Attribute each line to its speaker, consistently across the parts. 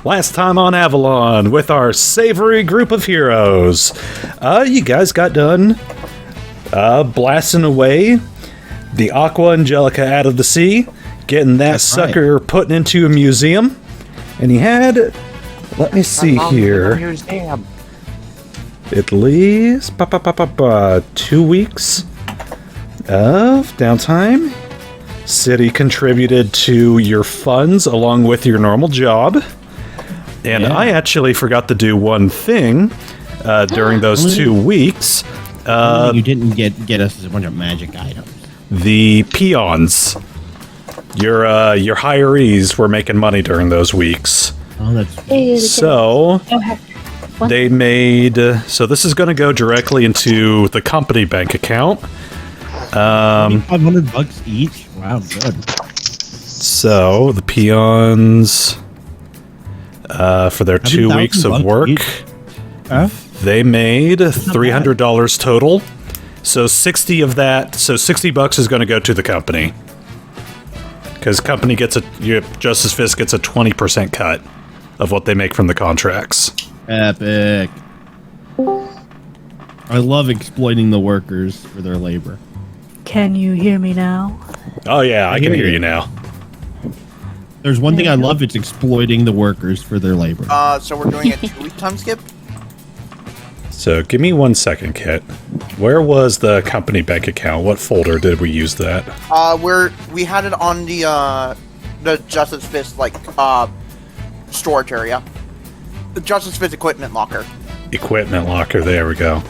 Speaker 1: Last time on Avalon with our savory group of heroes. You guys got done blasting away the Aqua Angelica out of the sea, getting that sucker put into a museum, and he had, let me see here, at least 2 weeks of downtime. City contributed to your funds along with your normal job. And I actually forgot to do one thing during those 2 weeks.
Speaker 2: You didn't get us a bunch of magic items.
Speaker 1: The peons, your hirees, were making money during those weeks.
Speaker 2: Oh, that's
Speaker 1: so they made. So this is going to go directly into the company bank account.
Speaker 2: $500 each. Wow, good.
Speaker 1: So the peons, for their 2 weeks of work, they made $300 total. So 60 of that. So $60 is going to go to the company, because company gets Justice Fist gets a 20% cut of what they make from the contracts.
Speaker 2: Epic. I love exploiting the workers for their labor.
Speaker 3: Can you hear me now?
Speaker 1: Oh yeah, I can hear you now.
Speaker 2: There's one thing I love, it's exploiting the workers for their labor.
Speaker 4: So we're doing a 2-week time skip?
Speaker 1: So give me 1 second, Kit. Where was the company bank account? What folder did we use that?
Speaker 4: We had it on the Justice Fist, storage area. The Justice Fist equipment locker.
Speaker 1: Equipment locker, there we go.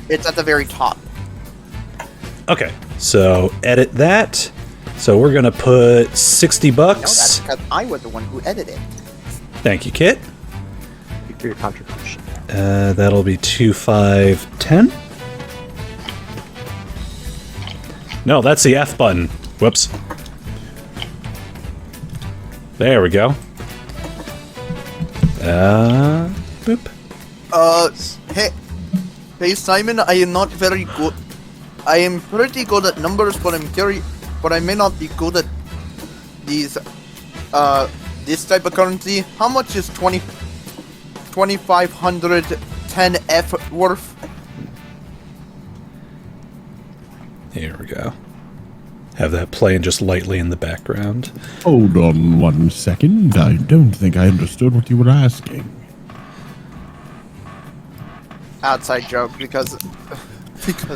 Speaker 4: It's at the very top.
Speaker 1: Okay, so edit that. So we're gonna put $60.
Speaker 4: No, that's because I was the one who edited.
Speaker 1: Thank you, Kit.
Speaker 5: For your contribution.
Speaker 1: That'll be 2510. No, that's the F button. Whoops. There we go. Boop.
Speaker 4: Hey Simon, I am not very good. I am pretty good at numbers, but I may not be good at these, this type of currency. How much is 2,510 worth?
Speaker 1: Here we go. Have that playing just lightly in the background.
Speaker 2: Hold on 1 second. I don't think I understood what you were asking.
Speaker 4: Outside joke, because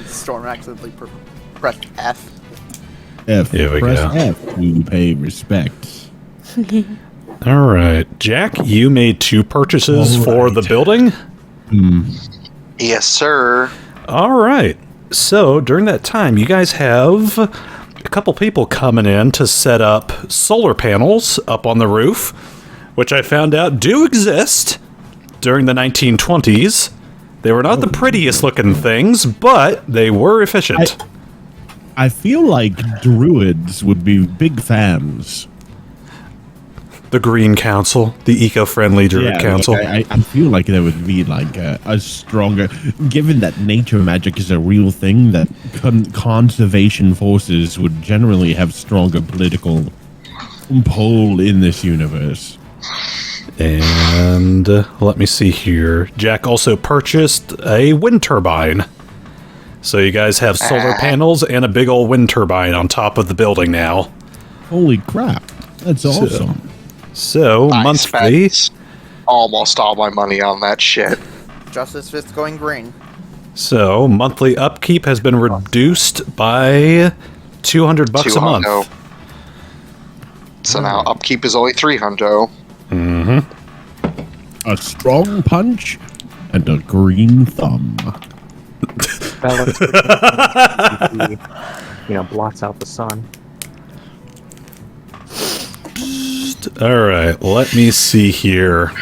Speaker 4: Storm accidentally pressed F.
Speaker 1: Here we
Speaker 2: Press
Speaker 1: go.
Speaker 2: F to pay respect.
Speaker 1: All right, Jack, you made 2 purchases for the building.
Speaker 5: Yes, sir.
Speaker 1: All right. So during that time, you guys have a couple people coming in to set up solar panels up on the roof, which I found out do exist during the 1920s. They were not the prettiest looking things, but they were efficient.
Speaker 2: I feel like druids would be big fans.
Speaker 1: The Green Council, the eco-friendly Druid Council.
Speaker 2: I feel like there would be like a stronger, given that nature magic is a real thing, that conservation forces would generally have stronger political pull in this universe.
Speaker 1: And let me see here. Jack also purchased a wind turbine. So you guys have solar panels and a big old wind turbine on top of the building now.
Speaker 2: Holy crap. That's awesome.
Speaker 1: So
Speaker 5: I
Speaker 1: monthly.
Speaker 5: spent almost all my money on that shit.
Speaker 4: Justice Fist going green.
Speaker 1: So monthly upkeep has been reduced by $200 a month.
Speaker 5: So now upkeep is only $300.
Speaker 2: A strong punch and a green thumb.
Speaker 5: Balance, blots out the sun.
Speaker 1: All right, let me see here.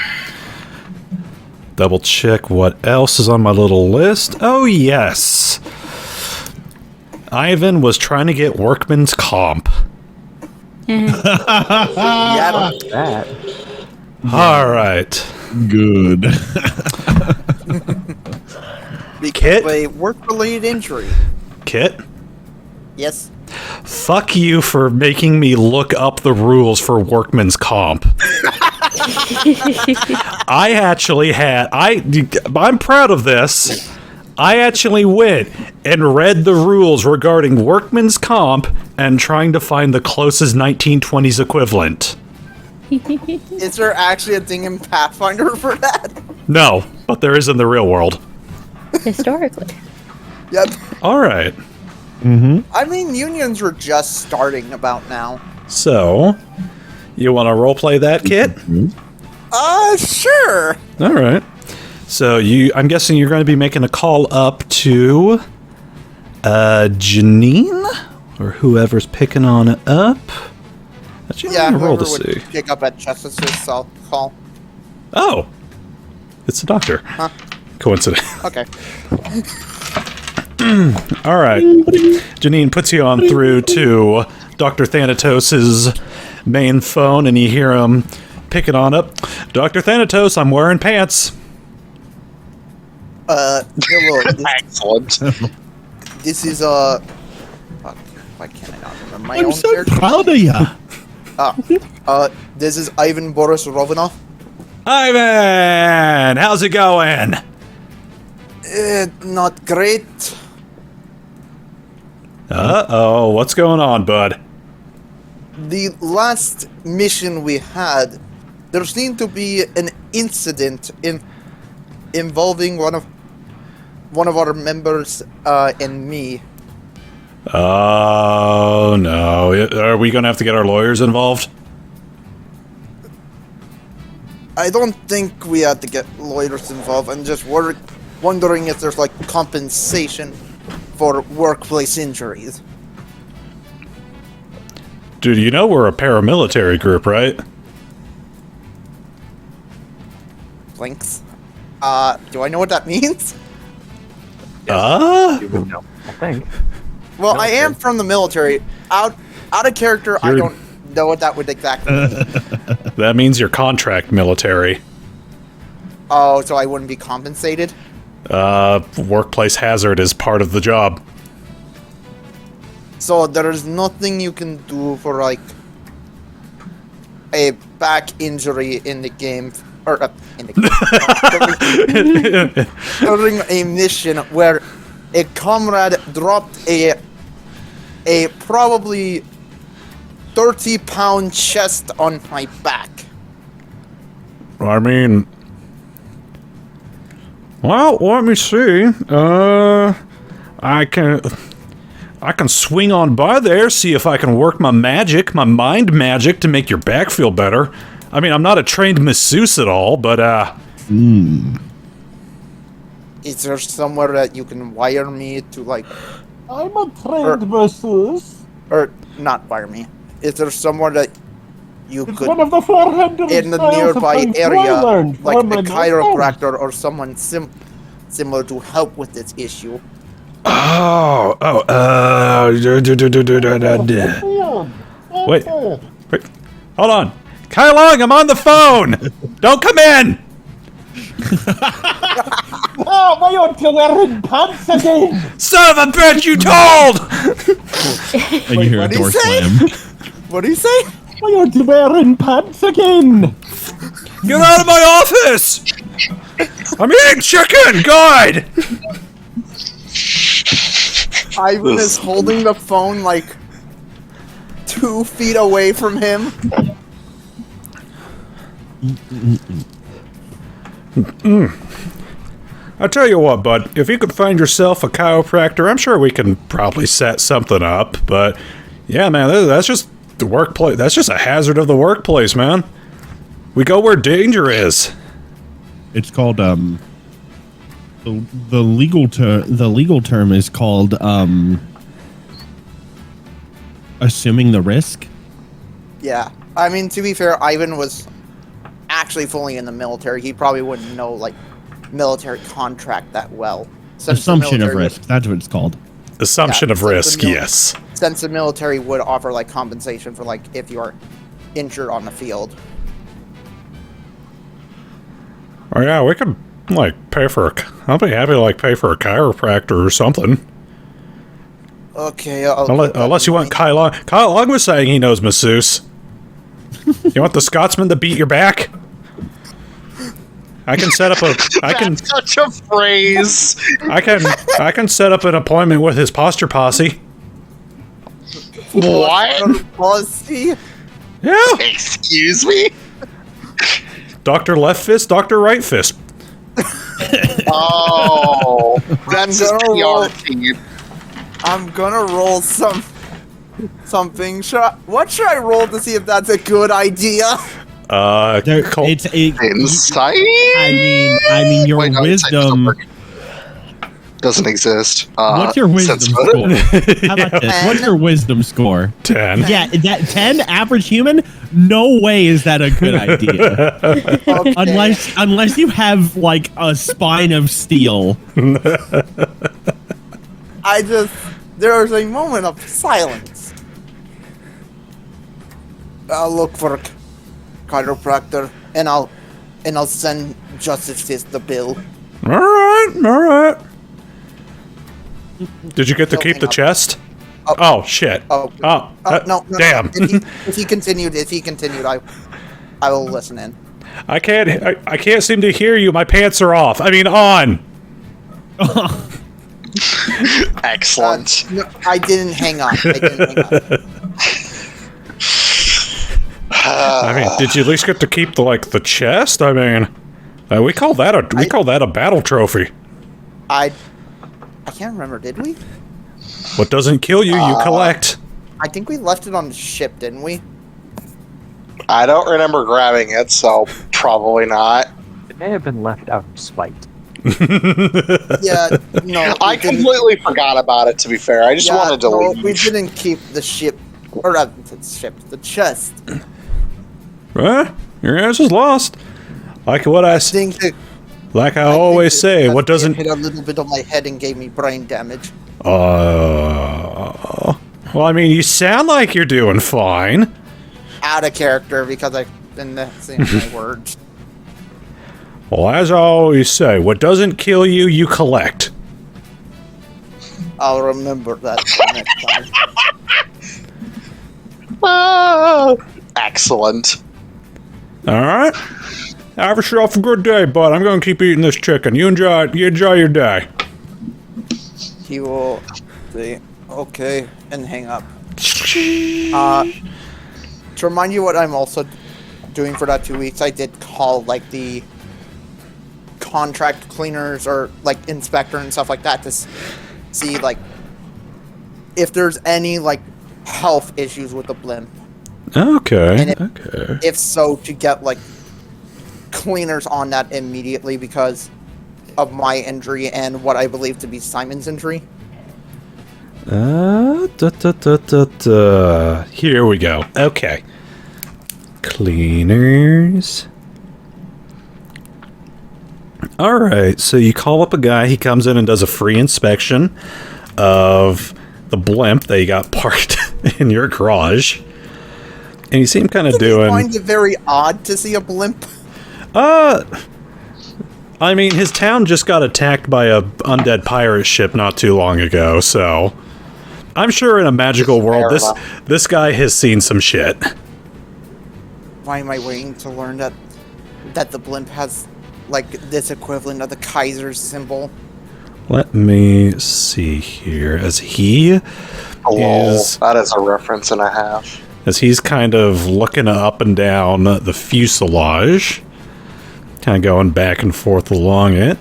Speaker 1: Double check what else is on my little list. Oh, yes. Ivan was trying to get workman's comp.
Speaker 4: Yeah,
Speaker 5: That.
Speaker 1: All right.
Speaker 2: Good.
Speaker 4: because
Speaker 1: Kit?
Speaker 4: of a work-related injury.
Speaker 1: Kit?
Speaker 4: Yes.
Speaker 1: Fuck you for making me look up the rules for workman's comp. I'm proud of this. I actually went and read the rules regarding workman's comp and trying to find the closest 1920s equivalent.
Speaker 4: Is there actually a thing in Pathfinder for that?
Speaker 1: No, but there is in the real world.
Speaker 3: Historically.
Speaker 4: Yep.
Speaker 1: Alright.
Speaker 4: I mean, unions were just starting about now.
Speaker 1: So, you want to roleplay that, Kit?
Speaker 4: Sure.
Speaker 1: Alright. So, I'm guessing you're going to be making a call up to Janine? Or whoever's picking on it up. Actually,
Speaker 4: Yeah,
Speaker 1: I'm gonna roll
Speaker 4: whoever
Speaker 1: to
Speaker 4: would
Speaker 1: see.
Speaker 4: pick up at Justice's call.
Speaker 1: Oh! It's the doctor.
Speaker 4: Huh?
Speaker 1: Coincidence.
Speaker 4: Okay.
Speaker 1: Alright. Janine puts you on through to Dr. Thanatos' main phone, and you hear him picking on up. Dr. Thanatos, I'm wearing pants.
Speaker 4: Hello.
Speaker 5: Excellent.
Speaker 4: This is, fuck, why can't I not remember my
Speaker 2: I'm
Speaker 4: own
Speaker 2: so
Speaker 4: character?
Speaker 2: proud of you.
Speaker 4: This is Ivan Boris Rovanof.
Speaker 1: Ivan! How's it going?
Speaker 4: Not great.
Speaker 1: Uh-oh, what's going on, bud?
Speaker 4: The last mission we had, there seemed to be an incident involving one of our members and me.
Speaker 1: Oh, no. Are we going to have to get our lawyers involved?
Speaker 4: I don't think we had to get lawyers involved. I'm just wondering if there's like compensation for workplace injuries.
Speaker 1: Dude, you know we're a paramilitary group, right?
Speaker 4: Blinks. Do I know what that means?
Speaker 5: You would know. I think.
Speaker 4: Well, I am from the military. Out of character, I
Speaker 1: You're-
Speaker 4: don't know what that would exactly mean.
Speaker 1: That means you're contract military.
Speaker 4: Oh, so I wouldn't be compensated?
Speaker 1: Workplace hazard is part of the job.
Speaker 4: So there's nothing you can do for like a back injury in the game, or in the game, during a mission where a comrade dropped a probably 30-pound chest on my back.
Speaker 1: I mean... Well, let me see. I can swing on by there, see if I can work my magic, my mind magic, to make your back feel better. I mean, I'm not a trained masseuse at all, but,
Speaker 4: Is there somewhere that you can wire me to, like...
Speaker 6: I'm a trained masseuse.
Speaker 4: Or, not wire me. Is there somewhere that you
Speaker 6: It's
Speaker 4: could...
Speaker 6: one of the 400
Speaker 4: in the
Speaker 6: styles of
Speaker 4: nearby
Speaker 6: Kung Fu I
Speaker 4: area,
Speaker 6: learned
Speaker 4: like
Speaker 6: from
Speaker 4: a
Speaker 6: my
Speaker 4: chiropractor or someone similar to help with this issue?
Speaker 1: Wait, hold on. Kai Long, I'm on the phone! Don't come in!
Speaker 6: Oh, why aren't you wearing pants again?
Speaker 1: Son of a bitch, you told!
Speaker 2: And you hear a
Speaker 4: what'd he
Speaker 2: door
Speaker 4: say?
Speaker 2: slam.
Speaker 4: What do you say?
Speaker 6: Why aren't you wearing pants again?
Speaker 1: Get out of my office! I'm eating chicken! God!
Speaker 4: Ivan is holding the phone like 2 feet away from him.
Speaker 1: I tell you what, bud, if you could find yourself a chiropractor, I'm sure we can probably set something up, but yeah, man, that's just the workplace. That's just a hazard of the workplace, man. We go where danger is.
Speaker 2: It's called the legal term is called assuming the risk.
Speaker 4: Yeah. I mean, to be fair, Ivan was actually fully in the military. He probably wouldn't know, like, military contract that well. Since the
Speaker 2: Assumption of
Speaker 4: military
Speaker 2: risk. That's what it's called.
Speaker 1: Assumption
Speaker 4: Yeah,
Speaker 1: of
Speaker 4: since the
Speaker 1: risk, yes.
Speaker 4: Since the military would offer, like, compensation for, like, if you are injured on the field.
Speaker 1: Oh yeah, we could, like, I'll be happy to, like, pay for a chiropractor or something.
Speaker 4: Okay, I'll keep that
Speaker 1: Unless you
Speaker 4: in
Speaker 1: want
Speaker 4: mind.
Speaker 1: Kyle Long. Kyle Long was saying he knows masseuse. You want the Scotsman to beat your back? I can set up a.
Speaker 5: That's such a phrase.
Speaker 1: I can set up an appointment with his posture posse.
Speaker 5: What?
Speaker 4: Pussy?
Speaker 1: Yeah.
Speaker 5: Excuse me?
Speaker 1: Dr. Left Fist, Dr. Right Fist.
Speaker 5: Oh, that's his
Speaker 4: I'm gonna roll.
Speaker 5: PR team.
Speaker 4: I'm gonna roll something. What should I roll to see if that's a good idea?
Speaker 2: There,
Speaker 1: Col-
Speaker 2: it's
Speaker 5: Insight?
Speaker 2: I mean, your
Speaker 5: Wait, no, insight
Speaker 2: wisdom.
Speaker 5: doesn't exist.
Speaker 2: What's your wisdom
Speaker 5: sensibility.
Speaker 2: score? How about this? What's your wisdom score?
Speaker 1: 10.
Speaker 2: Yeah, that 10 average human. No way is that a good idea.
Speaker 4: Okay.
Speaker 2: Unless you have like a spine of steel.
Speaker 4: There is a moment of silence. I'll look for a chiropractor, and I'll send Justice Fist the bill.
Speaker 1: All right. Did you get to
Speaker 4: No,
Speaker 1: keep
Speaker 4: hang
Speaker 1: the
Speaker 4: on.
Speaker 1: chest?
Speaker 4: Oh.
Speaker 1: Oh shit.
Speaker 4: Oh, no.
Speaker 1: Damn.
Speaker 4: If he continued, I will listen in.
Speaker 1: I can't seem to hear you. My pants are off. I mean on.
Speaker 5: Excellent.
Speaker 4: No, I didn't hang up.
Speaker 1: I mean, did you at least get to keep the chest? I mean, we call that a battle trophy.
Speaker 4: I can't remember. Did we?
Speaker 1: What doesn't kill you, you collect.
Speaker 4: I think we left it on the ship, didn't we?
Speaker 5: I don't remember grabbing it, so probably not.
Speaker 7: It may have been left out of spite.
Speaker 4: Yeah. No.
Speaker 5: I completely forgot about it, to be fair. I just wanted to leave.
Speaker 4: We didn't keep the ship, or the chest.
Speaker 1: Huh? Your ass is lost. Like what I
Speaker 4: Think that
Speaker 1: like I always say, what doesn't
Speaker 4: hit a little bit on my head and gave me brain damage.
Speaker 1: well, I mean, you sound like you're doing fine.
Speaker 4: Out of character because I've been saying my words.
Speaker 1: Well, as I always say, what doesn't kill you, you collect.
Speaker 4: I'll remember that for next time.
Speaker 5: Oh, excellent.
Speaker 1: All right. Have yourself a good day, bud. I'm going to keep eating this chicken. You enjoy your day.
Speaker 4: He will say, okay, and hang up. To remind you what I'm also doing for that 2 weeks, I did call, like, the contract cleaners or, like, inspector and stuff like that to see, like, if there's any, like, health issues with the blimp.
Speaker 1: Okay.
Speaker 4: And if so, to get, like, cleaners on that immediately because of my injury and what I believe to be Simon's injury.
Speaker 1: Here we go. Okay. Cleaners. Alright, so you call up a guy, he comes in and does a free inspection of the blimp that you got parked in your garage. And you seem kind of doing...
Speaker 4: I find it very odd to see a blimp.
Speaker 1: I mean, his town just got attacked by a undead pirate ship not too long ago, so... I'm sure in a magical world, this guy has seen some shit.
Speaker 4: Why am I waiting to learn that the blimp has, like, this equivalent of the Kaiser's symbol?
Speaker 1: Let me see here. As he is...
Speaker 5: That is a reference and a half.
Speaker 1: As he's kind of looking up and down the fuselage, kind of going back and forth along it.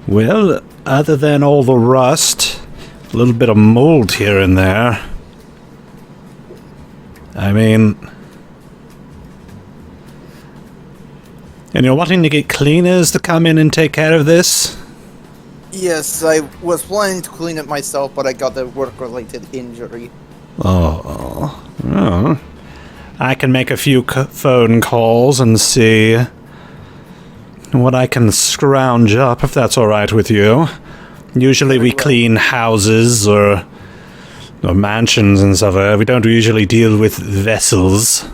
Speaker 1: Well, other than all the rust, a little bit of mold here and there. I mean... And you're wanting to get cleaners to come in and take care of this?
Speaker 4: Yes, I was planning to clean it myself, but I got a work-related injury.
Speaker 1: Oh. I can make a few phone calls and see what I can scrounge up, if that's alright with you. Usually we clean houses or mansions and stuff. We don't usually deal with vessels.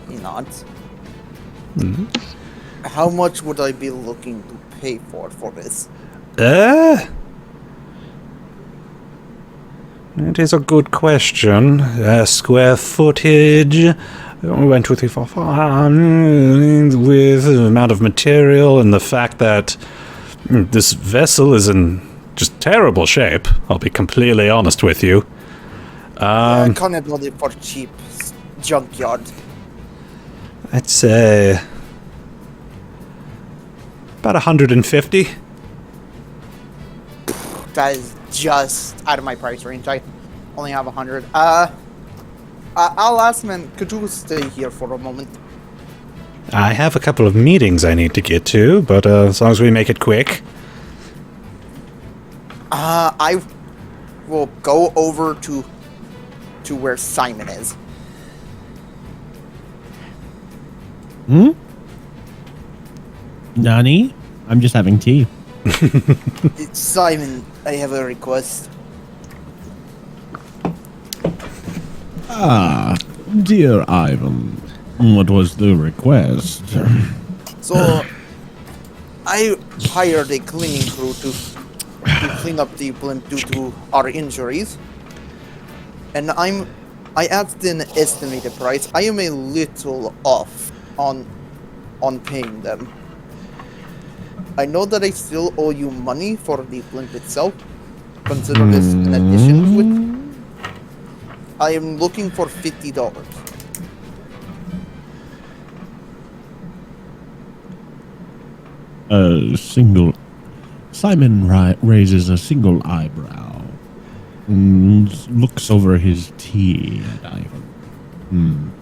Speaker 4: He nods. How much would I be looking to pay for this?
Speaker 1: It is a good question. Square footage. 1, 2, 3, 4, 5. With the amount of material and the fact that this vessel is in just terrible shape. I'll be completely honest with you.
Speaker 4: I can't build it for cheap. Junkyard.
Speaker 1: I'd say about 150.
Speaker 4: That is just out of my price range. I only have 100. I'll ask man, could you stay here for a moment?
Speaker 1: I have a couple of meetings I need to get to, but as long as we make it quick.
Speaker 4: I will go over to where Simon is.
Speaker 2: Nani? I'm just having tea.
Speaker 4: Simon, I have a request.
Speaker 2: Ah, dear Ivan. What was the request?
Speaker 4: So, I hired a cleaning crew to clean up the blimp due to our injuries. And I asked an estimated price. I am a little off on paying them. I know that I still owe you money for the blimp itself. Consider this an addition with. I am looking for $50.
Speaker 2: Simon raises a single eyebrow and looks over his tea at Ivan.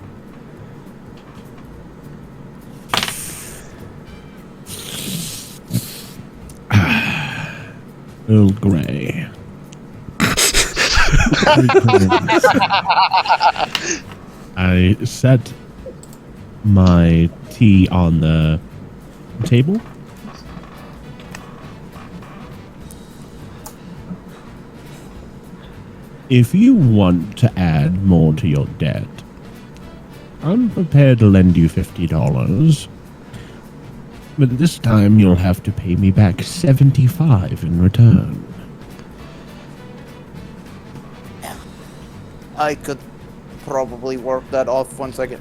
Speaker 2: Earl Grey. I set my tea on the table. If you want to add more to your debt, I'm prepared to lend you $50. But this time you'll have to pay me back $75 in return.
Speaker 4: I could probably work that off once I get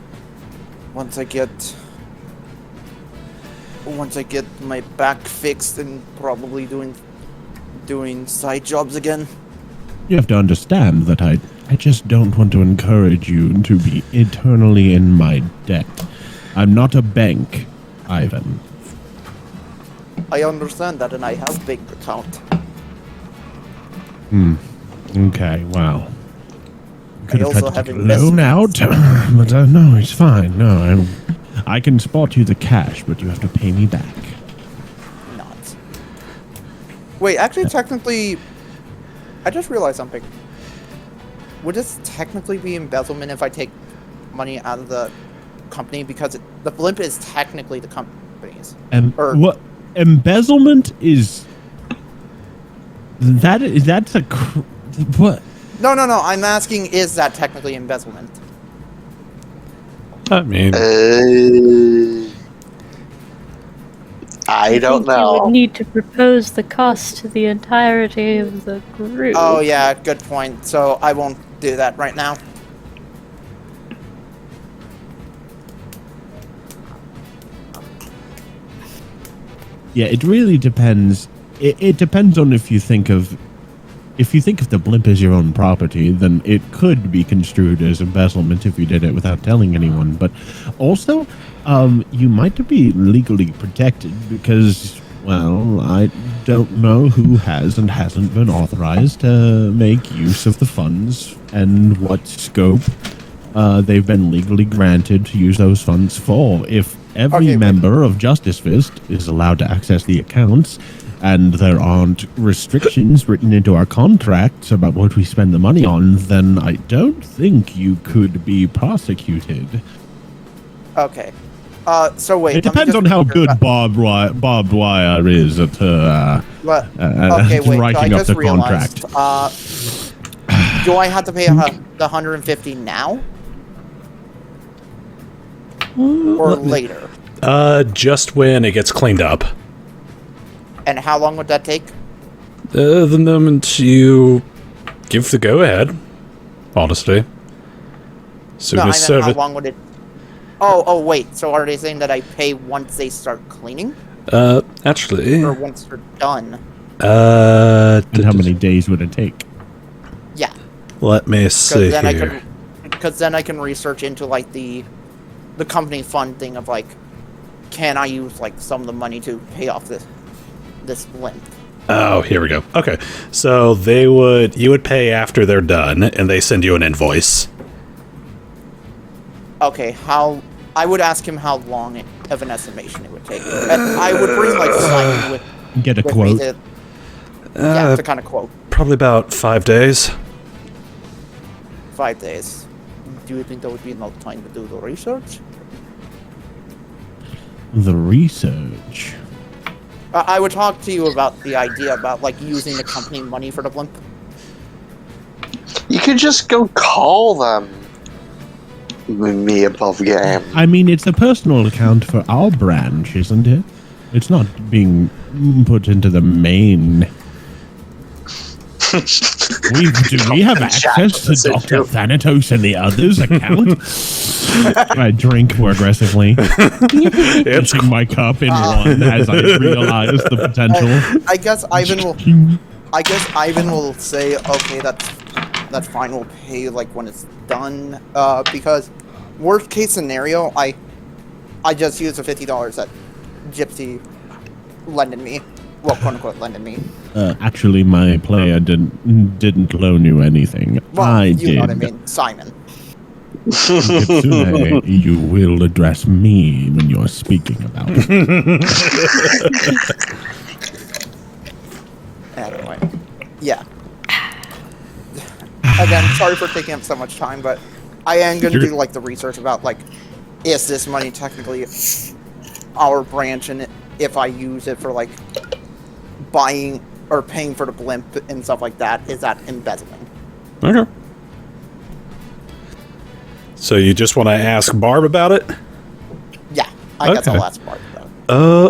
Speaker 4: my back fixed and probably doing side jobs again.
Speaker 2: You have to understand that I just don't want to encourage you to be eternally in my debt. I'm not a bank, Ivan.
Speaker 4: I understand that, and I have bank account.
Speaker 2: Okay, well. Could
Speaker 4: I
Speaker 2: have
Speaker 4: also
Speaker 2: tried
Speaker 4: have
Speaker 2: to loan out, but no, it's fine. No, I can spot you the cash, but you have to pay me back.
Speaker 4: Not. Wait, actually, technically, I just realized something. Would this technically be embezzlement if I take money out of the company, because the blimp is technically the company's?
Speaker 2: What embezzlement is? That's a what?
Speaker 4: No. I'm asking, is that technically embezzlement?
Speaker 1: I mean,
Speaker 5: I don't
Speaker 3: You
Speaker 5: know.
Speaker 3: would need to propose the cost to the entirety of the group.
Speaker 4: Oh yeah, good point. So I won't do that right now.
Speaker 2: Yeah, it really depends. It depends on if you think of the blimp as your own property, then it could be construed as embezzlement if you did it without telling anyone. But also, you might be legally protected because, well, I don't know who has and hasn't been authorized to make use of the funds and what scope they've been legally granted to use those funds for. If every member of Justice Fist is allowed to access the accounts, and there aren't restrictions written into our contracts about what we spend the money on, then I don't think you could be prosecuted.
Speaker 4: Okay. So wait.
Speaker 2: It depends on how good Bob Dwyer is at writing up the contract.
Speaker 4: Do I have to pay the 150 now? Or later?
Speaker 1: Just when it gets cleaned up.
Speaker 4: And how long would that take?
Speaker 1: The moment you give the go-ahead, honestly. So
Speaker 4: No, I meant how long would it... Oh, wait. So are they saying that I pay once they start cleaning?
Speaker 1: Actually...
Speaker 4: Or once they're done?
Speaker 2: And how many days would it take?
Speaker 4: Yeah.
Speaker 1: Let me see here.
Speaker 4: Because then I can research into, like, the company fund thing of, like, can I use, like, some of the money to pay off this blimp?
Speaker 1: Oh, here we go. Okay. So you would pay after they're done, and they send you an invoice.
Speaker 4: Okay, I would ask him how long of an estimation it would take. And I would bring, like, Simon with...
Speaker 2: Get a
Speaker 4: with
Speaker 2: quote.
Speaker 4: To kind of quote.
Speaker 1: Probably about 5 days.
Speaker 4: 5 days. Do you think that would be enough time to do the research?
Speaker 2: The research.
Speaker 4: I would talk to you about the idea about, like, using the company money for the blimp.
Speaker 5: You could just go call them. Me above game.
Speaker 2: I mean, it's a personal account for our branch, isn't it? It's not being put into the main. Do we have access to Dr. Thanatos and the others' account? I drink more aggressively.
Speaker 1: It's
Speaker 2: Pitching my cup in one as I realize the potential.
Speaker 4: I guess Ivan will say, okay, that's fine. We'll pay like when it's done. Because worst case scenario, I just used the $50 that Gypsy lended me. Well, quote unquote, lended me.
Speaker 2: Actually, my player didn't loan you anything.
Speaker 4: Well,
Speaker 2: I
Speaker 4: you
Speaker 2: did.
Speaker 4: know what I mean, Simon.
Speaker 2: Kitsune, you will address me when you're speaking about it.
Speaker 4: Anyway, yeah. Again, sorry for taking up so much time, but I am going to do like the research about like, is this money technically our branch, and if I use it for like buying or paying for the blimp and stuff like that, is that embezzling?
Speaker 1: Okay. So you just want to ask Barb about it?
Speaker 4: Yeah, I guess I'll ask Barb about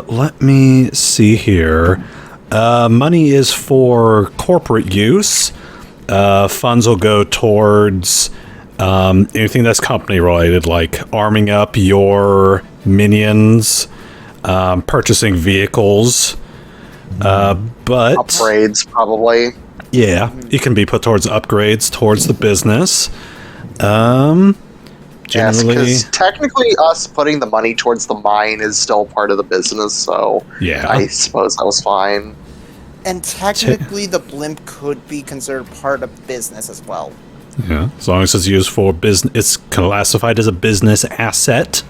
Speaker 4: it.
Speaker 1: Let me see here. Money is for corporate use. Funds will go towards anything that's company related, like arming up your minions, purchasing vehicles, but
Speaker 5: upgrades probably.
Speaker 1: Yeah, it can be put towards upgrades towards the business. Generally,
Speaker 5: yes, because technically us putting the money towards the mine is still part of the business, so
Speaker 1: yeah,
Speaker 5: I suppose that was fine.
Speaker 4: And technically the blimp could be considered part of business as well.
Speaker 1: Yeah, as long as it's used for business, it's classified as a business asset.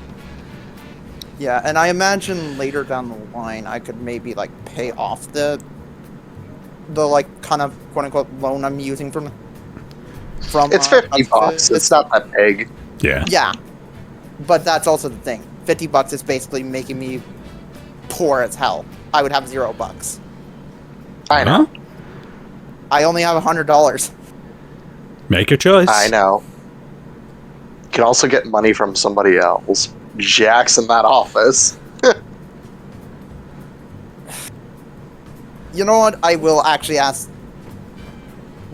Speaker 4: Yeah, and I imagine later down the line I could maybe like pay off the like kind of quote unquote loan I'm using from
Speaker 5: it's $50. It's not that big.
Speaker 1: Yeah.
Speaker 4: Yeah. But that's also the thing. $50 is basically making me poor as hell. I would have $0.
Speaker 5: I know.
Speaker 4: I only have $100.
Speaker 1: Make your choice.
Speaker 5: I know. You can also get money from somebody else. Jack's in that office.
Speaker 4: You know what? I will actually ask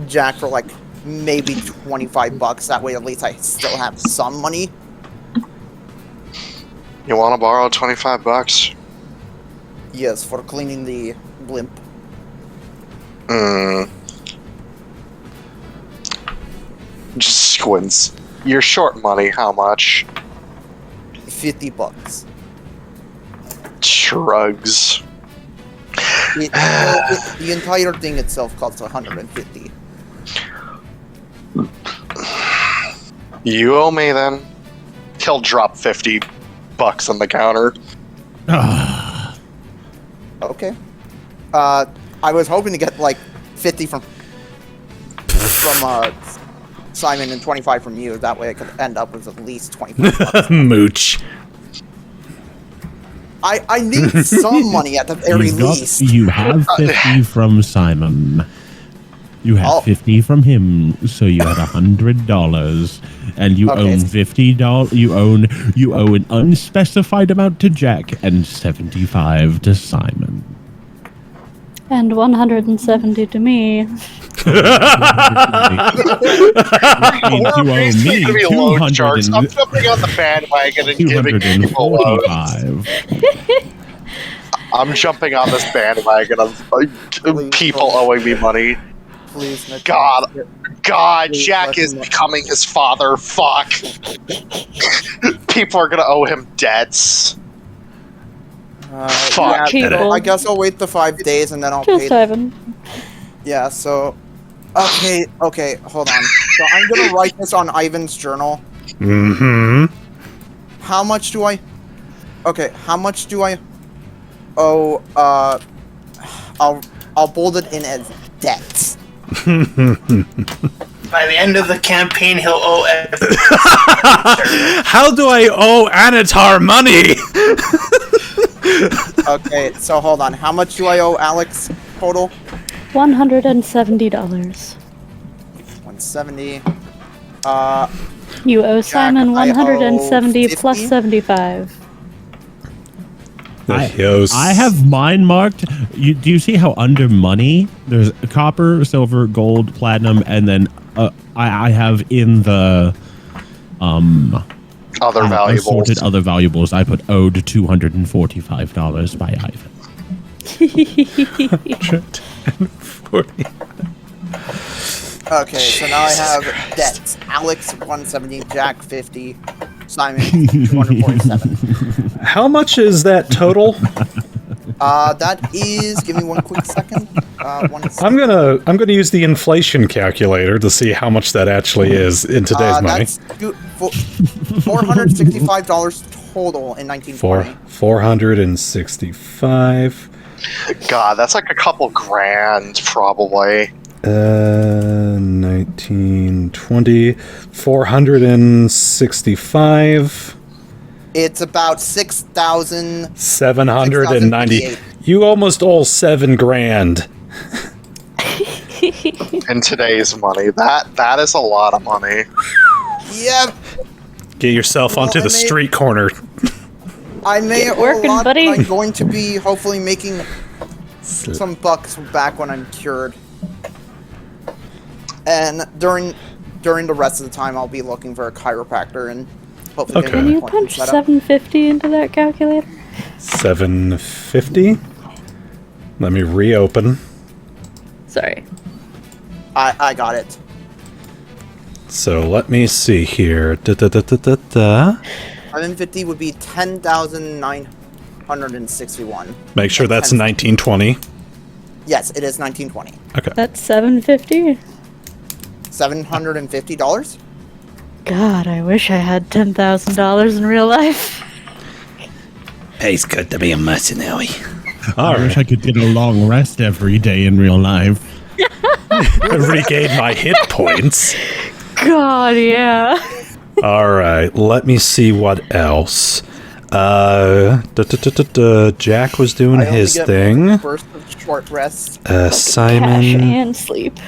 Speaker 4: Jack for like maybe $25. That way at least I still have some money.
Speaker 5: You want to borrow $25?
Speaker 4: Yes, for cleaning the blimp.
Speaker 5: Just squints. You're short money. How much?
Speaker 4: $50.
Speaker 5: Shrugs.
Speaker 4: The entire thing itself costs $150.
Speaker 5: You owe me then. He'll drop $50 on the counter.
Speaker 4: Okay. I was hoping to get like 50 from Simon and 25 from you. That way I could end up with at least $25.
Speaker 1: Mooch.
Speaker 4: I need some money at the very least.
Speaker 2: You have 50 from Simon. You had 50 from him, so you had $100, and you own $50. You owe an unspecified amount to Jack and 75 to Simon.
Speaker 3: And 170 to me.
Speaker 2: Means you owe me 200
Speaker 5: I'm jumping on the bandwagon and giving people loans. I'm jumping on this bandwagon of people owing me money.
Speaker 4: Please, Nick.
Speaker 5: God,
Speaker 4: Please,
Speaker 5: Jack is becoming his father. Fuck. People are gonna owe him debts. Fuck.
Speaker 3: Yeah,
Speaker 4: I guess I'll wait the 5 days and then I'll
Speaker 3: just
Speaker 4: pay.
Speaker 3: 7.
Speaker 4: Yeah. So. Okay. Hold on. So I'm gonna write this on Ivan's journal.
Speaker 1: Mm-hmm.
Speaker 4: How much do I? Okay. How much do I? Oh. I'll bold it in as debts.
Speaker 8: By the end of the campaign, he'll owe everything.
Speaker 1: How do I owe Anatar money?
Speaker 4: Okay, so hold on. How much do I owe Alex total?
Speaker 3: $170.
Speaker 4: 170.
Speaker 3: You owe Simon
Speaker 4: I owe
Speaker 3: 170 plus
Speaker 4: 50?
Speaker 3: 75.
Speaker 2: I have mine marked. Do you see how under money there's copper, silver, gold, platinum, and then I have in the
Speaker 5: other valuables.
Speaker 2: Assorted other valuables. I put owed $245 by Ivan.
Speaker 1: 140.
Speaker 4: Okay, so now I have debts. Alex 170, Jack 50, Simon 247.
Speaker 1: How much is that total?
Speaker 4: That is. Give me one quick second.
Speaker 1: I'm gonna use the inflation calculator to see how much that actually is in today's money.
Speaker 4: That's $465 total in 1920.
Speaker 1: 465.
Speaker 5: God, that's like a couple grand, probably.
Speaker 1: 1920. 465.
Speaker 4: It's about
Speaker 1: 790. You almost owe $7,000.
Speaker 5: In today's money, that is a lot of money.
Speaker 4: Yep.
Speaker 1: Get yourself onto the street corner.
Speaker 4: I may
Speaker 3: Get
Speaker 4: owe
Speaker 3: working,
Speaker 4: a lot,
Speaker 3: buddy.
Speaker 4: but I'm going to be hopefully making some bucks back when I'm cured. And during the rest of the time, I'll be looking for a chiropractor and hopefully
Speaker 1: Okay.
Speaker 4: get
Speaker 3: Can
Speaker 4: an
Speaker 3: you
Speaker 4: appointment
Speaker 3: punch
Speaker 4: set up.
Speaker 3: 750 into that calculator?
Speaker 1: 750. Let me reopen.
Speaker 3: Sorry.
Speaker 4: I got it.
Speaker 1: So let me see here.
Speaker 4: 750 would be 10,961.
Speaker 1: Make sure that's 1920.
Speaker 4: Yes, it is 1920.
Speaker 1: Okay.
Speaker 3: That's 750?
Speaker 4: $750?
Speaker 3: God, I wish I had $10,000 in real life.
Speaker 1: Pays good to be a mercenary.
Speaker 2: I wish I could get a long rest every day in real life.
Speaker 1: Regain my hit points.
Speaker 3: God, yeah.
Speaker 1: All right, let me see what else. Jack was doing
Speaker 4: I only
Speaker 1: his
Speaker 4: get
Speaker 1: thing.
Speaker 4: First of short rest.
Speaker 3: Cash
Speaker 1: Simon,
Speaker 3: and sleep.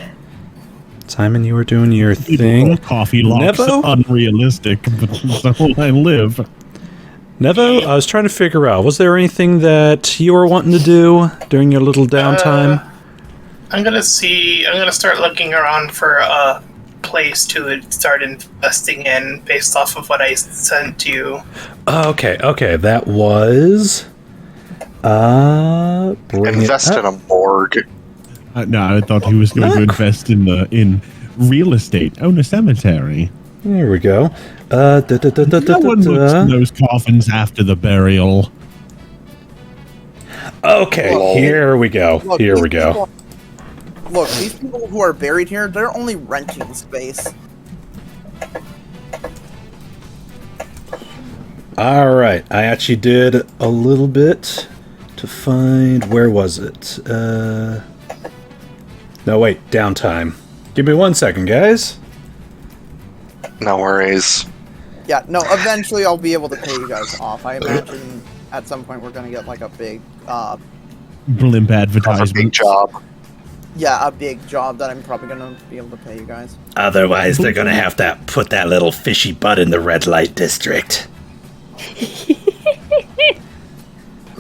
Speaker 1: Simon, you were doing your thing.
Speaker 2: Coffee locks
Speaker 1: Nevo?
Speaker 2: unrealistic, but so I live.
Speaker 1: Nevo, I was trying to figure out, was there anything that you were wanting to do during your little downtime?
Speaker 8: I'm gonna start looking around for a place to start investing in based off of what I sent you.
Speaker 1: Okay, that was... bring
Speaker 5: Invest
Speaker 1: it
Speaker 5: in
Speaker 1: up.
Speaker 5: a morgue.
Speaker 2: No, I thought he was going to invest in real estate, own a cemetery.
Speaker 1: There we go.
Speaker 2: No one looks in those coffins after the burial.
Speaker 1: Okay,
Speaker 4: Whoa.
Speaker 1: here we go.
Speaker 4: Look,
Speaker 1: Here
Speaker 4: these
Speaker 1: we go.
Speaker 4: people- Look, these people who are buried here, they're only renting space.
Speaker 1: All right, I actually did a little bit to find, where was it? No, wait, downtime. Give me 1 second, guys.
Speaker 5: No worries.
Speaker 4: Yeah, no, eventually I'll be able to pay you guys off. I imagine at some point we're gonna get like a big,
Speaker 2: Blimp
Speaker 5: That's a big
Speaker 2: advertisement.
Speaker 5: job.
Speaker 4: Yeah, a big job that I'm probably gonna be able to pay you guys.
Speaker 1: Otherwise, they're gonna have to put that little fishy butt in the red light district.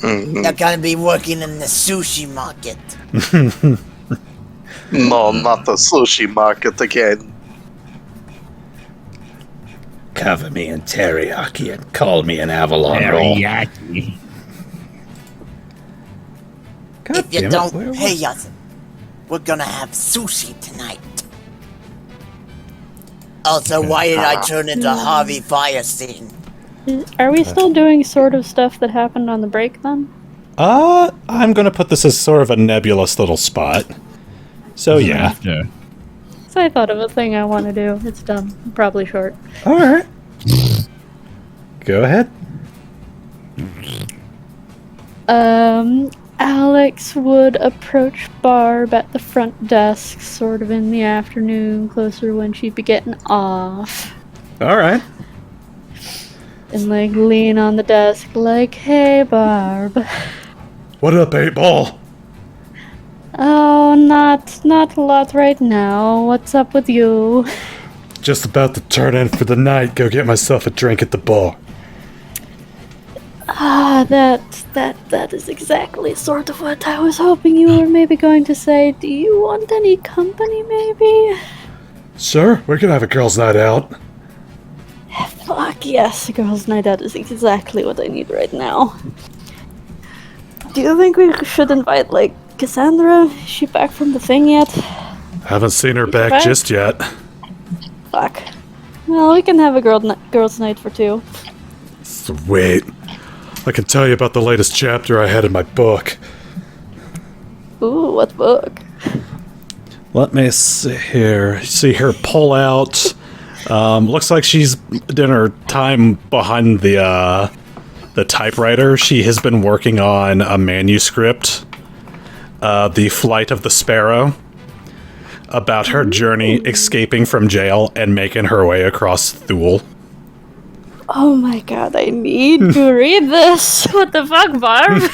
Speaker 4: You're gonna be working in the sushi market.
Speaker 5: No, not the sushi market again.
Speaker 1: Cover me in teriyaki and call me an Avalon roll.
Speaker 2: Teriyaki.
Speaker 4: If you don't pay us, we're gonna have sushi tonight. Also, why did I turn into Harvey Firestein?
Speaker 3: Are we still doing sort of stuff that happened on the break then?
Speaker 1: I'm gonna put this as sort of a nebulous little spot. So yeah.
Speaker 3: So I thought of a thing I want to do. It's dumb. Probably short.
Speaker 1: Alright. Go ahead.
Speaker 3: Alex would approach Barb at the front desk sort of in the afternoon, closer when she'd be getting off.
Speaker 1: Alright.
Speaker 3: And like lean on the desk like, hey Barb.
Speaker 1: What up, 8-Ball?
Speaker 3: Oh, not a lot right now. What's up with you?
Speaker 1: Just about to turn in for the night. Go get myself a drink at the bar.
Speaker 3: That is exactly sort of what I was hoping you were maybe going to say. Do you want any company, maybe?
Speaker 1: Sure, we're gonna have a girls' night out.
Speaker 3: Fuck yes, girls' night out is exactly what I need right now. Do you think we should invite, like, Cassandra? Is she back from the thing yet?
Speaker 1: Haven't seen her back just yet.
Speaker 3: Fuck. Well, we can have a girls' night for two.
Speaker 1: Sweet. I can tell you about the latest chapter I had in my book.
Speaker 3: Ooh, what book?
Speaker 1: Let me see here. See her pull out. Looks like she's in her time behind the typewriter. She has been working on a manuscript, The Flight of the Sparrow, about her journey escaping from jail and making her way across Thule.
Speaker 3: Oh my god, I need to read this. What the fuck, Barb?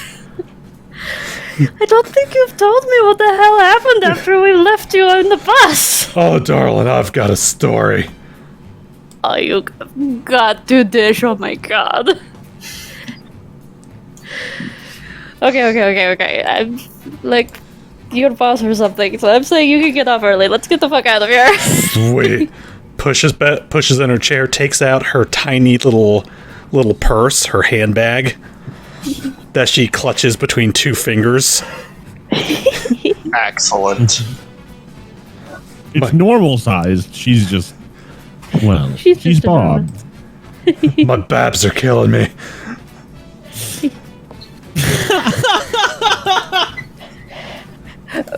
Speaker 3: I don't think you've told me what the hell happened after we left you on the bus.
Speaker 1: Oh, darling, I've got a story.
Speaker 3: Oh, you got to dish. Oh my god. Okay. I'm like your boss or something, so I'm saying you can get off early. Let's get the fuck out of here.
Speaker 1: Sweet. Pushes in her chair, takes out her tiny little purse, her handbag, that she clutches between two fingers.
Speaker 5: Excellent.
Speaker 2: It's normal sized. She's just, well, she's Bob.
Speaker 1: My babs are killing me.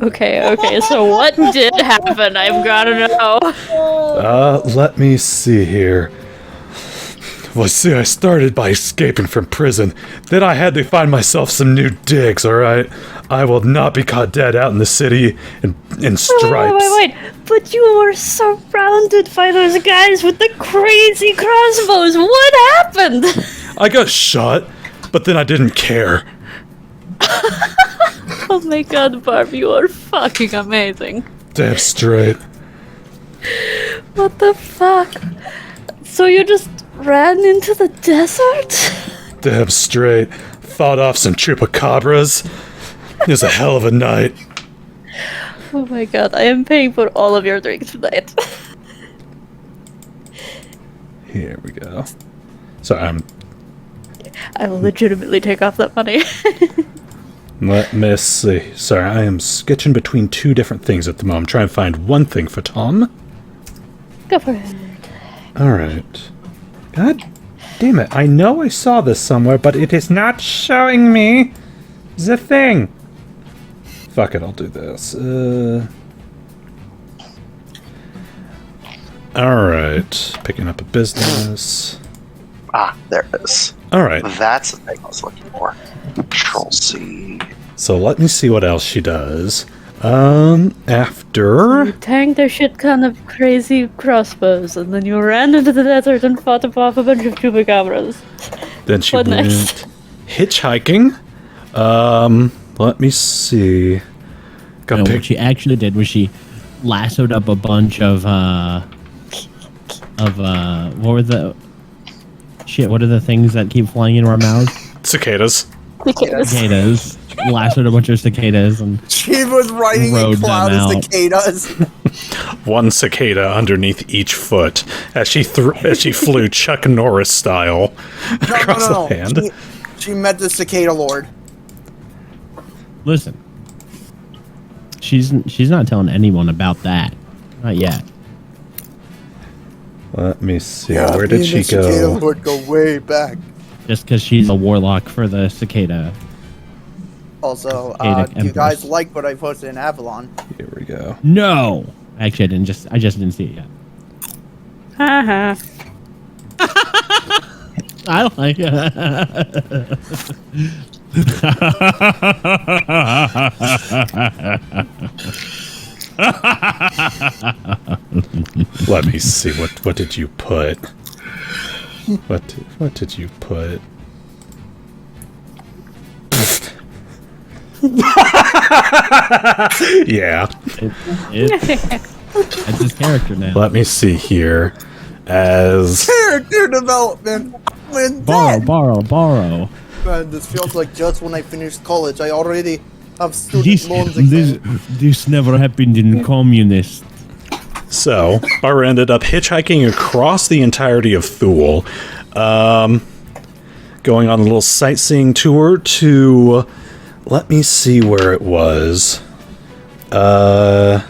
Speaker 3: Okay, so what did happen? I've gotta know.
Speaker 1: Let me see here. Well, see, I started by escaping from prison. Then I had to find myself some new digs, alright? I will not be caught dead out in the city in stripes.
Speaker 3: Wait. But you were surrounded by those guys with the crazy crossbows. What happened?
Speaker 1: I got shot, but then I didn't care.
Speaker 3: Oh my god, Barb, you are fucking amazing.
Speaker 1: Damn straight.
Speaker 3: What the fuck? So you just ran into the desert?
Speaker 1: Damn straight. Fought off some chupacabras. It was a hell of a night.
Speaker 3: Oh my god, I am paying for all of your drinks tonight.
Speaker 1: Here we go. Sorry,
Speaker 3: I will legitimately take off that money.
Speaker 1: let me see. Sorry, I am sketching between two different things at the moment. I'm trying to find one thing for Tom.
Speaker 3: Go for it.
Speaker 1: Alright. God damn it. I know I saw this somewhere, but it is not showing me the thing. Fuck it, I'll do this. Alright. Picking up a business.
Speaker 5: Ah, there it is.
Speaker 1: Alright.
Speaker 5: That's the thing I was looking for. Control C.
Speaker 1: So let me see what else she does. After...
Speaker 3: You tanked a shit ton of crazy crossbows, and then you ran into the desert and fought off a bunch of chupacabras.
Speaker 1: Then she
Speaker 3: What
Speaker 1: went
Speaker 3: next?
Speaker 1: hitchhiking. Let me see.
Speaker 2: No, what she actually did was she lassoed up a bunch of what are the things that keep flying into our mouths?
Speaker 1: Cicadas.
Speaker 2: Cicadas. Lassoed a bunch of cicadas and
Speaker 4: She was riding a cloud of cicadas.
Speaker 1: One cicada underneath each foot as she flew Chuck Norris style across the hand.
Speaker 4: She met the cicada lord.
Speaker 2: Listen, she's not telling anyone about that. Not yet.
Speaker 1: Let me see. Where did she go?
Speaker 4: Cicada lord go way back.
Speaker 2: Just because she's a warlock for the cicada.
Speaker 4: Also, do you guys like what I posted in Avalon?
Speaker 1: Here we go.
Speaker 2: No, actually, I just didn't see it yet.
Speaker 3: Haha.
Speaker 2: I like it.
Speaker 1: Let me see. What did you put? What did you put? Yeah.
Speaker 2: That's his character now.
Speaker 1: Let me see here. As
Speaker 4: Character development.
Speaker 2: Borrow.
Speaker 4: Man, this feels like just when I finished college. I already have student loans again.
Speaker 2: This never happened in communist.
Speaker 1: so, Barbara ended up hitchhiking across the entirety of Thule, going on a little sightseeing tour to. Let me see where it was.
Speaker 2: You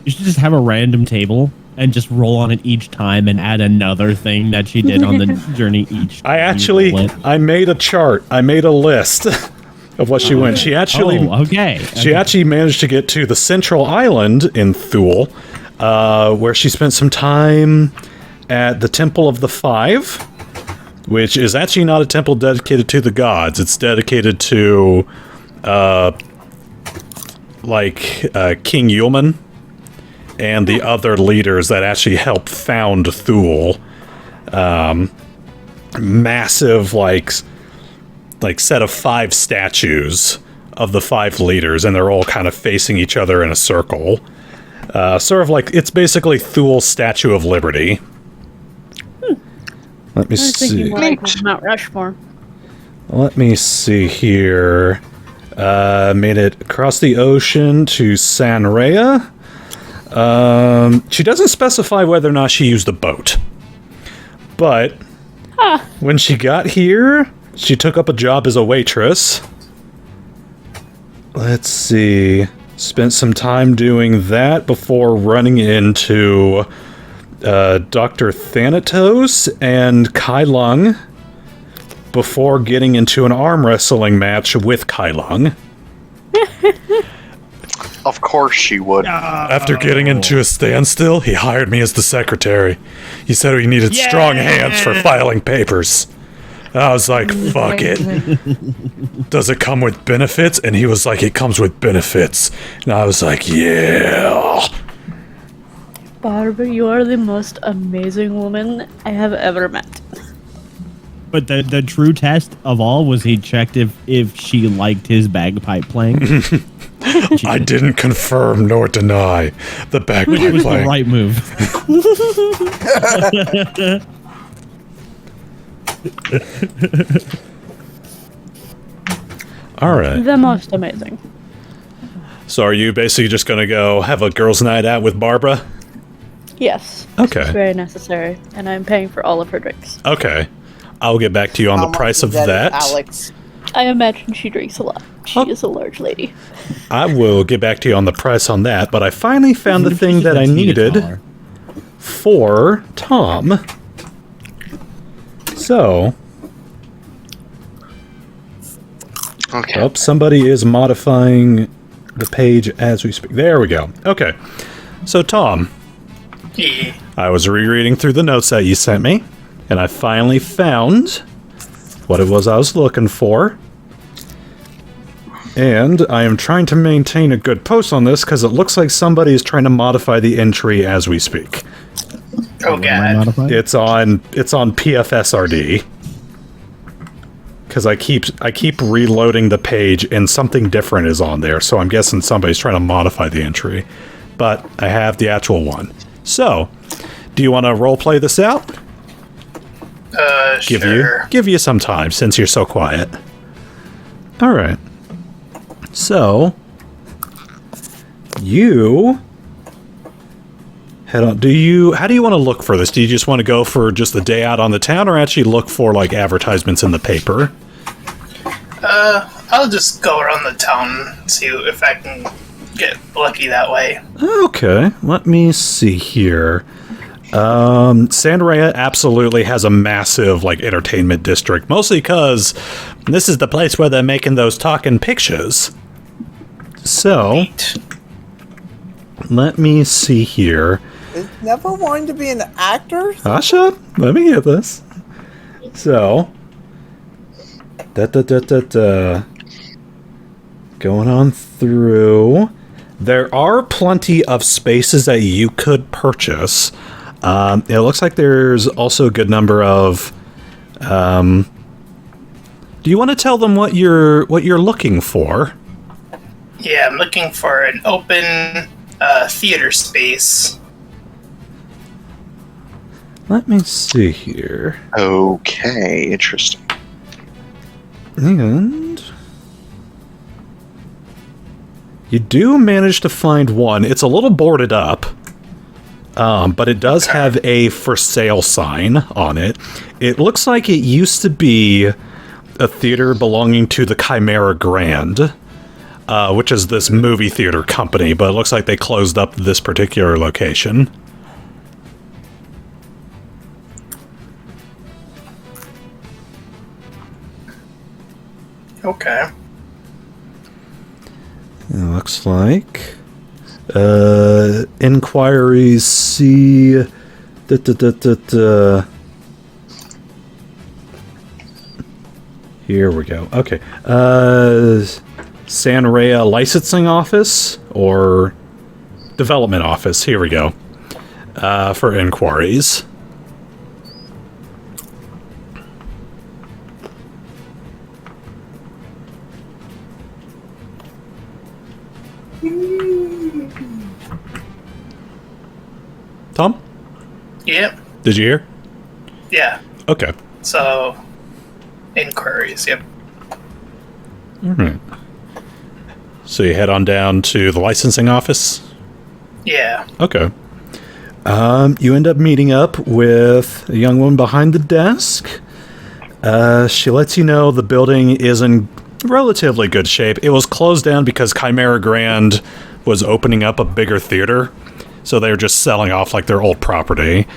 Speaker 2: should just have a random table and just roll on it each time and add another thing that she did on the journey each time.
Speaker 1: I made a chart. I made a list of what she went. She actually She actually managed to get to the central island in Thule, where she spent some time at the Temple of the Five, which is actually not a temple dedicated to the gods. It's dedicated to King Yulman and the other leaders that actually helped found Thule. Massive, like set of 5 statues of the 5 leaders, and they're all kind of facing each other in a circle. Sort of like, it's basically Thule's Statue of Liberty. Let me see.
Speaker 3: Mount Rushmore.
Speaker 1: Let me see here. Made it across the ocean to Sanrea. She doesn't specify whether or not she used a boat. But when she got here, she took up a job as a waitress. Let's see. Spent some time doing that before running into Dr. Thanatos and Kai Lung before getting into an arm wrestling match with Kai Lung.
Speaker 5: Of course she would.
Speaker 1: After getting into a standstill, he hired me as the secretary. He said he needed strong hands for filing papers. I was like, fuck it. Does it come with benefits? And he was like, it comes with benefits. And I was like, yeah.
Speaker 3: Barbara, you are the most amazing woman I have ever met.
Speaker 2: But the true test of all was he checked if she liked his bagpipe playing.
Speaker 1: I didn't confirm nor deny the bagpipe
Speaker 2: Which was
Speaker 1: playing.
Speaker 2: the right move.
Speaker 1: All right.
Speaker 3: The most amazing.
Speaker 1: So are you basically just going to go have a girls' night out with Barbara?
Speaker 3: Yes.
Speaker 1: Okay.
Speaker 3: It's very necessary, and I'm paying for all of her drinks.
Speaker 1: Okay. I'll get back to you on the price of that.
Speaker 4: Alex.
Speaker 3: I imagine she drinks a lot. She is a large lady.
Speaker 1: I will get back to you on the price on that, but I finally found the thing that I needed for Tom. So.
Speaker 5: Okay.
Speaker 1: Oh, somebody is modifying the page as we speak. There we go. Okay. So, Tom.
Speaker 8: Yeah.
Speaker 1: I was rereading through the notes that you sent me, and I finally found what it was I was looking for. And I am trying to maintain a good post on this because it looks like somebody is trying to modify the entry as we speak.
Speaker 8: Oh god.
Speaker 1: It's on PFSRD. Because I keep reloading the page and something different is on there, so I'm guessing somebody's trying to modify the entry. But I have the actual one. So, do you want to roleplay this out?
Speaker 8: Sure.
Speaker 1: Give you some time since you're so quiet. All right. So, you head on. How do you want to look for this? Do you just want to go for just the day out on the town, or actually look for like advertisements in the paper?
Speaker 8: I'll just go around the town and see if I can get lucky that way.
Speaker 1: Okay, let me see here. Sandaria absolutely has a massive like entertainment district, mostly because this is the place where they're making those talking pictures. So,
Speaker 8: Neat.
Speaker 1: let me see here.
Speaker 4: Is Nevo wanting to be an actor?
Speaker 1: Asha, let me get this. So, going on through. There are plenty of spaces that you could purchase. It looks like there's also a good number of. Do you want to tell them what you're looking for?
Speaker 8: Yeah, I'm looking for an open theater space.
Speaker 1: Let me see here.
Speaker 5: Okay, interesting.
Speaker 1: And you do manage to find one. It's a little boarded up, but it does have a for sale sign on it. It looks like it used to be a theater belonging to the Chimera Grand, which is this movie theater company, but it looks like they closed up this particular location.
Speaker 8: Okay.
Speaker 1: It looks like inquiries see here we go. Okay. Sandaria licensing office or development office. Here we go. For inquiries. Tom?
Speaker 8: Yep.
Speaker 1: Did you hear?
Speaker 8: Yeah.
Speaker 1: Okay.
Speaker 8: So, inquiries. Yep.
Speaker 1: Alright. So you head on down to the licensing office?
Speaker 8: Yeah.
Speaker 1: Okay. You end up meeting up with a young woman behind the desk. She lets you know the building is in relatively good shape. It was closed down because Chimera Grand was opening up a bigger theater, so they're just selling off like their old property.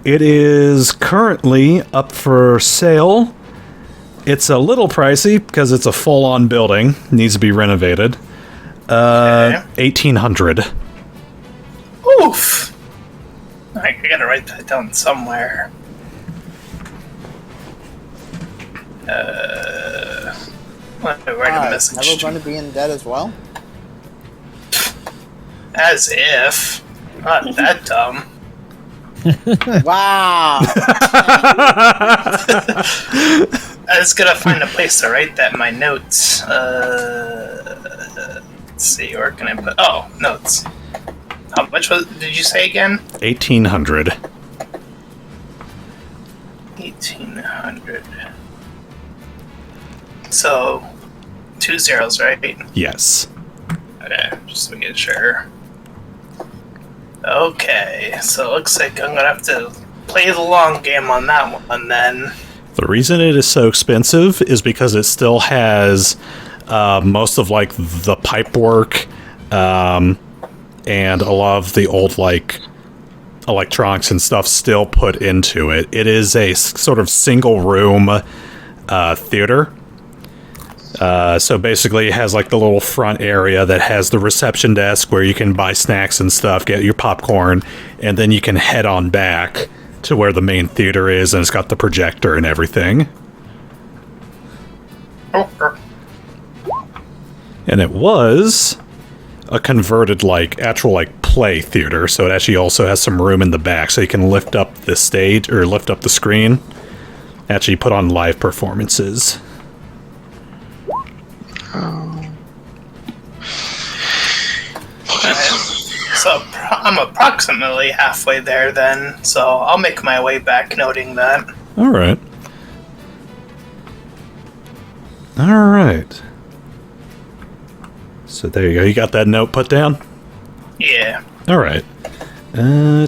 Speaker 1: It is currently up for sale. It's a little pricey because it's a full-on building. Needs to be renovated.
Speaker 8: Okay.
Speaker 1: 1,800.
Speaker 8: Oof. I gotta write that down somewhere. Let me write a
Speaker 4: Is
Speaker 8: message.
Speaker 4: Nevo going to be in debt as well?
Speaker 8: As if. Not that dumb.
Speaker 4: Wow!
Speaker 8: I was gonna find a place to write that in my notes. Let's see, where can I put... Oh, notes. How much did you say again?
Speaker 1: 1,800.
Speaker 8: 1,800. So, 2 zeros, right?
Speaker 1: Yes.
Speaker 8: Okay, just making sure. Okay, so it looks like I'm gonna have to play the long game on that one then.
Speaker 1: The reason it is so expensive is because it still has most of like the pipework and a lot of the old like electronics and stuff still put into it. It is a sort of single room theater. So basically it has like the little front area that has the reception desk where you can buy snacks and stuff, get your popcorn, and then you can head on back to where the main theater is, and it's got the projector and everything.
Speaker 8: Oh,
Speaker 1: And it was a converted like actual like play theater, so it actually also has some room in the back so you can lift up the stage or lift up the screen, actually put on live performances.
Speaker 8: So I'm approximately halfway there then, so I'll make my way back noting that.
Speaker 1: All right. All right. So there you go. You got that note put down?
Speaker 8: Yeah.
Speaker 1: All right. In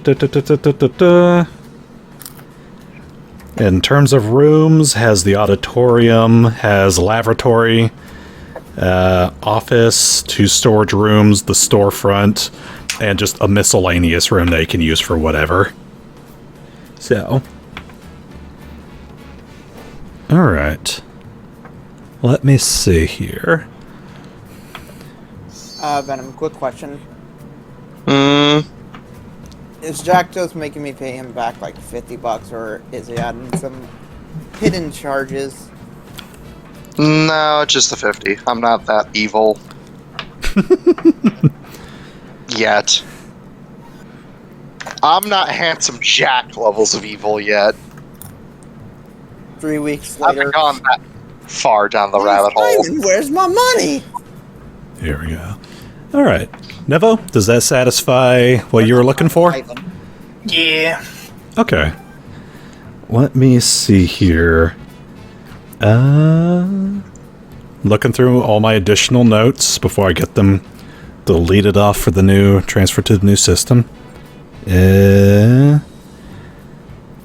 Speaker 1: terms of rooms, has the auditorium, has lavatory, office, 2 storage rooms, the storefront, and just a miscellaneous room that you can use for whatever. So. Alright. Let me see here.
Speaker 4: Venom, quick question.
Speaker 5: Hmm.
Speaker 4: Is Jack just making me pay him back like $50, or is he adding some hidden charges?
Speaker 5: No, just the 50. I'm not that evil. Yet. I'm not handsome Jack levels of evil yet.
Speaker 4: 3 weeks
Speaker 5: I
Speaker 4: later.
Speaker 5: haven't gone that far down the rabbit hole.
Speaker 4: Simon, where's my money?
Speaker 1: Here we go. Alright. Nevo, does that satisfy what you were looking for?
Speaker 8: Yeah.
Speaker 1: Okay. Let me see here. Looking through all my additional notes before I get them deleted off for the new transfer to the new system.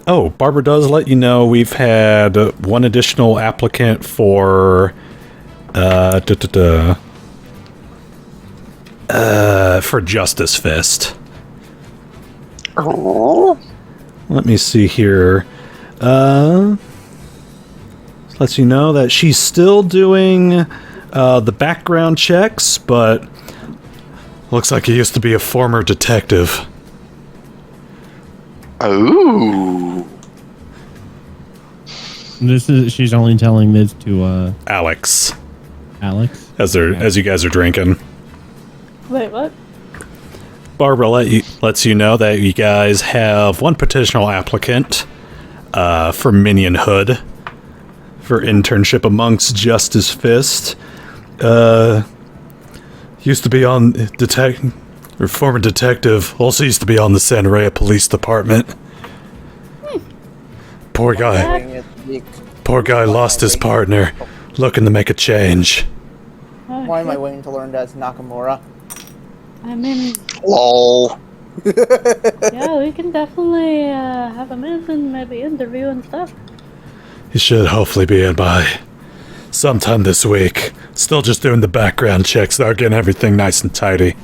Speaker 1: Oh, Barbara does let you know we've had one additional applicant for for Justice Fist.
Speaker 5: Oh.
Speaker 1: Let me see here. Lets you know that she's still doing the background checks, but looks like he used to be a former detective.
Speaker 5: Ooh.
Speaker 2: She's only telling this to
Speaker 1: Alex.
Speaker 2: Alex.
Speaker 1: As you guys are drinking.
Speaker 3: Wait, what?
Speaker 1: Barbara lets you know that you guys have one potential applicant for minionhood for internship amongst Justice Fist. Used to be on former detective. Also used to be on the San Rea Police Department. Poor guy. Poor guy lost his partner. Looking to make a change.
Speaker 4: Why am I waiting to learn that's Nakamura?
Speaker 3: I mean,
Speaker 5: Lol.
Speaker 3: yeah, we can definitely have him in and maybe interview and stuff.
Speaker 1: He should hopefully be in by sometime this week. Still just doing the background checks, though, getting everything nice and tidy.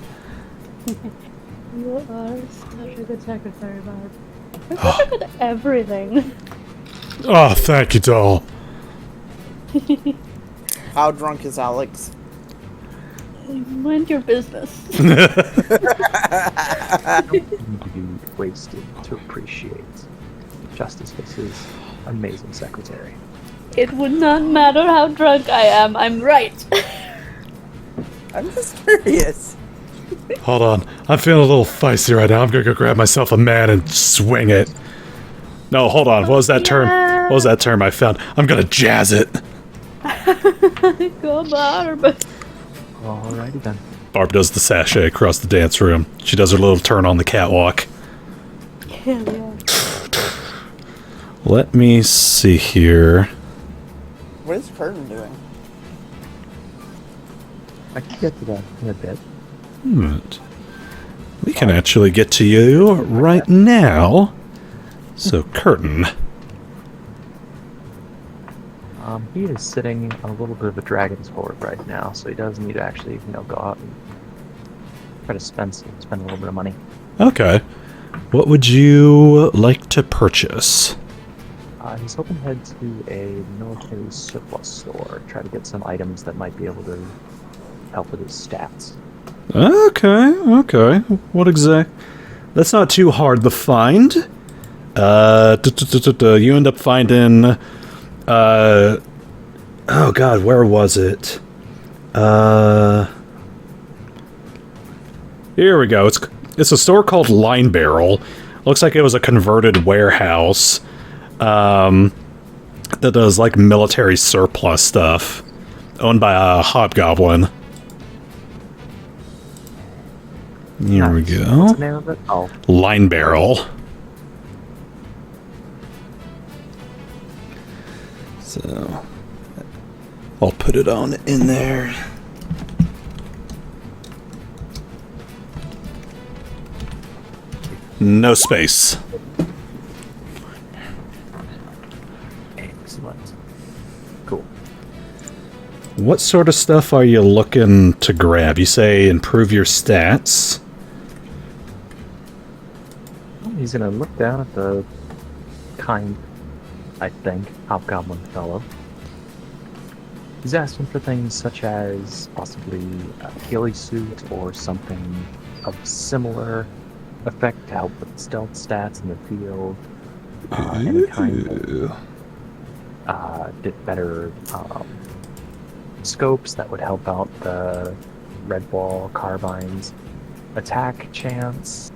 Speaker 3: You are such a good secretary, Barb. You're such a good at everything.
Speaker 1: Oh, thank you, doll.
Speaker 4: How drunk is Alex?
Speaker 3: Mind your business.
Speaker 7: You need to be wasted to appreciate Justice Fist's amazing secretary.
Speaker 3: It would not matter how drunk I am, I'm right.
Speaker 4: I'm just curious.
Speaker 1: Hold on. I'm feeling a little feisty right now. I'm gonna go grab myself a man and swing it. No, hold on. What was that term? What was that term I found? I'm gonna jazz it.
Speaker 3: Go, Barb.
Speaker 7: Alrighty then.
Speaker 1: Barb does the sashay across the dance room. She does her little turn on the catwalk.
Speaker 3: Hell yeah.
Speaker 1: Let me see here.
Speaker 4: What is Khurtin doing?
Speaker 7: I can get to that in a bit.
Speaker 1: Right. We can actually get to you right now. So, Khurtin.
Speaker 7: He is sitting on a little bit of a dragon's hoard right now, so he does need to actually, go out and try to spend a little bit of money.
Speaker 1: Okay. What would you like to purchase?
Speaker 7: He's hoping to head to a military surplus store, try to get some items that might be able to help with his stats.
Speaker 1: Okay. What exact? That's not too hard to find. You end up finding. Oh God, where was it? Here we go. It's a store called Line Barrel. Looks like it was a converted warehouse. That does like military surplus stuff. Owned by a hobgoblin. Here we go.
Speaker 7: What's the name of it? Oh.
Speaker 1: Line barrel. So I'll put it on in there. No space.
Speaker 7: Excellent. Cool.
Speaker 1: What sort of stuff are you looking to grab? You say improve your stats.
Speaker 7: He's gonna look down at the kind, I think, hobgoblin fellow. He's asking for things such as possibly a ghillie suit or something of similar effect to help with stealth stats in the field. Any kind of better scopes that would help out the red ball carbines, attack chance,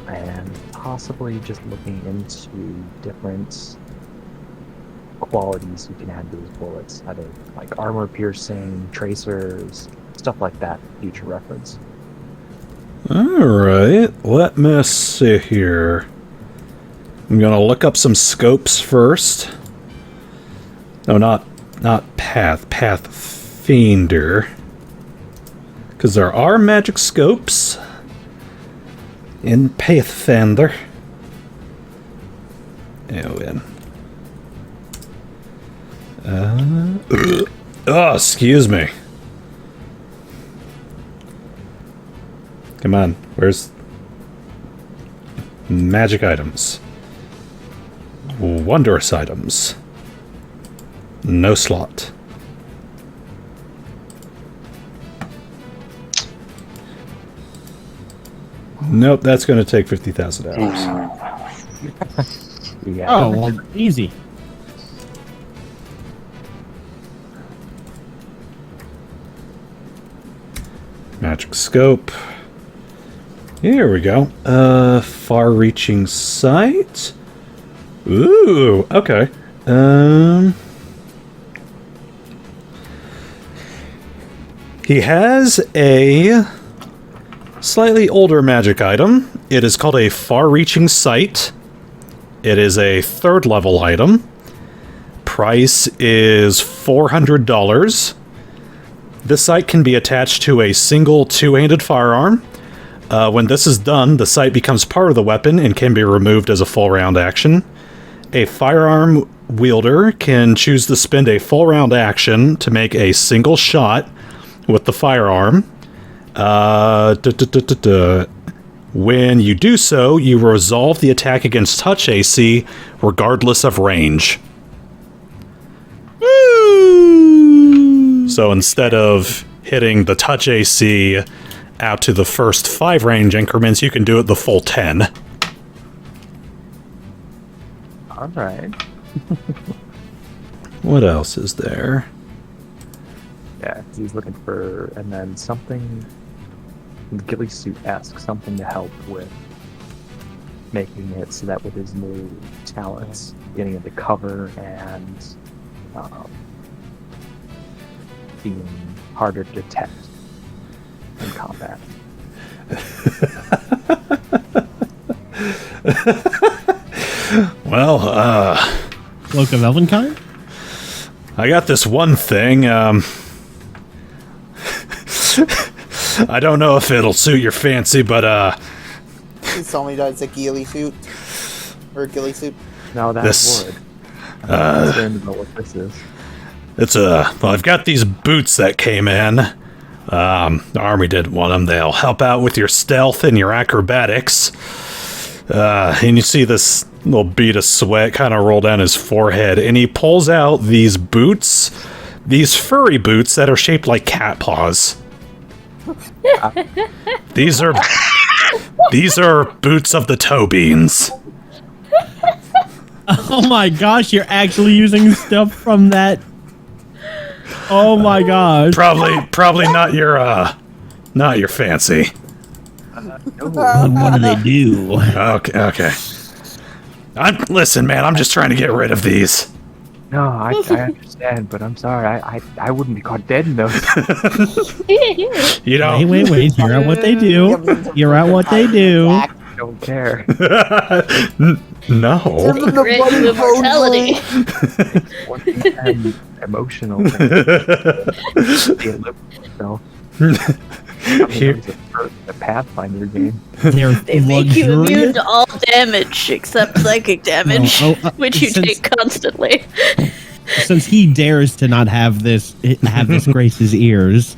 Speaker 7: and possibly just looking into different qualities you can add to these bullets, either like armor piercing, tracers, stuff like that, future reference.
Speaker 1: Alright, let me see here. I'm gonna look up some scopes first. No, not Pathfinder. Because there are magic scopes in Pathfinder. Oh, excuse me. Come on, where's magic items? Wondrous items. No slot. Nope, that's going to take $50,000.
Speaker 7: Yeah.
Speaker 2: Oh, well, easy.
Speaker 1: Magic scope. Here we go. Far-reaching sight. Ooh, okay. He has a slightly older magic item. It is called a far-reaching sight. It is a 3rd level item. Price is $400. This sight can be attached to a single 2-handed firearm. When this is done, the sight becomes part of the weapon and can be removed as a full round action. A firearm wielder can choose to spend a full round action to make a single shot with the firearm. When you do so, you resolve the attack against touch AC regardless of range. So instead of hitting the touch AC out to the first 5 range increments, you can do it the full 10.
Speaker 7: Alright.
Speaker 1: What else is there?
Speaker 7: Yeah, he's looking for, and then something, ghillie suit-esque, something to help with making it so that with his new talents, getting into cover and being harder to detect in combat.
Speaker 1: Well,
Speaker 2: Cloak of Elvenkind?
Speaker 1: I got this one thing, I don't know if it'll suit your fancy, but,
Speaker 4: Please tell me that it's a ghillie suit. Or a ghillie suit.
Speaker 7: No, that
Speaker 1: This-
Speaker 7: would. I'm concerned about what this is.
Speaker 1: it's well, I've got these boots that came in. The army didn't want them. They'll help out with your stealth and your acrobatics. And you see this little bead of sweat kind of roll down his forehead, and he pulls out these boots, these furry boots that are shaped like cat paws. These are boots of the toe beans.
Speaker 2: Oh my gosh, you're actually using stuff from that. Oh my gosh.
Speaker 1: Probably not your fancy.
Speaker 2: What do they do?
Speaker 1: Okay. Listen, man, I'm just trying to get rid of these.
Speaker 7: No, I understand, but I'm sorry. I wouldn't be caught dead in those.
Speaker 1: You know,
Speaker 2: Wait. Hear out what they do. Hear out what they do.
Speaker 7: I don't care.
Speaker 1: no.
Speaker 3: Great immortality.
Speaker 7: One-time emotional thing. So,
Speaker 1: Here-
Speaker 7: the Pathfinder game.
Speaker 2: They're
Speaker 3: They make you immune
Speaker 2: luxurious.
Speaker 3: to all damage except psychic damage, which you
Speaker 2: since-
Speaker 3: take constantly.
Speaker 2: Since he dares to not have this grace his ears.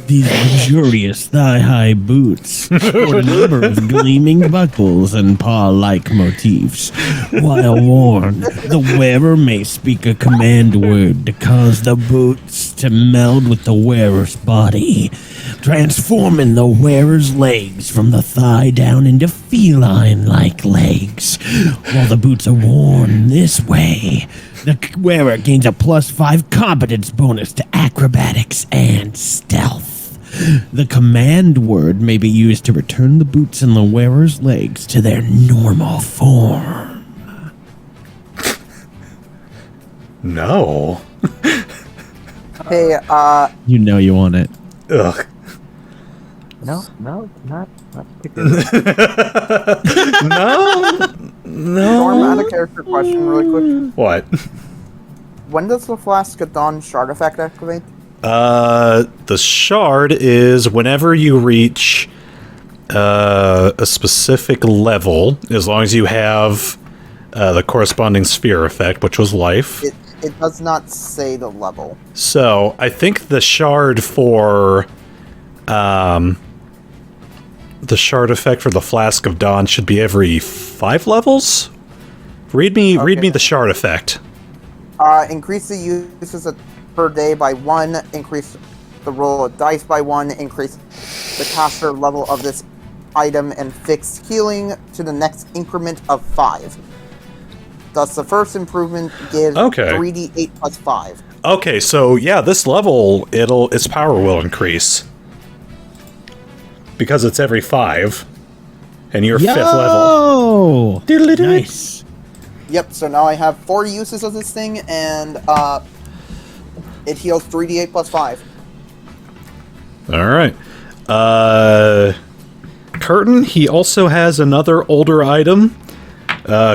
Speaker 2: These luxurious thigh-high boots sport a number of gleaming buckles and paw-like motifs. While worn, the wearer may speak a command word to cause the boots to meld with the wearer's body, transforming the wearer's legs from the thigh down into feline-like legs. While the boots are worn this way, the wearer gains a +5 competence bonus to acrobatics and stealth. The command word may be used to return the boots and the wearer's legs to their normal form.
Speaker 1: No.
Speaker 4: Hey,
Speaker 2: You know you want it.
Speaker 1: Ugh.
Speaker 7: No, not particularly.
Speaker 1: No.
Speaker 4: Storm, I had a character question really quick.
Speaker 1: What?
Speaker 4: When does the Flask of Dawn shard effect activate?
Speaker 1: The shard is whenever you reach a specific level, as long as you have the corresponding sphere effect, which was life.
Speaker 4: It does not say the level.
Speaker 1: So I think the shard for the shard effect for the Flask of Dawn should be every 5 levels. Read me the shard effect.
Speaker 4: Increase the uses per day by 1, increase the roll of dice by 1, increase the caster level of this item and fixed healing to the next increment of 5. Thus, the first improvement gives 3d8 plus 5.
Speaker 1: Okay, so yeah, this level, its power will increase. Because it's every 5. And you're 5th level.
Speaker 2: Nice.
Speaker 4: Yep, so now I have 4 uses of this thing, and it heals 3d8 plus 5.
Speaker 1: Alright. Khurtin, he also has another older item.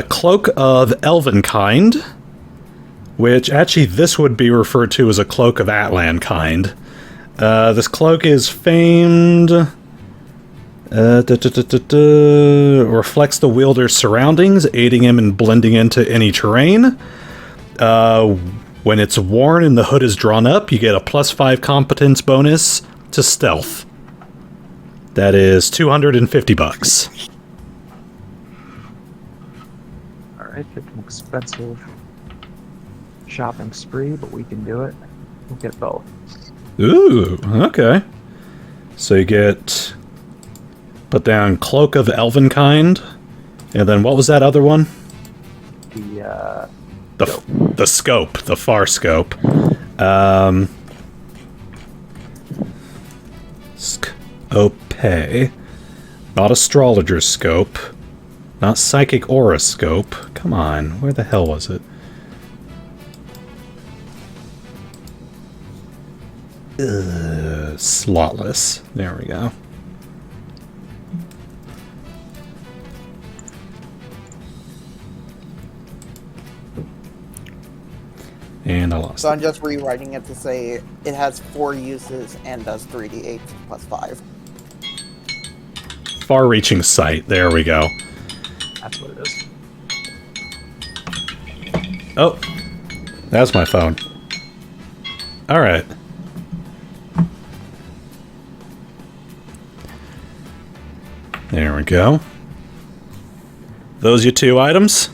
Speaker 1: Cloak of Elven Kind. Which, actually, this would be referred to as a Cloak of Atlan Kind. This cloak is famed... reflects the wielder's surroundings, aiding him in blending into any terrain. When it's worn and the hood is drawn up, you get a +5 competence bonus to stealth. That is $250.
Speaker 7: Alright, it's an expensive shopping spree, but we can do it. We'll get both.
Speaker 1: Ooh, okay. So you get... Put down Cloak of Elven Kind. And then what was that other one? The scope. The far scope. Scope. Not astrologer's scope. Not psychic aura scope. Come on, where the hell was it? Slotless. There we go. And I lost
Speaker 4: So
Speaker 1: it.
Speaker 4: I'm just rewriting it to say it has 4 uses and does 3d8 plus 5.
Speaker 1: Far-reaching sight. There we go.
Speaker 7: That's what it is.
Speaker 1: Oh, that's my phone. All right. There we go. Those your 2 items?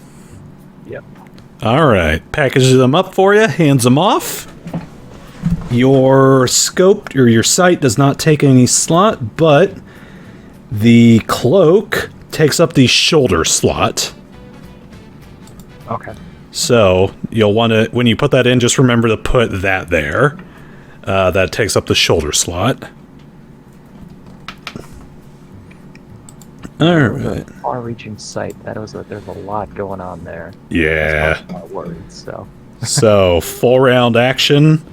Speaker 7: Yep.
Speaker 1: All right. Packages them up for you. Hands them off. Your scope or your sight does not take any slot, but the cloak takes up the shoulder slot.
Speaker 7: Okay.
Speaker 1: So you'll want to, when you put that in, just remember to put that there. That takes up the shoulder slot. Alright.
Speaker 7: Far-reaching sight. That was that there's a lot going on there.
Speaker 1: Yeah.
Speaker 7: That's my words, so.
Speaker 1: So, full round action,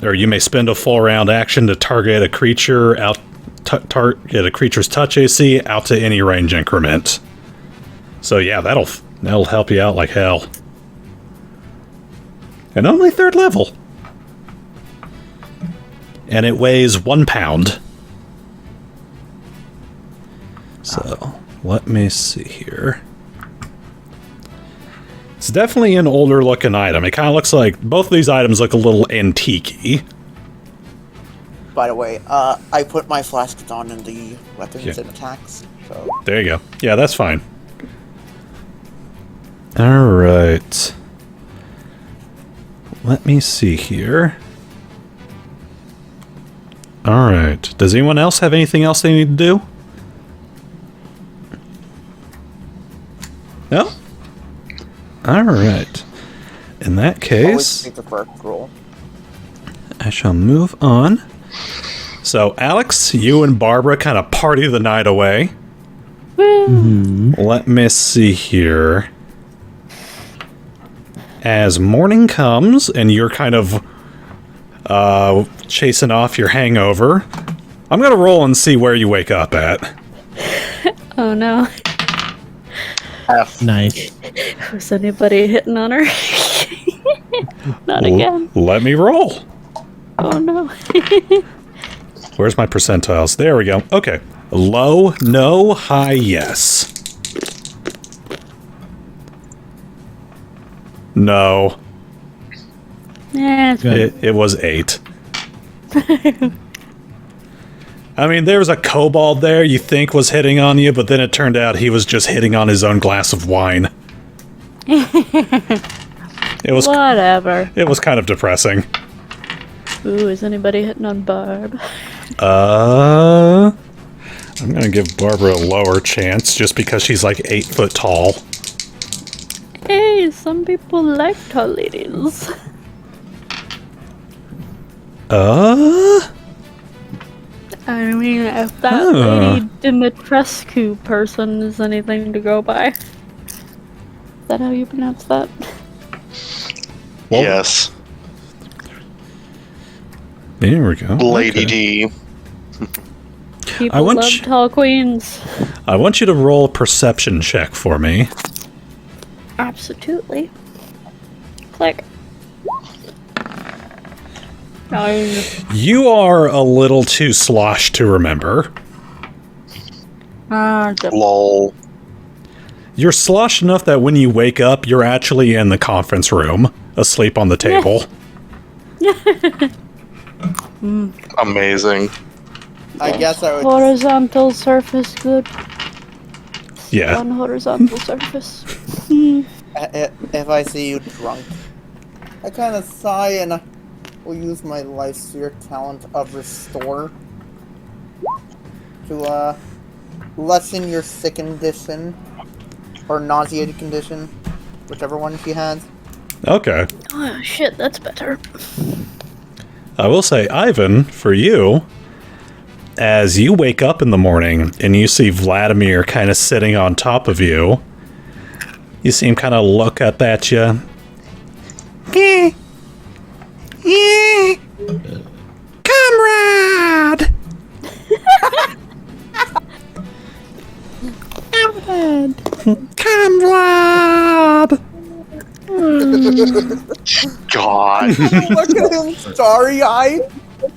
Speaker 1: or you may spend a full round action to target a creature target a creature's touch AC out to any range increment. So yeah, that'll help you out like hell. And only 3rd level. And it weighs 1 pound. So, let me see here. It's definitely an older looking item. It kind of looks like both of these items look a little antique-y.
Speaker 4: By the way, I put my flasks on in the weapons and attacks. So
Speaker 1: there you go. Yeah, that's fine. Alright. Let me see here. Alright. Does anyone else have anything else they need to do? No? Alright. In that case,
Speaker 4: always take the first roll.
Speaker 1: I shall move on. So, Alex, you and Barbara kind of party the night away. Let me see here. As morning comes and you're kind of chasing off your hangover, I'm going to roll and see where you wake up at.
Speaker 3: Oh no.
Speaker 2: Nice.
Speaker 3: Was anybody hitting on her? Not again.
Speaker 1: Let me roll.
Speaker 3: Oh no.
Speaker 1: Where's my percentiles? There we go. Okay. Low, no. High, yes. No.
Speaker 3: Yeah, it's
Speaker 1: It was 8. I mean, there was a kobold there you think was hitting on you, but then it turned out he was just hitting on his own glass of wine. It was
Speaker 3: whatever.
Speaker 1: It was kind of depressing.
Speaker 3: Ooh, is anybody hitting on Barb?
Speaker 1: I'm gonna give Barbara a lower chance just because she's like 8 foot tall.
Speaker 3: Hey, some people like tall ladies. I mean, if that Lady Dimitrescu person is anything to go by. Is that how you pronounce that?
Speaker 1: Well,
Speaker 5: yes.
Speaker 1: There we go.
Speaker 5: Lady
Speaker 1: Okay.
Speaker 5: D.
Speaker 3: People love tall queens.
Speaker 1: I want you to roll a perception check for me.
Speaker 3: Absolutely. Click. No.
Speaker 1: You are a little too sloshed to remember.
Speaker 5: Lol.
Speaker 1: You're sloshed enough that when you wake up, you're actually in the conference room, asleep on the table.
Speaker 5: Amazing.
Speaker 4: I guess I would.
Speaker 3: Horizontal surface, good.
Speaker 1: Yeah.
Speaker 3: On horizontal surface.
Speaker 4: If I see you drunk, I kind of sigh and will use my life sphere talent of Restore to lessen your sick condition or nauseated condition, whichever one she has.
Speaker 1: Okay.
Speaker 3: Oh shit, that's better.
Speaker 1: I will say, Ivan, for you, as you wake up in the morning and you see Vladimir kind of sitting on top of you, you see him kind of look up at you. Comrade! Comrade!
Speaker 5: God.
Speaker 4: Look at him, starry-eyed,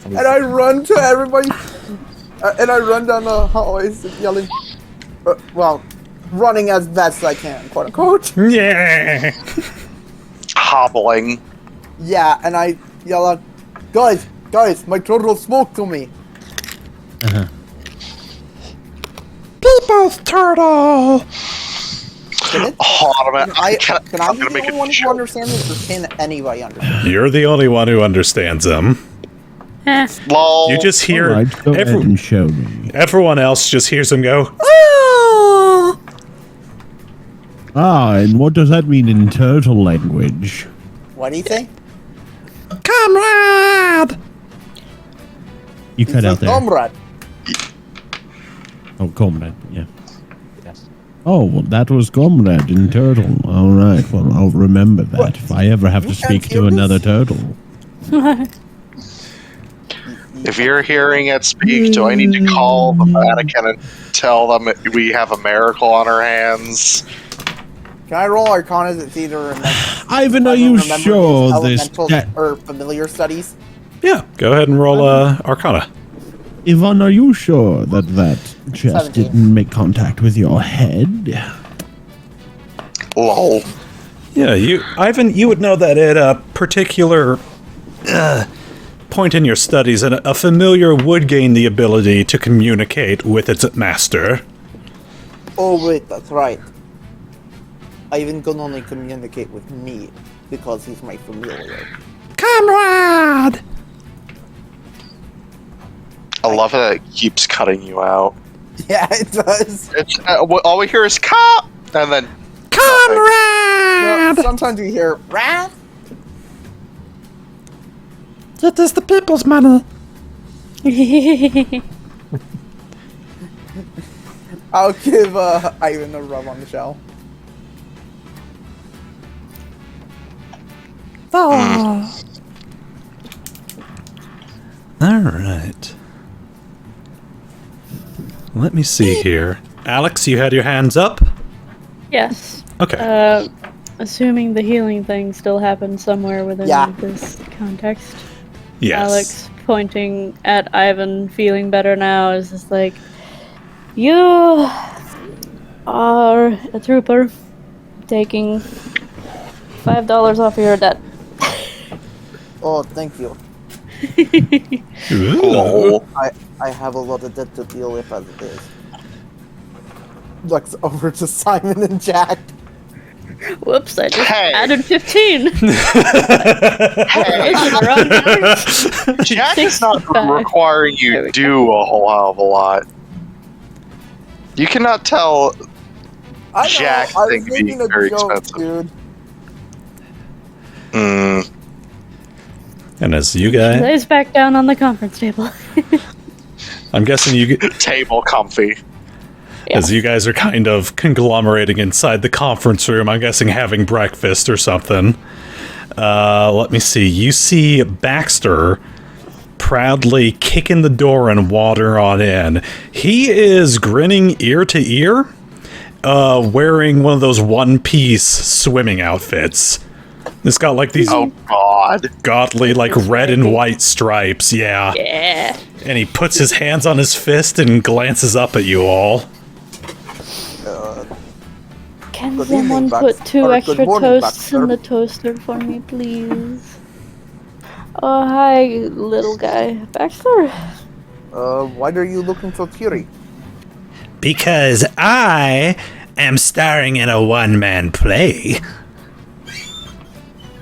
Speaker 4: and I run to everybody, and I run down the hallways yelling, running as best I can, quote unquote.
Speaker 1: Yeah!
Speaker 5: Hobbling.
Speaker 4: Yeah, and I yell out, guys, my turtle spoke to me.
Speaker 1: People's turtle!
Speaker 5: Hold on a minute.
Speaker 4: Can I
Speaker 5: I'm
Speaker 4: be
Speaker 5: gonna
Speaker 4: the
Speaker 5: make
Speaker 4: only
Speaker 5: a
Speaker 4: one who
Speaker 5: joke.
Speaker 4: understands this, or can anybody understand?
Speaker 1: You're the only one who understands him.
Speaker 5: Lol.
Speaker 1: You just hear
Speaker 2: Alright, go ahead and show me.
Speaker 1: everyone else just hears him go, "Oh!"
Speaker 2: Ah, and what does that mean in turtle language?
Speaker 4: What do you say?
Speaker 1: Comrade!
Speaker 2: You cut out there.
Speaker 4: Comrade.
Speaker 2: Oh, comrade, yeah. Oh, well, that was Comrade in Turtle. All right, well, I'll remember that if I ever have to speak to another turtle.
Speaker 5: If you're hearing it speak, do I need to call the Vatican and tell them we have a miracle on our hands?
Speaker 4: Can I roll Arcana? It's either
Speaker 2: Ivan, are you sure this
Speaker 4: or familiar studies?
Speaker 1: Yeah, go ahead and roll Arcana.
Speaker 2: Ivan, are you sure that chest
Speaker 4: 17.
Speaker 2: didn't make contact with your head?
Speaker 5: Lol.
Speaker 1: Yeah, Ivan, you would know that at a particular point in your studies, a familiar would gain the ability to communicate with its master.
Speaker 4: Oh wait, that's right. Ivan can only communicate with me because he's my familiar.
Speaker 1: Comrade!
Speaker 5: I love that it keeps cutting you out.
Speaker 4: Yeah, it does.
Speaker 5: It's all we hear is "cop" and then
Speaker 1: Comrade!
Speaker 4: No, sometimes we hear "rat."
Speaker 1: It is the people's money.
Speaker 4: I'll give Ivan a rub on the shell.
Speaker 1: Oh. All right. Let me see here. Alex, you had your hands up?
Speaker 3: Yes.
Speaker 1: Okay.
Speaker 3: Assuming the healing thing still happens somewhere within this context.
Speaker 1: Yes.
Speaker 3: Alex pointing at Ivan, feeling better now, is just like, you are a trooper, taking $5 off of your debt.
Speaker 4: Oh, thank you.
Speaker 5: "lol."
Speaker 4: I have a lot of debt to deal with as it is. Looks over to Simon and Jack.
Speaker 3: Whoops, I just
Speaker 5: Hey.
Speaker 3: added 15.
Speaker 5: Jack is not
Speaker 3: 65.
Speaker 5: requiring
Speaker 3: There
Speaker 5: you
Speaker 3: we
Speaker 5: do a whole hell of a lot. You cannot tell
Speaker 4: I know,
Speaker 5: Jack
Speaker 4: I was
Speaker 5: thing being
Speaker 4: making a
Speaker 5: very
Speaker 4: joke,
Speaker 5: expensive.
Speaker 4: dude.
Speaker 1: And as you guys,
Speaker 3: Lays back down on the conference table.
Speaker 1: I'm guessing you,
Speaker 5: Table comfy.
Speaker 1: as you guys are kind of conglomerating inside the conference room, I'm guessing having breakfast or something. Let me see. You see Baxter proudly kicking the door and wander on in. He is grinning ear to ear, wearing one of those one-piece swimming outfits. It's got like these
Speaker 5: Oh God.
Speaker 1: godly, like red and white stripes, yeah.
Speaker 3: Yeah.
Speaker 1: And he puts his hands on his fist and glances up at you all.
Speaker 3: Can
Speaker 4: Good
Speaker 3: someone
Speaker 4: evening,
Speaker 3: put
Speaker 4: Bax-
Speaker 3: 2
Speaker 4: or good
Speaker 3: extra
Speaker 4: morning,
Speaker 3: toasts
Speaker 4: Baxter.
Speaker 3: in the toaster for me, please? Oh, hi, little guy. Baxter?
Speaker 4: Why are you looking so teary?
Speaker 1: Because I am starring in a one-man play.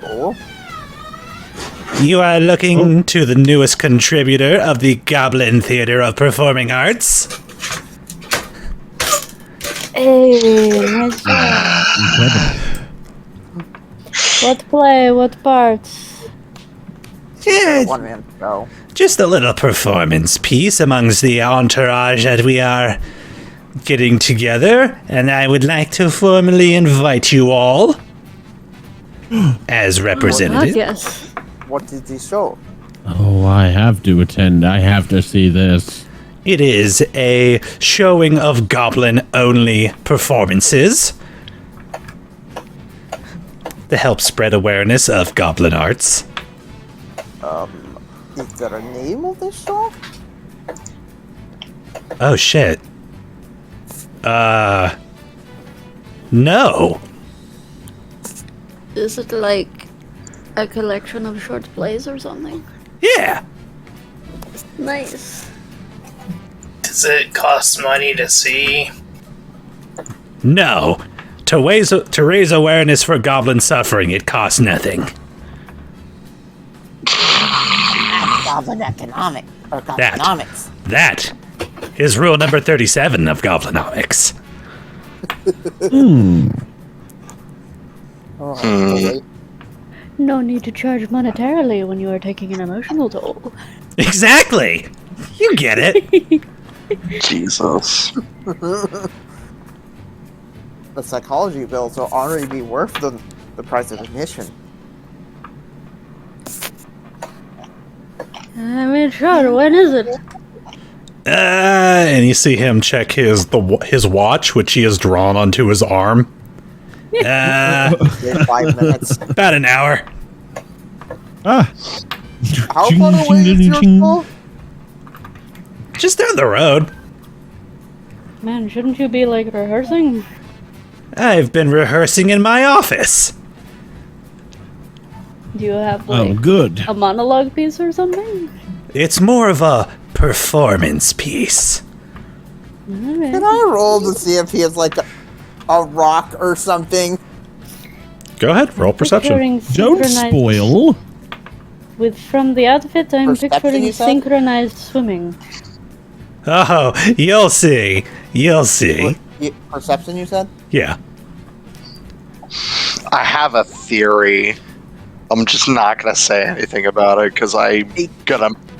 Speaker 4: Oh?
Speaker 1: You are looking to the newest contributor of the Goblin Theater of Performing Arts.
Speaker 3: Hey, nice job.
Speaker 2: Incredible.
Speaker 3: What play? What parts?
Speaker 4: One man show.
Speaker 1: Just a little performance piece amongst the entourage that we are getting together, and I would like to formally invite you all as representative.
Speaker 3: Yes.
Speaker 4: What is the show?
Speaker 2: Oh, I have to attend. I have to see this.
Speaker 1: It is a showing of goblin-only performances to help spread awareness of goblin arts.
Speaker 4: Is there a name of this show?
Speaker 1: Oh shit. No.
Speaker 3: Is it like a collection of short plays or something?
Speaker 1: Yeah.
Speaker 3: Nice.
Speaker 8: Does it cost money to see?
Speaker 1: No. To raise awareness for goblin suffering, it costs nothing.
Speaker 4: Goblin economic or
Speaker 1: That.
Speaker 4: economics.
Speaker 1: That is rule number 37 of Goblinomics.
Speaker 4: Alright,
Speaker 3: No need to charge monetarily when you are taking an emotional toll.
Speaker 1: Exactly. You get it.
Speaker 5: Jesus.
Speaker 4: the psychology bills will already be worth the price of admission.
Speaker 3: I mean, sure. When is it?
Speaker 1: And you see him check his watch, which he has drawn onto his arm.
Speaker 4: 5 minutes.
Speaker 1: About an hour.
Speaker 4: How far away is your school?
Speaker 1: Just down the road.
Speaker 3: Man, shouldn't you be, like, rehearsing?
Speaker 1: I've been rehearsing in my office.
Speaker 3: Do you have, like,
Speaker 2: good.
Speaker 3: a monologue piece or something?
Speaker 1: It's more of a performance piece.
Speaker 3: Alright.
Speaker 4: Can I roll to see if he has like a rock or something?
Speaker 1: Go ahead, roll perception.
Speaker 3: Picturing
Speaker 2: Don't
Speaker 3: synchronized-
Speaker 2: spoil.
Speaker 3: From the outfit, I'm
Speaker 4: Perception,
Speaker 3: picturing
Speaker 4: you said?
Speaker 3: synchronized swimming.
Speaker 1: Oh, you'll see. You'll see.
Speaker 4: Perception, you said?
Speaker 1: Yeah.
Speaker 5: I have a theory. I'm just not gonna say anything about it because I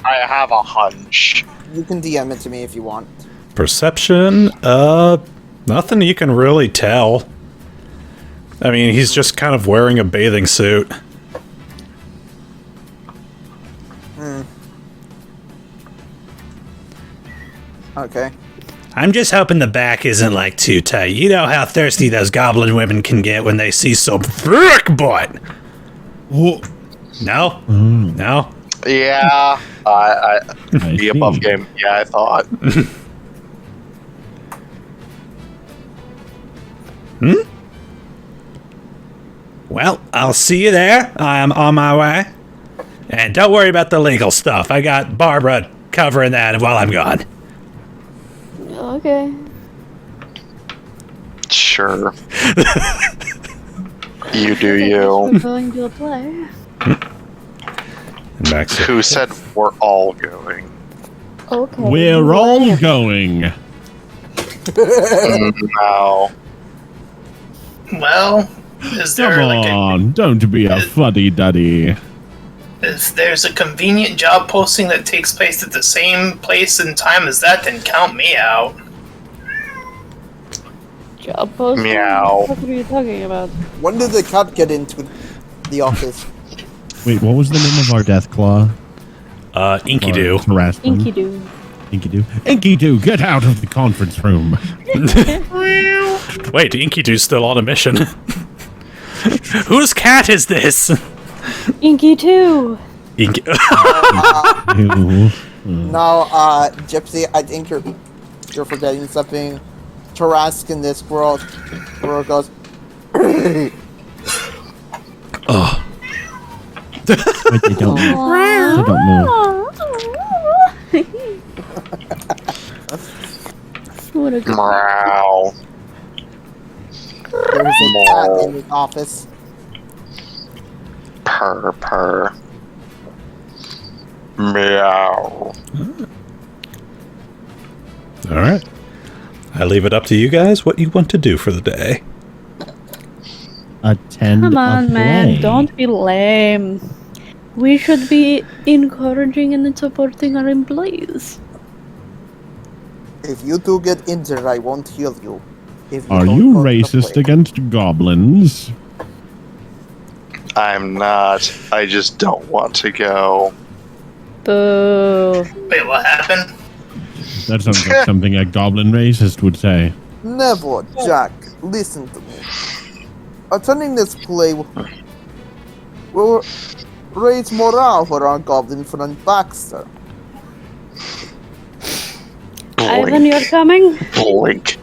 Speaker 5: have a hunch.
Speaker 4: You can DM it to me if you want.
Speaker 1: Perception, nothing you can really tell. I mean, he's just kind of wearing a bathing suit.
Speaker 4: Okay.
Speaker 1: I'm just hoping the back isn't, like, too tight. You know how thirsty those goblin women can get when they see some frick butt.
Speaker 2: Whoa.
Speaker 1: No? No?
Speaker 5: Yeah, the
Speaker 2: see.
Speaker 5: above game. Yeah, I thought.
Speaker 1: Well, I'll see you there. I'm on my way. And don't worry about the legal stuff. I got Barbara covering that while I'm gone.
Speaker 3: Okay.
Speaker 5: Sure. You do
Speaker 3: We're
Speaker 5: you.
Speaker 3: going to a play.
Speaker 1: And Max,
Speaker 5: Who said we're all going?
Speaker 3: Okay.
Speaker 2: We're all going.
Speaker 5: No.
Speaker 8: Well, is
Speaker 2: Come
Speaker 8: there like
Speaker 2: on, don't be a fuddy-duddy.
Speaker 8: if there's a convenient job posting that takes place at the same place and time as that, then count me out.
Speaker 3: Job posting?
Speaker 5: Meow.
Speaker 3: What are you talking about?
Speaker 4: When did the cat get into the office?
Speaker 2: Wait, what was the name of our death claw?
Speaker 1: Inky-Doo.
Speaker 2: Harassment.
Speaker 3: Inky Doo.
Speaker 2: Inky-Doo. Inky-Doo, get out of the conference room.
Speaker 1: Wait, Inky-Doo's still on a mission. Whose cat is this?
Speaker 3: Inky too.
Speaker 1: Inky.
Speaker 2: Ew.
Speaker 4: No, Gypsy, I think you're forgetting something. Tarask in this world goes.
Speaker 1: Oh.
Speaker 2: Wait, they don't move. They don't move.
Speaker 3: What a good
Speaker 5: Meow.
Speaker 4: There's a cat in the office.
Speaker 5: Purr. Meow.
Speaker 1: All right. I leave it up to you guys what you want to do for the day.
Speaker 2: Attend
Speaker 3: Come
Speaker 2: a
Speaker 3: on, man.
Speaker 2: play.
Speaker 3: Don't be lame. We should be encouraging and supporting our employees.
Speaker 4: If you do get injured, I won't heal you. If
Speaker 2: Are
Speaker 4: don't
Speaker 2: you
Speaker 4: go to the
Speaker 2: racist
Speaker 4: play.
Speaker 2: against goblins?
Speaker 5: I'm not. I just don't want to go.
Speaker 3: Boo.
Speaker 8: Wait, what happened?
Speaker 2: That sounds like something a goblin racist would say.
Speaker 4: Nevo, Jack, listen to me. Attending this play will raise morale for our goblin friend Baxter.
Speaker 3: Ivan, you're coming?
Speaker 5: Blink.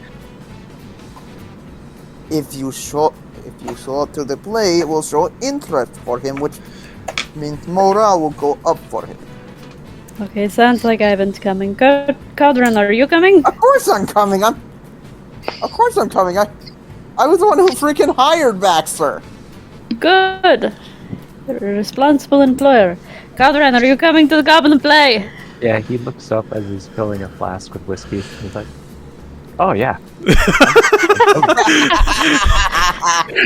Speaker 4: If you show up to the play, it will show interest for him, which means morale will go up for him.
Speaker 3: Okay, sounds like Ivan's coming. Kodhran, are you coming?
Speaker 4: Of course I'm coming. I was the one who freaking hired Baxter.
Speaker 3: Good. You're a responsible employer. Kodhran, are you coming to the Goblin play?
Speaker 7: Yeah, he looks up as he's filling a flask with whiskey. He's like, "Oh yeah."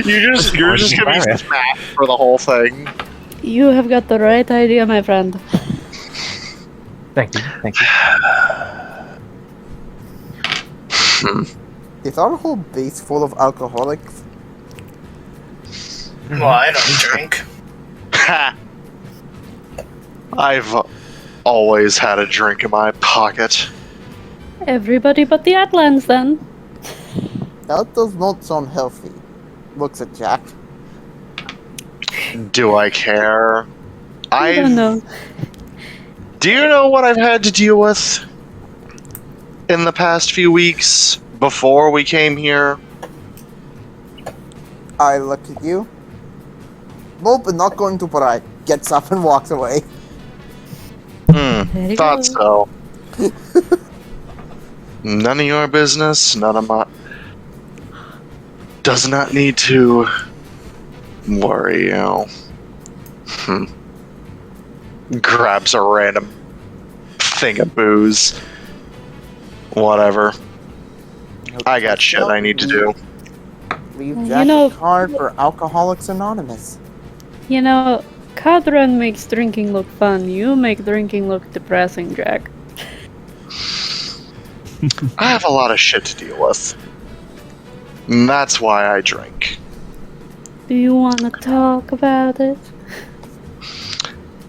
Speaker 5: You're just gonna be smashed for the whole thing.
Speaker 3: You have got the right idea, my friend.
Speaker 7: Thank you.
Speaker 4: Is our whole base full of alcoholics?
Speaker 8: Well, I don't drink.
Speaker 5: Ha! I've always had a drink in my pocket.
Speaker 3: Everybody but the Atlans, then.
Speaker 4: That does not sound healthy. Looks at Jack.
Speaker 5: Do I care?
Speaker 3: I don't know.
Speaker 5: Do you know what I've had to deal with in the past few weeks before we came here?
Speaker 4: I look at you. Nope, not going to pry. Gets up and walks away.
Speaker 3: There you
Speaker 5: Thought
Speaker 3: go.
Speaker 5: so. None of your business, none of my... Does not need to worry you. Grabs a random thing of booze. Whatever. I got shit I need to do.
Speaker 4: Leave
Speaker 3: You
Speaker 4: Jack
Speaker 3: know-
Speaker 4: a card for Alcoholics Anonymous.
Speaker 3: You know, Kodhran makes drinking look fun. You make drinking look depressing, Jack.
Speaker 5: I have a lot of shit to deal with. And that's why I drink.
Speaker 3: Do you want to talk about it?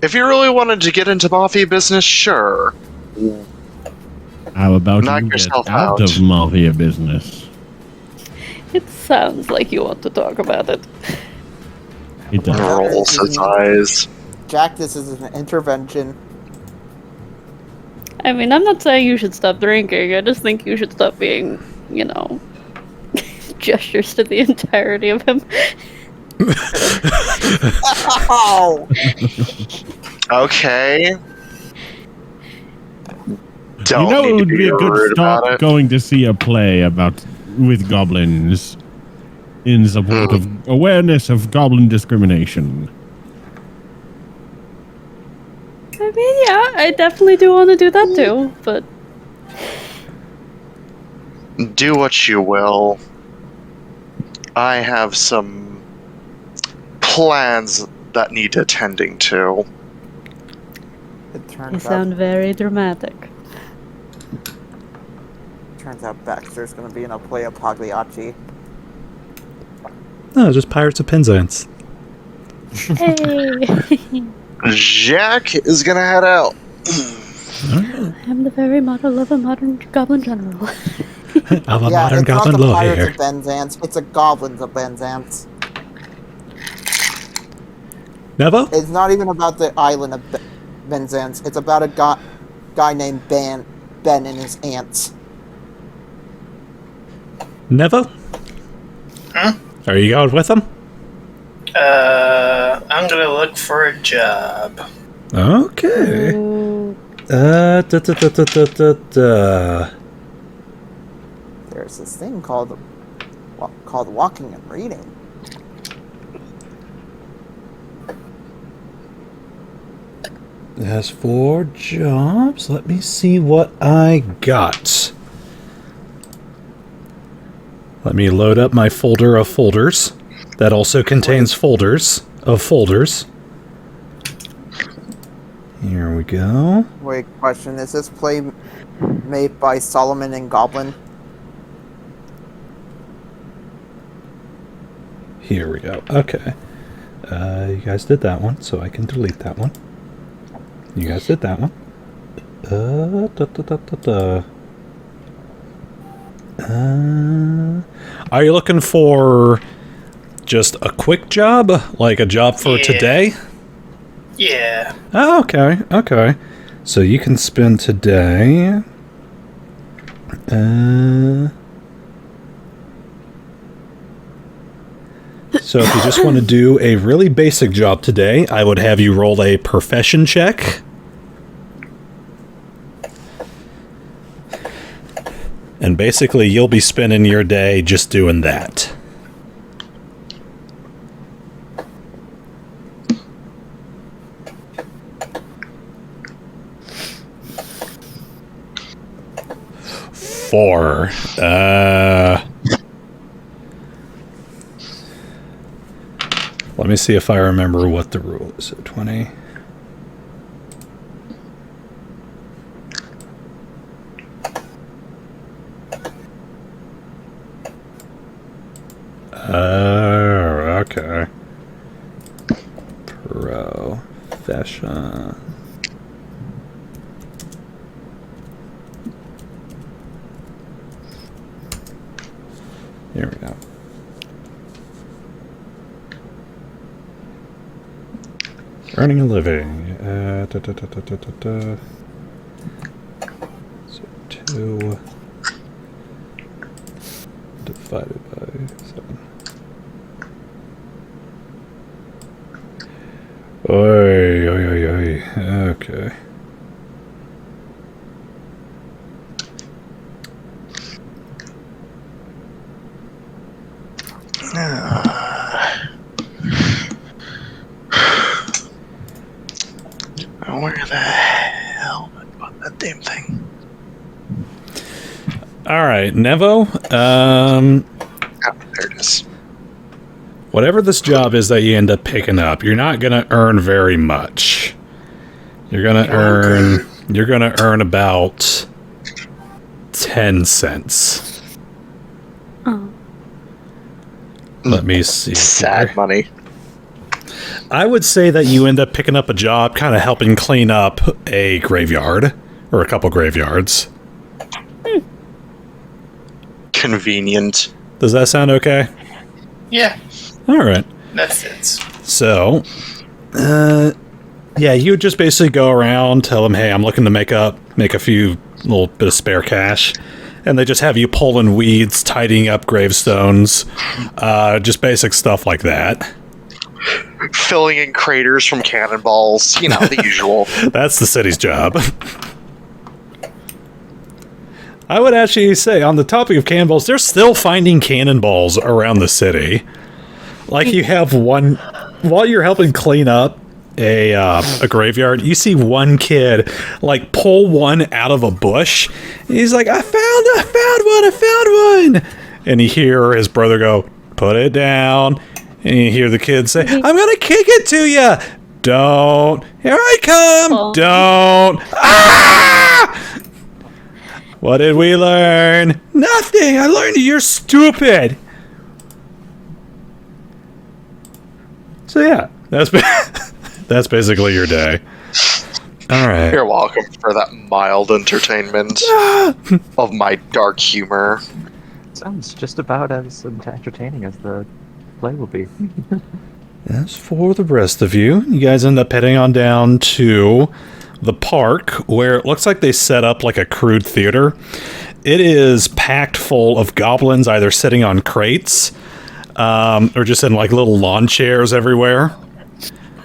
Speaker 5: If you really wanted to get into mafia business, sure.
Speaker 2: How about
Speaker 5: Knock
Speaker 2: you get
Speaker 5: yourself
Speaker 2: out
Speaker 5: out.
Speaker 2: of mafia business?
Speaker 3: It sounds like you want to talk about it.
Speaker 2: It does.
Speaker 5: Rolls his eyes.
Speaker 4: Jack, this is an intervention.
Speaker 3: I mean, I'm not saying you should stop drinking. I just think you should stop being, you know, gestures to the entirety of him.
Speaker 4: Ow!
Speaker 5: Okay. Don't
Speaker 2: You know,
Speaker 5: need
Speaker 2: it
Speaker 5: to
Speaker 2: would be a good
Speaker 5: rude about
Speaker 2: start
Speaker 5: it.
Speaker 2: going to see a play with goblins in support of awareness of goblin discrimination.
Speaker 3: I mean, yeah, I definitely do want to do that too, but
Speaker 5: Do what you will. I have some plans that need attending to.
Speaker 4: It
Speaker 3: you
Speaker 4: turns
Speaker 3: sound
Speaker 4: out,
Speaker 3: very dramatic.
Speaker 4: Baxter's gonna be in a play of Pagliacci.
Speaker 1: No, just Pirates of Penzance.
Speaker 3: Hey!
Speaker 5: Jack is gonna head out.
Speaker 3: I'm the very model of a modern goblin general.
Speaker 1: I'm a
Speaker 4: Yeah,
Speaker 1: modern
Speaker 4: it's not
Speaker 1: goblin
Speaker 4: the Pirates
Speaker 1: lawyer.
Speaker 4: of Penzance, it's a Goblins of Penzance.
Speaker 1: Nevo?
Speaker 4: It's not even about the island of Penzance, it's about a guy named Ben and his ants.
Speaker 1: Nevo?
Speaker 8: Huh?
Speaker 1: Are you going with them?
Speaker 8: I'm gonna look for a job.
Speaker 1: Okay.
Speaker 3: Ooh,
Speaker 1: Da, da, da, da, da, da.
Speaker 4: There's this thing called walking and reading.
Speaker 1: As for jobs, let me see what I got. Let me load up my folder of folders. That also contains folders of folders. Here we go.
Speaker 4: Wait, question, is this play made by Solomon and Goblin?
Speaker 1: Here we go. Okay. You guys did that one, so I can delete that one. You guys did that one. Da, da, da, da, da. Are you looking for just a quick job? Like a job for
Speaker 8: Yeah.
Speaker 1: today?
Speaker 8: Yeah.
Speaker 1: Oh, okay, okay. So you can spend today. So if you just want to do a really basic job today, I would have you roll a profession check. And basically, you'll be spending your day just doing that. Four. Let me see if I remember what the rule is. 20. Okay. Profession. Here we go. Earning a living. So 2 divided by 7. Oi, oi, oi, oi. Okay.
Speaker 5: Where the hell did I put that damn thing?
Speaker 1: All right, Nevo.
Speaker 5: There it is.
Speaker 1: Whatever this job is that you end up picking up, you're not gonna earn very much. You're gonna earn about 10 cents.
Speaker 3: Oh.
Speaker 1: Let me see.
Speaker 5: Sad
Speaker 1: here.
Speaker 5: money.
Speaker 1: I would say that you end up picking up a job kind of helping clean up a graveyard or a couple graveyards.
Speaker 5: Convenient.
Speaker 1: Does that sound okay?
Speaker 8: Yeah,
Speaker 1: All right.
Speaker 8: that fits.
Speaker 1: So, yeah, you would just basically go around, tell them, hey, I'm looking to make a few little bit of spare cash. And they just have you pulling weeds, tidying up gravestones, just basic stuff like that.
Speaker 5: Filling in craters from cannonballs, you know, the usual.
Speaker 1: That's the city's job. I would actually say, on the topic of cannonballs, they're still finding cannonballs around the city. Like, you have one... While you're helping clean up a graveyard, you see one kid, like, pull one out of a bush. He's like, I found one! And you hear his brother go, put it down. And you hear the kid say, I'm gonna kick it to you! Don't. Here I come!
Speaker 3: Oh.
Speaker 1: Don't. Ah! What did we learn? Nothing! I learned you're stupid! So yeah, that's basically your day. Alright.
Speaker 5: You're welcome for that mild entertainment of my dark humor.
Speaker 7: Sounds just about as entertaining as the play will be.
Speaker 1: As for the rest of you, you guys end up heading on down to the park, where it looks like they set up like a crude theater. It is packed full of goblins, either sitting on crates, or just in like little lawn chairs everywhere.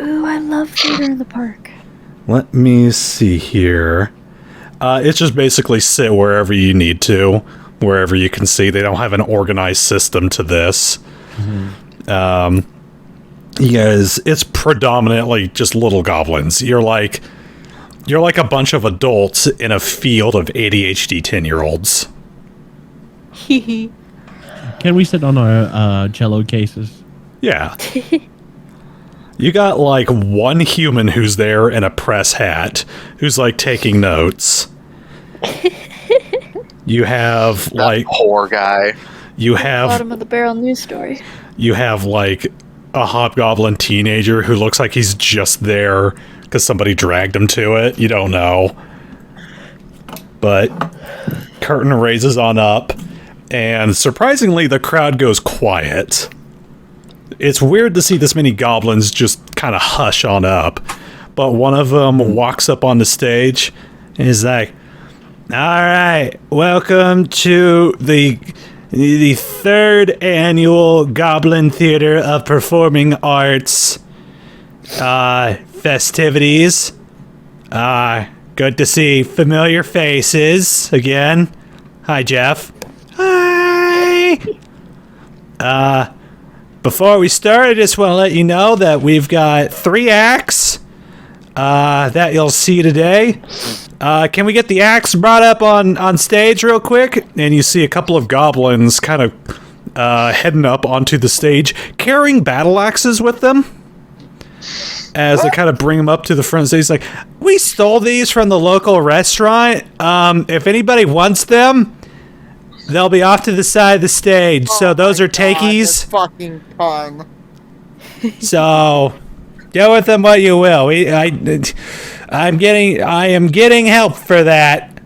Speaker 3: Ooh, I love theater in the park.
Speaker 1: Let me see here. It's just basically sit wherever you need to, wherever you can see. They don't have an organized system to this. Mm-hmm. You guys, it's predominantly just little goblins. You're like a bunch of adults in a field of ADHD 10-year-olds.
Speaker 3: Hee
Speaker 2: Can we sit on our cello cases?
Speaker 1: Yeah. You got like one human who's there in a press hat, who's like taking notes. You have like
Speaker 5: poor guy.
Speaker 1: You have
Speaker 3: bottom of the barrel news story.
Speaker 1: You have like a hobgoblin teenager who looks like he's just there because somebody dragged him to it. You don't know. But curtain raises on up, and surprisingly, the crowd goes quiet. It's weird to see this many goblins just kind of hush on up. But one of them walks up on the stage and is like, all right, welcome to the third annual Goblin Theater of Performing Arts festivities. Good to see familiar faces again. Hi, Jeff. Hi. Before we start, I just want to let you know that we've got 3 acts that you'll see today. Can we get the axe brought up on stage real quick? And you see a couple of goblins kind of heading up onto the stage, carrying battle axes with them. As they kind of bring them up to the front stage, like, we stole these from the local restaurant. If anybody wants them, They'll be off to the side of the stage. So those are takies.
Speaker 4: Fucking pun.
Speaker 1: So, go with them what you will. I am getting help for that,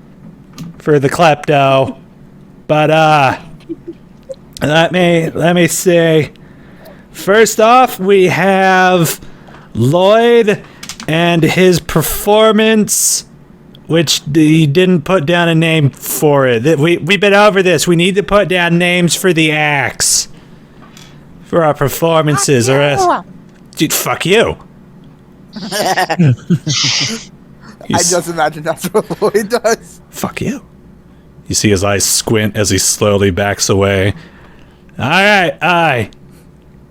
Speaker 1: for the klepto. But let me say, first off, we have Lloyd and his performance, which he didn't put down a name for it. We've been over this. We need to put down names for the acts. For our performances, or else... Dude, fuck you.
Speaker 4: I just imagine that's what Lloyd does.
Speaker 1: Fuck you. You see his eyes squint as he slowly backs away. Alright.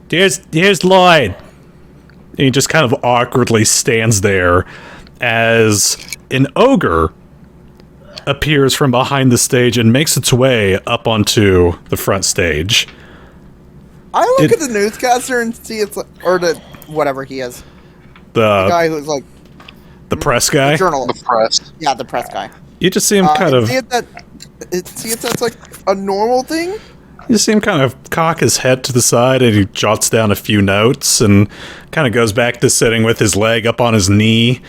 Speaker 1: Here's Lloyd. And he just kind of awkwardly stands there as an ogre appears from behind the stage and makes its way up onto the front stage.
Speaker 4: I look at the newscaster and see it's like, or the whatever he is. The guy who's like
Speaker 1: the press guy.
Speaker 4: The journalist.
Speaker 5: The press.
Speaker 4: Yeah, the press guy.
Speaker 1: You just see him kind of.
Speaker 4: See if that's like a normal thing.
Speaker 1: You see him kind of cock his head to the side and he jots down a few notes and kind of goes back to sitting with his leg up on his knee,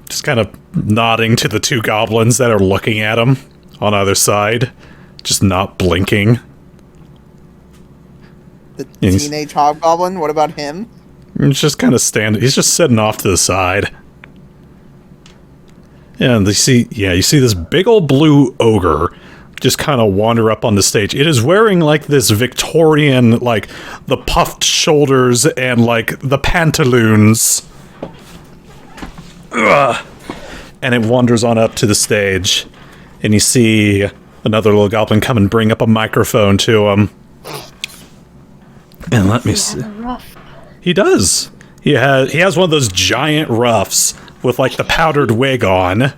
Speaker 1: just kind of nodding to the two goblins that are looking at him on either side, just not blinking.
Speaker 4: The teenage hobgoblin, what about him?
Speaker 1: He's just kind of standing. He's just sitting off to the side. And you see this big old blue ogre just kind of wander up on the stage. It is wearing like this Victorian, like the puffed shoulders and like the pantaloons. Ugh. And it wanders on up to the stage. And you see another little goblin come and bring up a microphone to him. And let me see. He does. He has one of those giant ruffs with like the powdered wig on.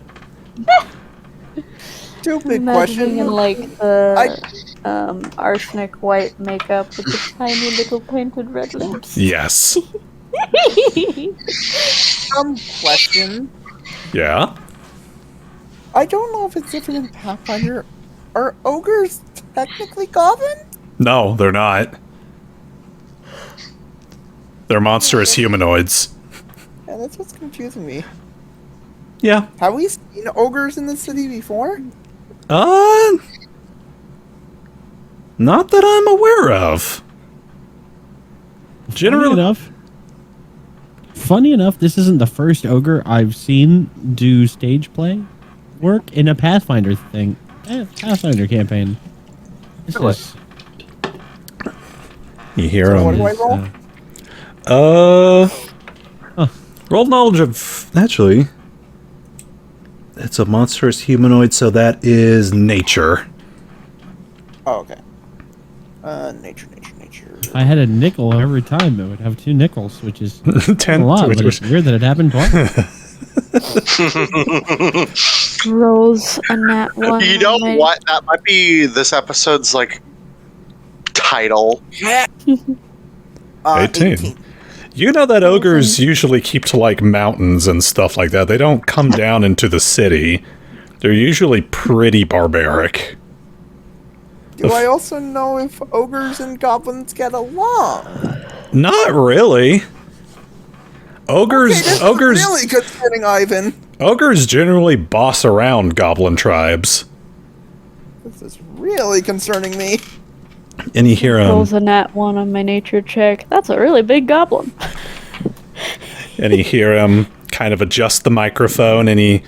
Speaker 4: Stupid
Speaker 3: Imagining
Speaker 4: question.
Speaker 3: in like the arsenic white makeup with the tiny little painted red lips.
Speaker 1: Yes.
Speaker 4: Question.
Speaker 1: Yeah?
Speaker 4: I don't know if it's different in Pathfinder. Are ogres technically goblins?
Speaker 1: No, they're not. They're monstrous humanoids.
Speaker 4: Yeah, that's what's confusing me.
Speaker 1: Yeah.
Speaker 4: Have we seen ogres in the city before?
Speaker 1: Not that I'm aware of.
Speaker 2: Funny enough, this isn't the first ogre I've seen do stage play work in a Pathfinder thing. Pathfinder campaign.
Speaker 1: You hear him.
Speaker 4: What do I roll?
Speaker 1: Roll knowledge of... Actually, it's a monstrous humanoid, so that is nature.
Speaker 4: Oh, okay. Nature.
Speaker 2: If I had a nickel every time, I would have 2 nickels, which is
Speaker 1: 10
Speaker 2: a lot, but it's weird that it happened twice.
Speaker 3: Rolls a nat 1.
Speaker 5: You know what? That might be this episode's like title.
Speaker 1: 18. You know that ogres usually keep to like mountains and stuff like that. They don't come down into the city. They're usually pretty barbaric.
Speaker 4: Do I also know if ogres and goblins get along?
Speaker 1: Not really. Ogres
Speaker 4: Is really concerning, Ivan.
Speaker 1: Ogres generally boss around goblin tribes.
Speaker 4: This is really concerning me.
Speaker 1: And you hear him.
Speaker 3: Rolls a nat 1 on my nature check. That's a really big goblin.
Speaker 1: And you hear him kind of adjust the microphone and he...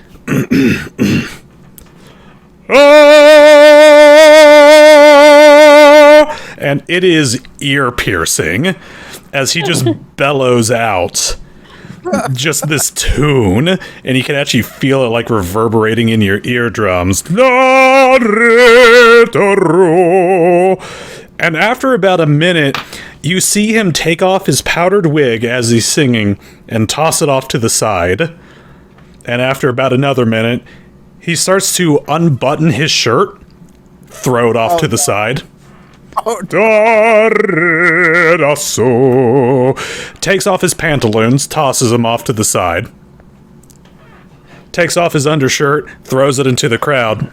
Speaker 1: And it is ear-piercing as he just bellows out just this tune, and you can actually feel it like reverberating in your eardrums. And after about a minute, you see him take off his powdered wig as he's singing and toss it off to the side. And after about another minute, he starts to unbutton his shirt, throw it off to the side. Takes off his pantaloons, tosses them off to the side. Takes off his undershirt, throws it into the crowd.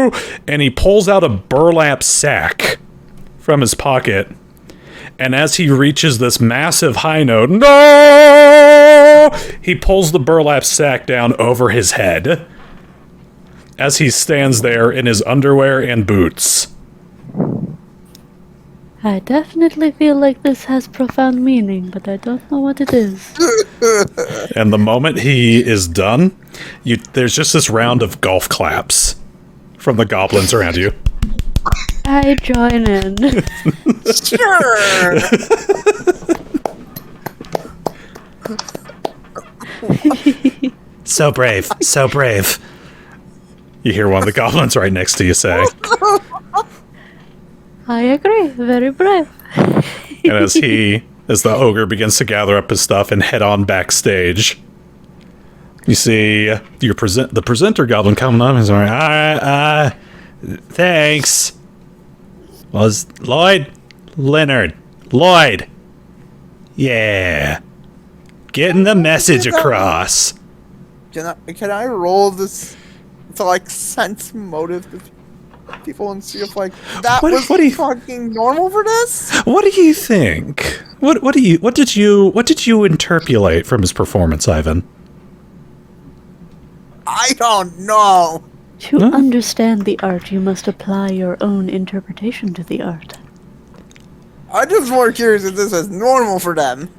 Speaker 1: no! And he pulls out a burlap sack from his pocket. And as he reaches this massive high note, no! He pulls the burlap sack down over his head as he stands there in his underwear and boots.
Speaker 3: I definitely feel like this has profound meaning, but I don't know what it is.
Speaker 1: And the moment he is done, there's just this round of golf claps from the goblins around you.
Speaker 3: I join in.
Speaker 4: Sure.
Speaker 1: So brave, so brave. You hear one of the goblins right next to you say.
Speaker 3: I agree. Very brave.
Speaker 1: And as the ogre begins to gather up his stuff and head on backstage, you see the presenter goblin coming up and saying, alright, thanks. Was Lloyd? Lloyd. Yeah. Getting the message across.
Speaker 4: Can I roll this to like sense motive to people and see if like that was fucking normal for this?
Speaker 1: What do you think? What did you interpolate from his performance, Ivan?
Speaker 4: I don't know.
Speaker 3: To understand the art, you must apply your own interpretation to the art.
Speaker 4: I'm just more curious if this is normal for them.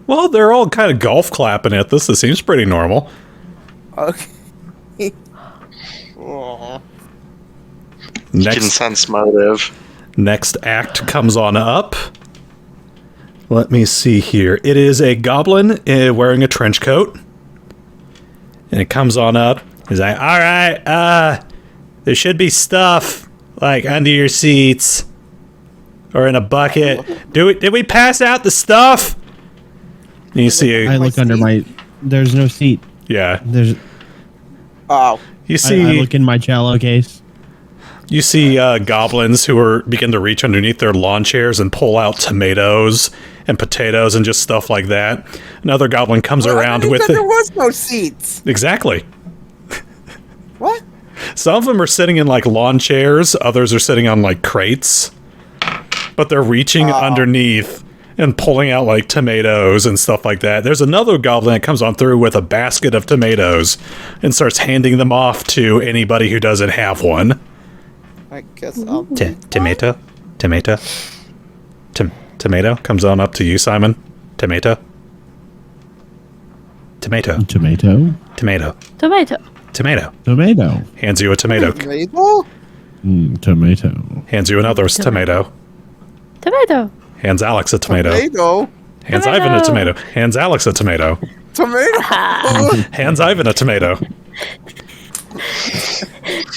Speaker 1: Well, they're all kind of golf clapping at this. This seems pretty normal.
Speaker 4: Okay. Oh.
Speaker 5: You can sense motive.
Speaker 1: Next act comes on up. Let me see here. It is a goblin wearing a trench coat. And it comes on up. He's like, alright, there should be stuff, like, under your seats. Or in a bucket. Did we pass out the stuff? And you see...
Speaker 2: I look under my... There's no seat.
Speaker 1: Yeah.
Speaker 2: There's...
Speaker 4: Oh.
Speaker 1: You see...
Speaker 2: I look in my cello case.
Speaker 1: You see goblins who begin to reach underneath their lawn chairs and pull out tomatoes and potatoes and just stuff like that. Another goblin comes around with...
Speaker 4: There was no seats.
Speaker 1: Exactly.
Speaker 4: What?
Speaker 1: Some of them are sitting in, like, lawn chairs. Others are sitting on, like, crates. But they're reaching underneath and pulling out, like, tomatoes and stuff like that. There's another goblin that comes on through with a basket of tomatoes and starts handing them off to anybody who doesn't have one.
Speaker 4: I guess I'll...
Speaker 1: Tomato? Tomato? Comes on up to you, Simon. Tomato?
Speaker 2: Tomato.
Speaker 1: Hands you a tomato.
Speaker 2: Tomato.
Speaker 1: Hands you another tomato. Hands Alex a tomato. Hands Ivan a tomato. Hands Alex a tomato. Hands Ivan a tomato.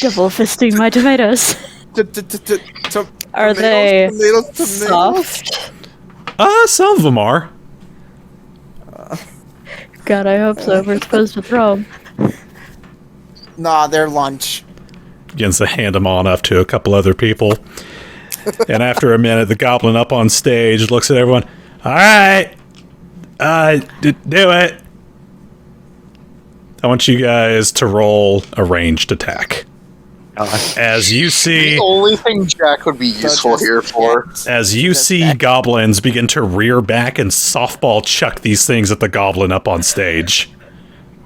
Speaker 3: Double fisting my tomatoes. Are they soft?
Speaker 1: Some of them are.
Speaker 3: God, I hope so. We're supposed to throw them.
Speaker 4: Nah, they're lunch.
Speaker 1: Begins to hand them on up to a couple other people. And after a minute, the goblin up on stage looks at everyone. All right. Do it. I want you guys to roll a ranged attack. As you see...
Speaker 5: The only thing Jack would be useful here for.
Speaker 1: As you see goblins begin to rear back and softball chuck these things at the goblin up on stage.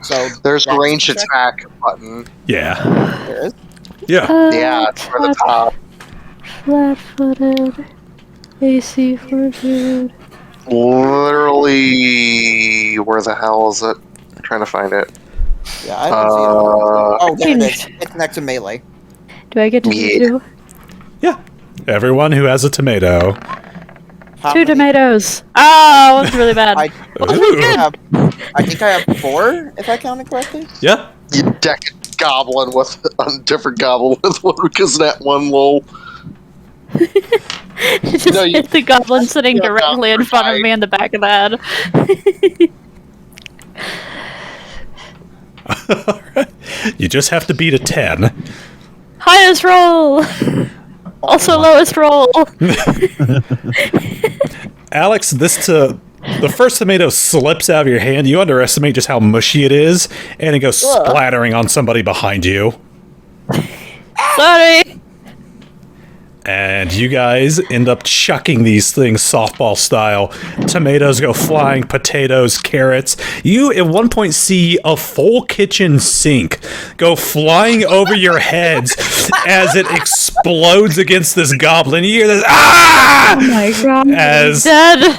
Speaker 4: So
Speaker 5: there's a ranged attack button.
Speaker 1: Yeah.
Speaker 4: There is?
Speaker 1: Yeah.
Speaker 5: Yeah, it's for the top.
Speaker 3: Flat-footed. AC fortitude.
Speaker 5: Literally, where the hell is it? I'm trying to find it.
Speaker 4: Yeah, I don't see it. Oh, there it is. It's next to melee.
Speaker 3: Do I get to do two?
Speaker 1: Yeah. Everyone who has a tomato.
Speaker 3: Two tomatoes. Oh, that's really bad.
Speaker 4: I think I have 4, if I counted correctly.
Speaker 1: Yeah.
Speaker 5: You deck a goblin with a different goblin with one because that one will.
Speaker 3: Just hit the goblin sitting directly in front of me in the back of the
Speaker 1: head. You just have to beat a 10.
Speaker 3: Highest roll! Also lowest roll!
Speaker 1: Alex, the first tomato slips out of your hand. You underestimate just how mushy it is, and it goes splattering on somebody behind you.
Speaker 3: Sorry.
Speaker 1: And you guys end up chucking these things softball style. Tomatoes go flying, potatoes, carrots. You at one point see a full kitchen sink go flying over your heads as it explodes against this goblin. You hear this, ah!
Speaker 3: Oh my god.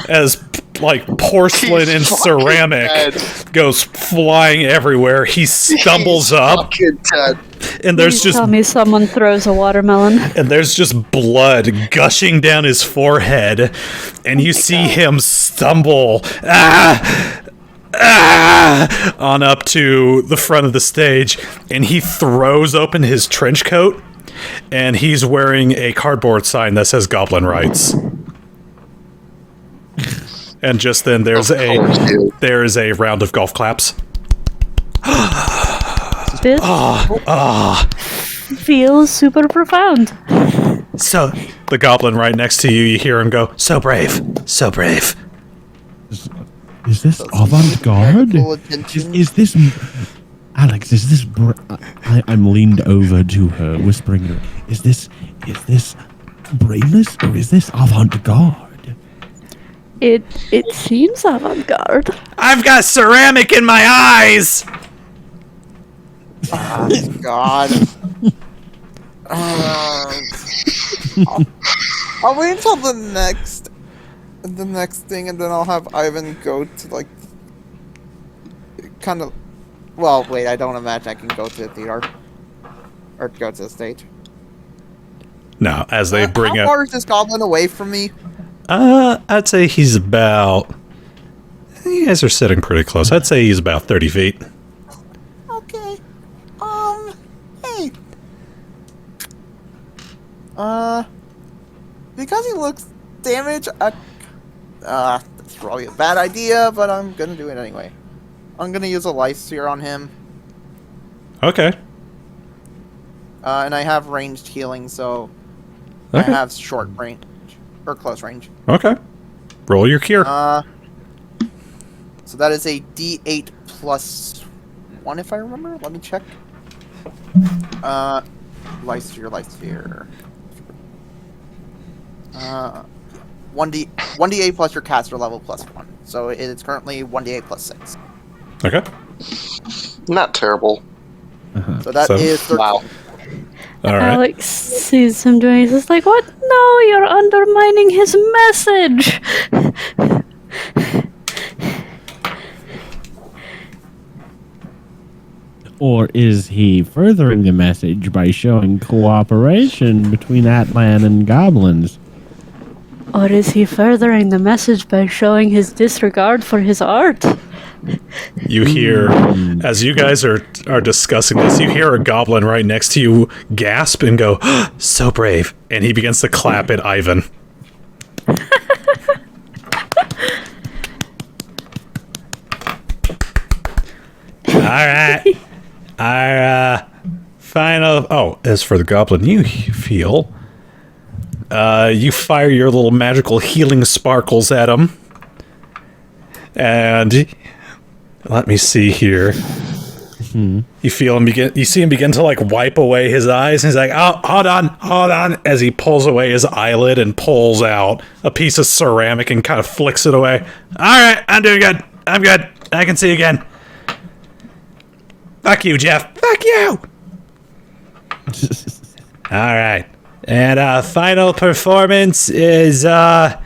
Speaker 1: As like porcelain and ceramic goes flying everywhere. He stumbles up. And there's just
Speaker 3: Tell me someone throws a watermelon.
Speaker 1: and there's just blood gushing down his forehead, and you see him stumble on up to the front of the stage, and he throws open his trench coat, and he's wearing a cardboard sign that says Goblin Rights. And just then there's a round of golf claps.
Speaker 3: This feels super profound.
Speaker 1: So the goblin right next to you, you hear him go, "So brave, so brave."
Speaker 2: Is this avant-garde? Is this... Alex, is this... I'm leaned over to her, whispering, is this brainless, or is this avant-garde?
Speaker 3: It seems avant-garde.
Speaker 1: I've got ceramic in my eyes!
Speaker 4: Oh, God. I'll wait until the next thing, and then I'll have Ivan go to, like, kind of... Well, wait, I don't imagine I can go to the theater. Or go to the stage.
Speaker 1: No, as they bring
Speaker 4: how
Speaker 1: up...
Speaker 4: far is this goblin away from me?
Speaker 1: I'd say he's about... You guys are sitting pretty close. I'd say he's about 30 feet.
Speaker 4: Okay. Hey. Because he looks damaged, that's probably a bad idea, but I'm gonna do it anyway. I'm gonna use a life sphere on him.
Speaker 1: Okay.
Speaker 4: And I have ranged healing, so
Speaker 1: Okay.
Speaker 4: I have short range or close range.
Speaker 1: Okay. Roll your cure.
Speaker 4: So that is a D8 plus 1, if I remember. Let me check. Life sphere. 1d8 plus your caster level plus 1. So it is currently 1d8 plus 6.
Speaker 1: Okay.
Speaker 5: Not terrible.
Speaker 4: So that is 13.
Speaker 5: Wow.
Speaker 1: All right.
Speaker 3: Alex sees him doing it. He's like, "What? No, you're undermining his message."
Speaker 2: Or is he furthering the message by showing cooperation between Atlan and goblins?
Speaker 3: Or is he furthering the message by showing his disregard for his art?
Speaker 1: You hear, as you guys are discussing this, you hear a goblin right next to you gasp and go, "So brave." And he begins to clap at Ivan. Alright. Our final... Oh, as for the goblin, you feel... you fire your little magical healing sparkles at him. And... Let me see here. You feel him begin... You see him begin to, like, wipe away his eyes. And he's like, "Oh, hold on. As he pulls away his eyelid and pulls out a piece of ceramic and kind of flicks it away. Alright, I'm doing good. I'm good. I can see again. Fuck you, Jeff. Fuck you! Alright. And final performance is the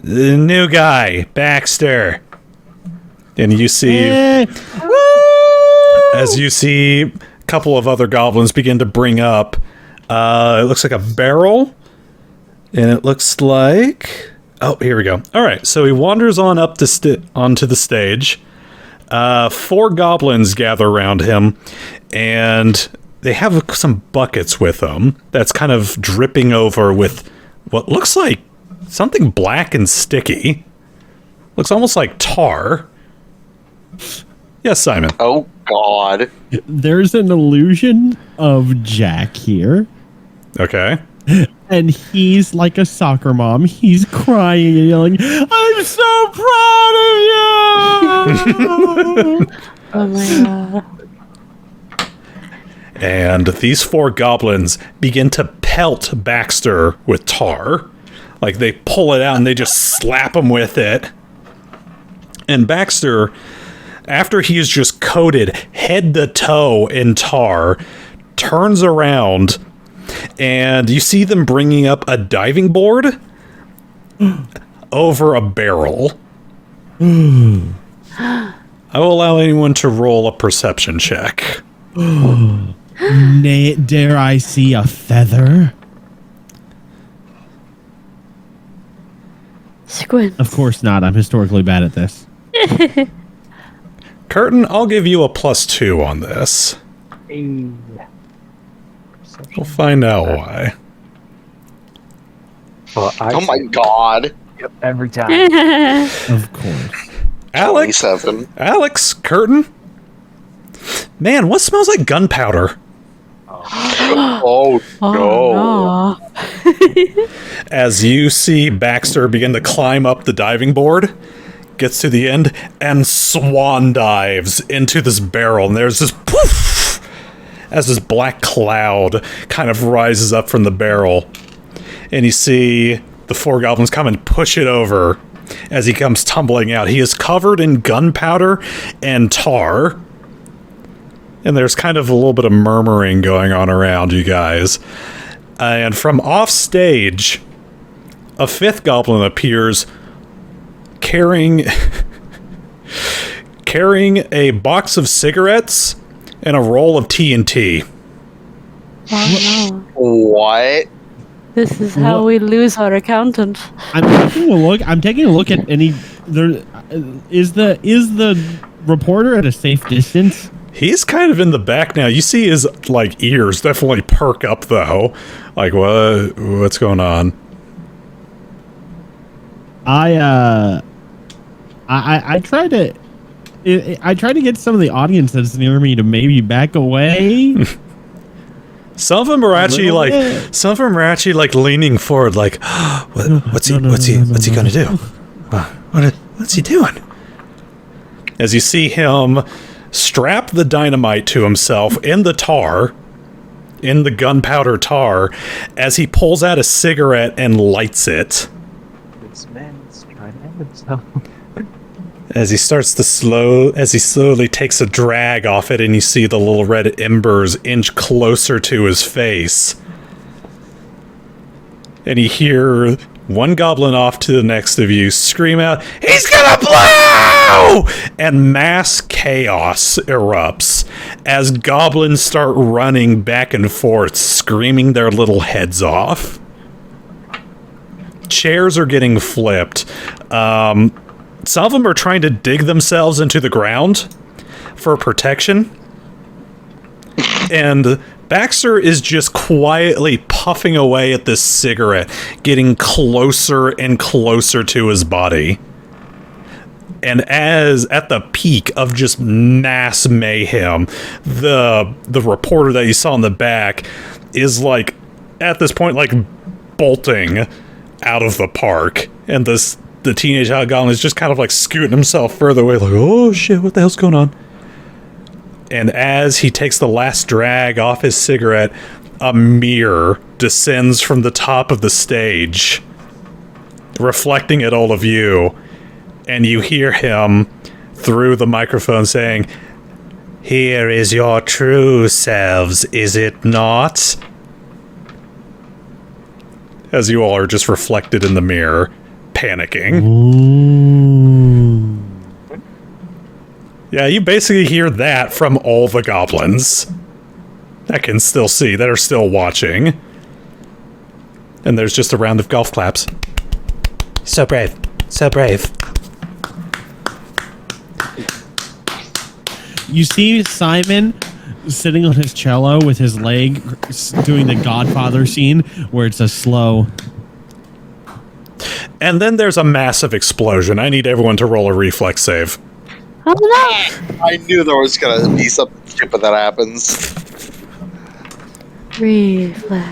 Speaker 1: new guy, Baxter. And you see... As you see a couple of other goblins begin to bring up... it looks like a barrel. And it looks like... Oh, here we go. Alright, so he wanders on up onto the stage. 4 goblins gather around him, and they have some buckets with them that's kind of dripping over with what looks like something black and sticky. Looks almost like tar. Yes, Simon.
Speaker 5: Oh, God.
Speaker 2: There's an illusion of Jack here.
Speaker 1: Okay.
Speaker 2: And he's like a soccer mom. He's crying and yelling, "I'm so proud of you!"
Speaker 3: Oh my god.
Speaker 1: And these 4 goblins begin to pelt Baxter with tar. Like, they pull it out and they just slap him with it. And Baxter, after he is just coated head to toe in tar, turns around, and you see them bringing up a diving board over a barrel. I will allow anyone to roll a perception check.
Speaker 2: Dare I see a feather?
Speaker 3: Squint.
Speaker 2: Of course not. I'm historically bad at this.
Speaker 1: Khurtin, I'll give you a +2 on this.
Speaker 7: Hey.
Speaker 1: We'll find out why.
Speaker 7: Well,
Speaker 5: Oh my god.
Speaker 7: Yep, every time.
Speaker 2: Of course.
Speaker 1: Alex,
Speaker 5: 27.
Speaker 1: Khurtin. Man, what smells like gunpowder?
Speaker 5: Oh, no.
Speaker 1: As you see Baxter begin to climb up the diving board, gets to the end, and swan dives into this barrel, and there's this poof as this black cloud kind of rises up from the barrel. And you see the 4 goblins come and push it over as he comes tumbling out. He is covered in gunpowder and tar. And there's kind of a little bit of murmuring going on around you guys. And from off stage, a 5th goblin appears carrying a box of cigarettes and a roll of TNT.
Speaker 3: Oh no.
Speaker 5: What?
Speaker 3: This is how we lose our accountant.
Speaker 2: I'm taking a look at any. There is the reporter at a safe distance.
Speaker 1: He's kind of in the back now. You see his like ears definitely perk up though. Like what's going on?
Speaker 2: I try to get some of the audience that's near me to maybe back away.
Speaker 1: Some of them are actually like leaning forward, like, what's he gonna do? What's he doing? As you see him strap the dynamite to himself in the gunpowder tar, as he pulls out a cigarette and lights it.
Speaker 7: This man's trying to end himself.
Speaker 1: As he slowly takes a drag off it, and you see the little red embers inch closer to his face. And you hear one goblin off to the next of you scream out, "He's gonna blow!" And mass chaos erupts as goblins start running back and forth, screaming their little heads off. Chairs are getting flipped. Some of them are trying to dig themselves into the ground for protection. And Baxter is just quietly puffing away at this cigarette, getting closer and closer to his body. And as at the peak of just mass mayhem, the reporter that you saw in the back is like, at this point, like bolting out of the park. And the teenage goblin is just kind of like scooting himself further away, like, oh shit, what the hell's going on? And as he takes the last drag off his cigarette, a mirror descends from the top of the stage, reflecting at all of you. And you hear him through the microphone saying, "Here is your true selves, is it not?" As you all are just reflected in the mirror, panicking.
Speaker 2: Ooh.
Speaker 1: Yeah, you basically hear that from all the goblins that can still see, that are still watching. And there's just a round of golf claps. So brave. So brave.
Speaker 2: You see Simon sitting on his cello with his leg doing the Godfather scene where it's a slow.
Speaker 1: And then there's a massive explosion. I need everyone to roll a reflex save.
Speaker 3: Oh no!
Speaker 5: I knew there was gonna be something stupid that happens.
Speaker 3: Reflex.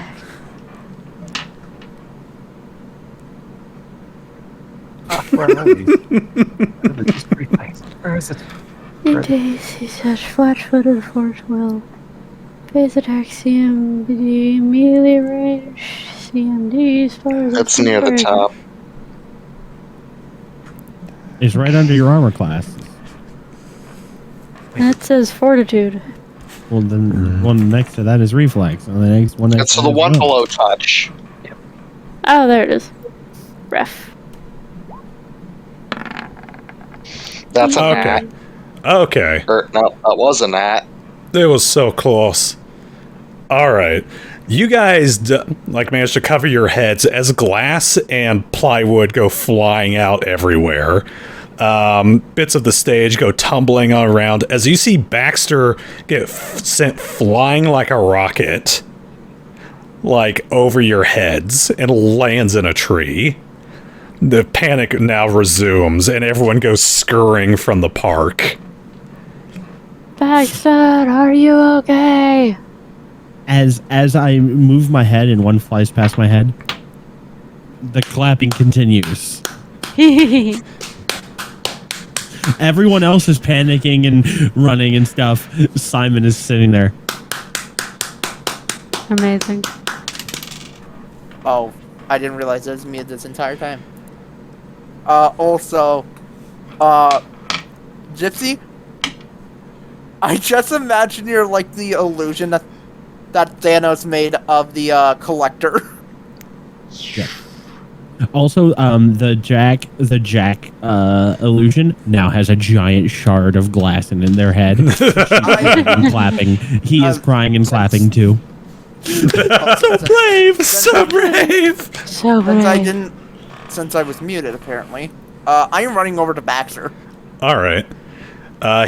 Speaker 7: Where are we? Just pretty nice. Where is it?
Speaker 3: In case he's such flat-footed for 12. Base attack, CMD, melee range, CMD, as far as
Speaker 5: It's near the top.
Speaker 2: It's right under your armor class.
Speaker 3: That says fortitude.
Speaker 2: Well, then one next to that is reflex, and the next one.
Speaker 5: It's the one below touch.
Speaker 3: Oh, there it is. Ref.
Speaker 5: That's a
Speaker 1: Okay.
Speaker 5: nat.
Speaker 1: Okay.
Speaker 5: Or, no, that was a nat.
Speaker 1: It was so close. All right. You guys managed to cover your heads as glass and plywood go flying out everywhere. Bits of the stage go tumbling around as you see Baxter get sent flying like a rocket, over your heads, and lands in a tree. The panic now resumes, and everyone goes scurrying from the park.
Speaker 3: Baxter, are you okay?
Speaker 2: As I move my head and one flies past my head, the clapping continues. Everyone else is panicking and running and stuff. Simon is sitting there.
Speaker 3: Amazing.
Speaker 4: Oh, I didn't realize it was me this entire time. Also, Gypsy, I just imagine you're like the illusion that Thanos made of the collector.
Speaker 2: Yeah. Also, the Jack illusion now has a giant shard of glass in their head. Clapping. He is crying and clapping too.
Speaker 1: So brave, so brave.
Speaker 3: So brave.
Speaker 4: Since I was muted, apparently. I am running over to Baxter.
Speaker 1: All right.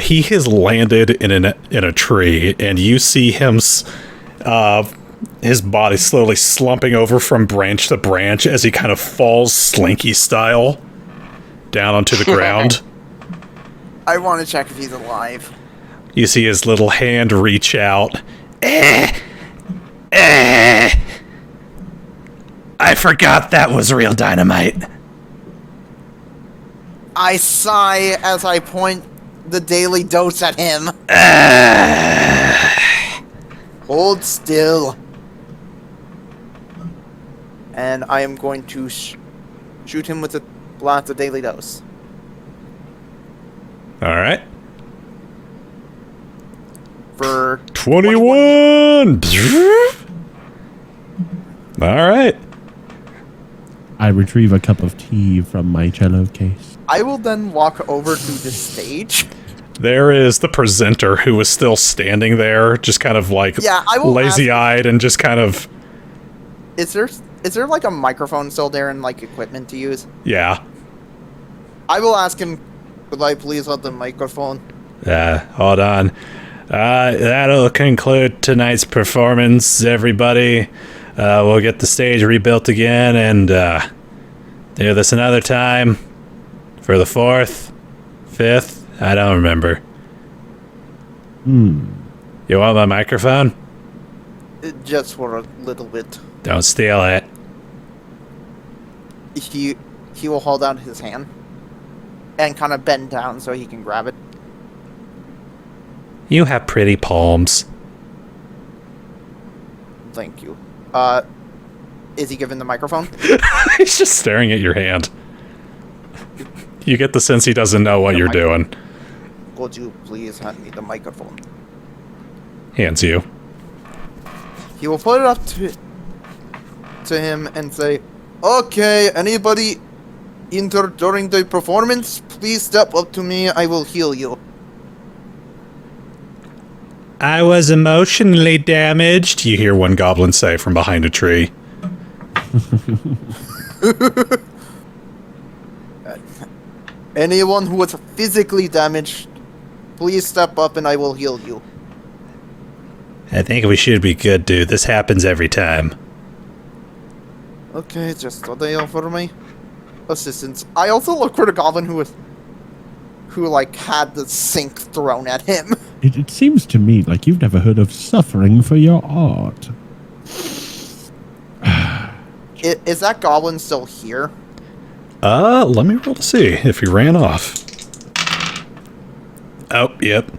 Speaker 1: He has landed in a tree, and you see him. His body slowly slumping over from branch to branch as he kind of falls slinky style down onto the ground.
Speaker 4: I want to check if he's alive.
Speaker 1: You see his little hand reach out. I forgot that was real dynamite.
Speaker 4: I sigh as I point the daily dose at him. Hold still. And I am going to shoot him with a blast of daily dose.
Speaker 1: All right.
Speaker 4: For
Speaker 1: 21. All right.
Speaker 2: I retrieve a cup of tea from my cello case.
Speaker 4: I will then walk over to the stage.
Speaker 1: There is the presenter who is still standing there, just kind of lazy-eyed and just kind of...
Speaker 4: Is there like a microphone still there and like equipment to use?
Speaker 1: Yeah.
Speaker 4: I will ask him, could I please have the microphone?
Speaker 1: Hold on. That'll conclude tonight's performance, everybody. We'll get the stage rebuilt again and do this another time for the 4th, 5th. I don't remember. You want my microphone?
Speaker 4: Just for a little bit.
Speaker 1: Don't steal it.
Speaker 4: He will hold out his hand and kind of bend down so he can grab it.
Speaker 1: You have pretty palms.
Speaker 4: Thank you. Is he given the microphone?
Speaker 1: He's just staring at your hand. You get the sense he doesn't know what you're doing.
Speaker 4: Would you please hand me the microphone?
Speaker 1: Hands you.
Speaker 4: He will put it up to him and say, "Okay, anybody injured during the performance, please step up to me. I will heal you."
Speaker 1: I was emotionally damaged, you hear one goblin say from behind a tree.
Speaker 4: Anyone who was physically damaged, please step up and I will heal you.
Speaker 1: I think we should be good, dude. This happens every time.
Speaker 4: Okay, just so they offer me assistance. I also look for the goblin who had the sink thrown at him.
Speaker 2: It seems to me like you've never heard of suffering for your art.
Speaker 4: Is that goblin still here?
Speaker 1: Let me roll to see if he ran off. Oh, yep.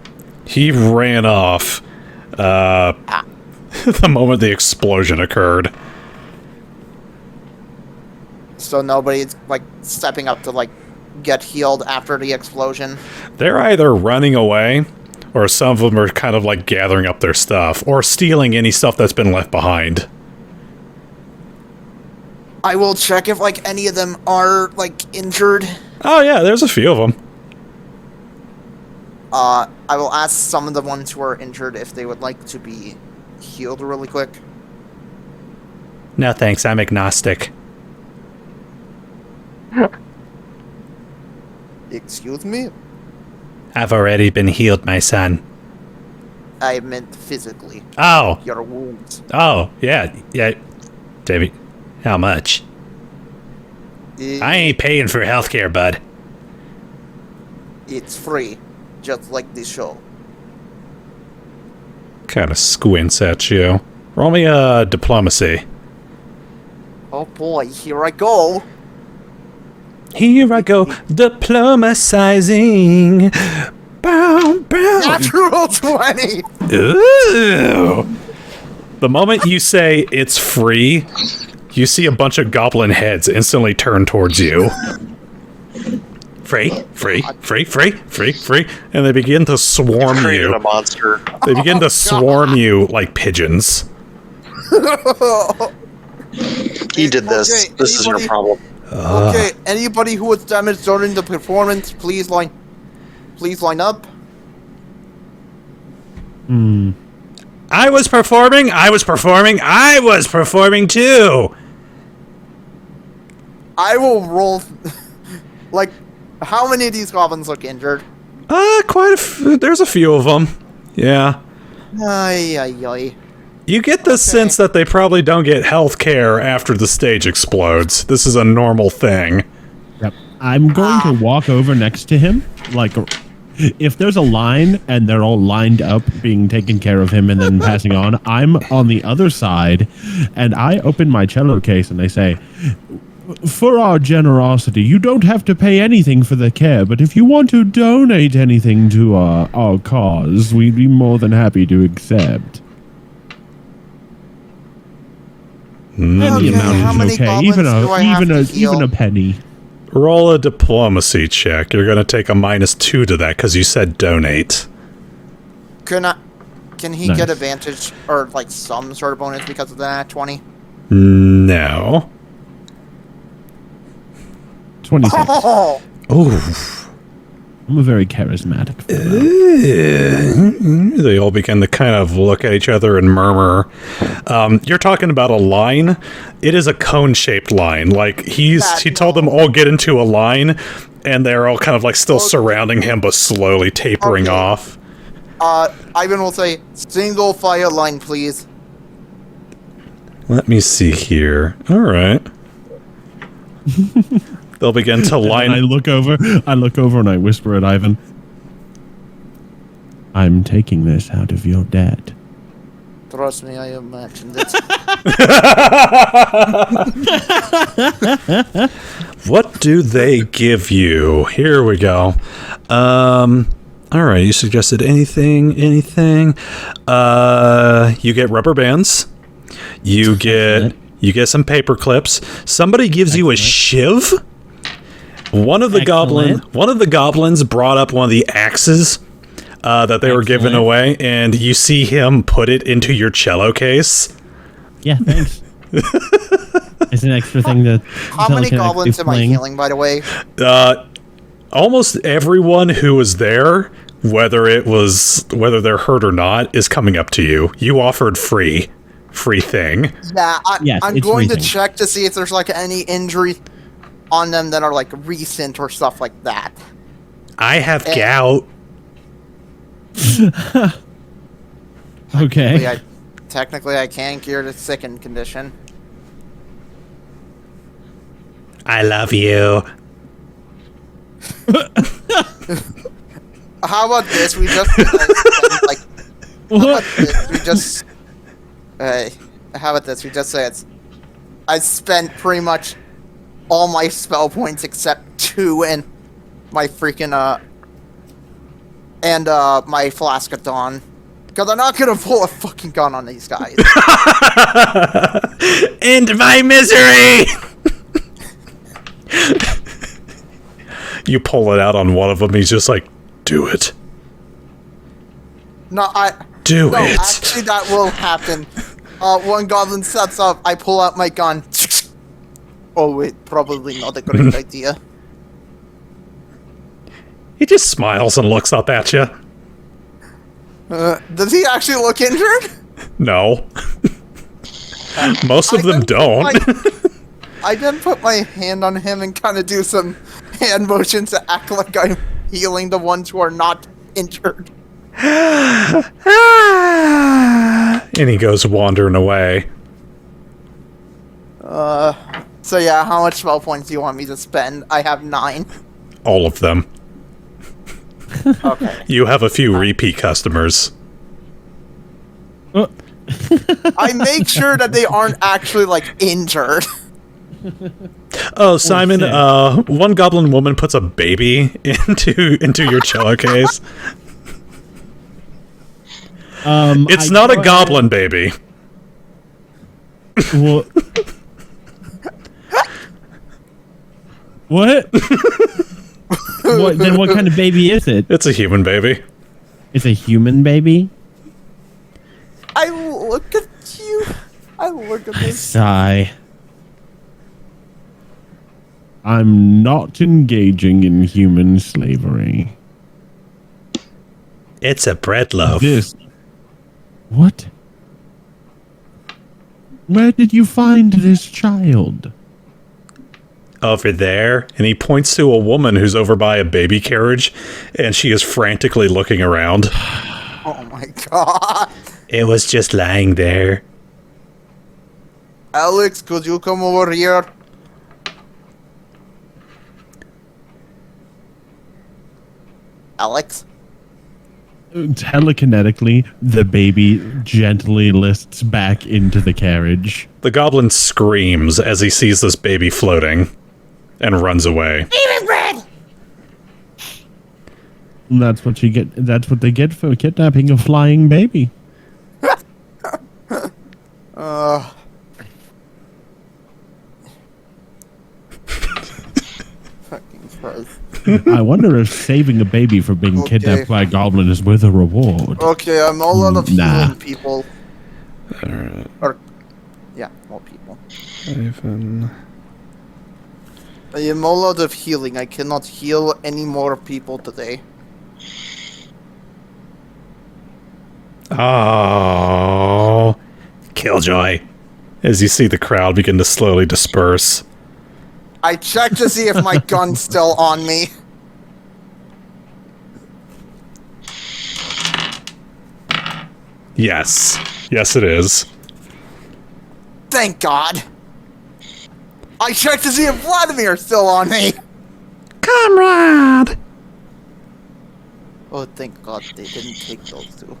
Speaker 1: He ran off. the moment the explosion occurred.
Speaker 4: So nobody's, like, stepping up to, like, get healed after the explosion?
Speaker 1: They're either running away, or some of them are kind of, like, gathering up their stuff, or stealing any stuff that's been left behind.
Speaker 4: I will check if, like, any of them are, like, injured.
Speaker 1: Oh, yeah, there's a few of them.
Speaker 4: I will ask some of the ones who are injured if they would like to be healed really quick.
Speaker 1: No thanks, I'm agnostic.
Speaker 4: Excuse me?
Speaker 1: I've already been healed, my son.
Speaker 4: I meant physically.
Speaker 1: Oh!
Speaker 4: Your wounds.
Speaker 1: Oh, yeah, Davey, how much? I ain't paying for healthcare, bud.
Speaker 4: It's free, just like the show.
Speaker 1: Kinda squints at you. Roll me a diplomacy.
Speaker 4: Oh boy, here I go.
Speaker 1: Here I go, diplomatizing. Bow, bow.
Speaker 4: Natural 20!
Speaker 1: Ooh. The moment you say it's free, you see a bunch of goblin heads instantly turn towards you. Free, free, free, free, free, free. And they begin to swarm
Speaker 5: Created
Speaker 1: you.
Speaker 5: a monster.
Speaker 1: They begin to swarm you like pigeons.
Speaker 5: He did this.
Speaker 4: Okay,
Speaker 5: This is your
Speaker 4: anybody-
Speaker 5: problem.
Speaker 4: Okay, anybody who was damaged during the performance, please line up.
Speaker 1: I was performing too!
Speaker 4: I will roll. Like, how many of these goblins look injured?
Speaker 1: There's a few of them. Yeah.
Speaker 4: Ay, ay, ay.
Speaker 1: You get the sense that they probably don't get health care after the stage explodes. This is a normal thing.
Speaker 2: Yep. I'm going to walk over next to him. Like, if there's a line and they're all lined up being taken care of him and then passing on, I'm on the other side and I open my cello case and I say, for our generosity, you don't have to pay anything for the care, but if you want to donate anything to our cause, we'd be more than happy to accept. Any
Speaker 4: Okay,
Speaker 2: amount
Speaker 4: how
Speaker 2: is
Speaker 4: many
Speaker 2: okay,
Speaker 4: goblins
Speaker 2: even
Speaker 4: do I have to heal?
Speaker 2: even a penny.
Speaker 1: Roll a diplomacy check. You're going to take a -2 to that because you said donate.
Speaker 4: Can he
Speaker 2: Nice.
Speaker 4: get advantage or like some sort of bonus because of that 20?
Speaker 1: No.
Speaker 2: 26.
Speaker 4: Oh,
Speaker 1: Oof.
Speaker 2: I'm a very charismatic fellow.
Speaker 1: They all begin to kind of look at each other and murmur. You're talking about a line. It is a cone-shaped line. Like, he told them all get into a line, and they're all kind of like still surrounding him, but slowly tapering
Speaker 4: Okay.
Speaker 1: off.
Speaker 4: Ivan will say, single file line, please.
Speaker 1: Let me see here. All right. They'll begin to line.
Speaker 2: And I look over and I whisper at Ivan, I'm taking this out of your debt.
Speaker 4: Trust me, I imagined it.
Speaker 1: What do they give you? Here we go. All right, you suggested anything. You get rubber bands. You get some paper clips. Somebody gives you a shiv. One of the goblins brought up one of the axes that they were giving away, and you see him put it into your cello case.
Speaker 2: Yeah, thanks. It's an extra thing that.
Speaker 4: How many goblins am I healing, by the way?
Speaker 1: Almost everyone who was there, whether they're hurt or not, is coming up to you. You offered free thing.
Speaker 4: Yeah, I'm going to check to see if there's like any injury on them that are like recent or stuff like that.
Speaker 1: I have gout.
Speaker 2: Okay.
Speaker 4: Technically, I can cure the sickened condition.
Speaker 1: I love you.
Speaker 4: How about this? We just like. How about this? We just say it's. I spent pretty much all my spell points except 2 and my freaking and my Flask of Dawn. Because I'm not gonna pull a fucking gun on these guys.
Speaker 1: End my misery! You pull it out on one of them, he's just like, do it.
Speaker 4: No,
Speaker 1: Do it.
Speaker 4: Actually, that will happen. One goblin sets up, I pull out my gun. Oh wait, probably not a great idea.
Speaker 1: He just smiles and looks up at you.
Speaker 4: Does he actually look injured?
Speaker 1: No. Most of them don't.
Speaker 4: I then put my hand on him and kind of do some hand motions to act like I'm healing the ones who are not injured.
Speaker 1: And he goes wandering away.
Speaker 4: So yeah, how much spell points do you want me to spend? I have 9.
Speaker 1: All of them.
Speaker 4: Okay.
Speaker 1: You have a few repeat customers.
Speaker 4: I make sure that they aren't actually, like, injured.
Speaker 1: Oh, Simon, one goblin woman puts a baby into your cello case. It's not a goblin baby.
Speaker 2: What? What? Then what kind of baby is it?
Speaker 1: It's a human baby.
Speaker 2: It's a human baby?
Speaker 4: I look at you. I look at this.
Speaker 2: Sigh. I'm not engaging in human slavery.
Speaker 1: It's a bread loaf.
Speaker 2: What? Where did you find this child?
Speaker 1: Over there, and he points to a woman who's over by a baby carriage, and she is frantically looking around.
Speaker 4: Oh my god.
Speaker 1: It was just lying there.
Speaker 4: Alex, could you come over here? Alex?
Speaker 2: Telekinetically, the baby gently lifts back into the carriage.
Speaker 1: The goblin screams as he sees this baby floating and runs away.
Speaker 2: That's what you get. That's what they get for kidnapping a flying baby.
Speaker 4: Fucking Christ.
Speaker 2: I wonder if saving a baby from being kidnapped by a goblin is worth a reward.
Speaker 4: Okay, I'm all out of healing people.
Speaker 1: Alright.
Speaker 4: Or, yeah, more people.
Speaker 1: Even.
Speaker 4: I am all out of healing. I cannot heal any more people today.
Speaker 1: Oh, Killjoy. As you see the crowd begin to slowly disperse.
Speaker 4: I checked to see if my gun's still on me.
Speaker 1: Yes. Yes, it is.
Speaker 4: Thank God. I checked to see if Vladimir's still on me.
Speaker 1: Comrade!
Speaker 4: Oh, thank God they didn't take those two.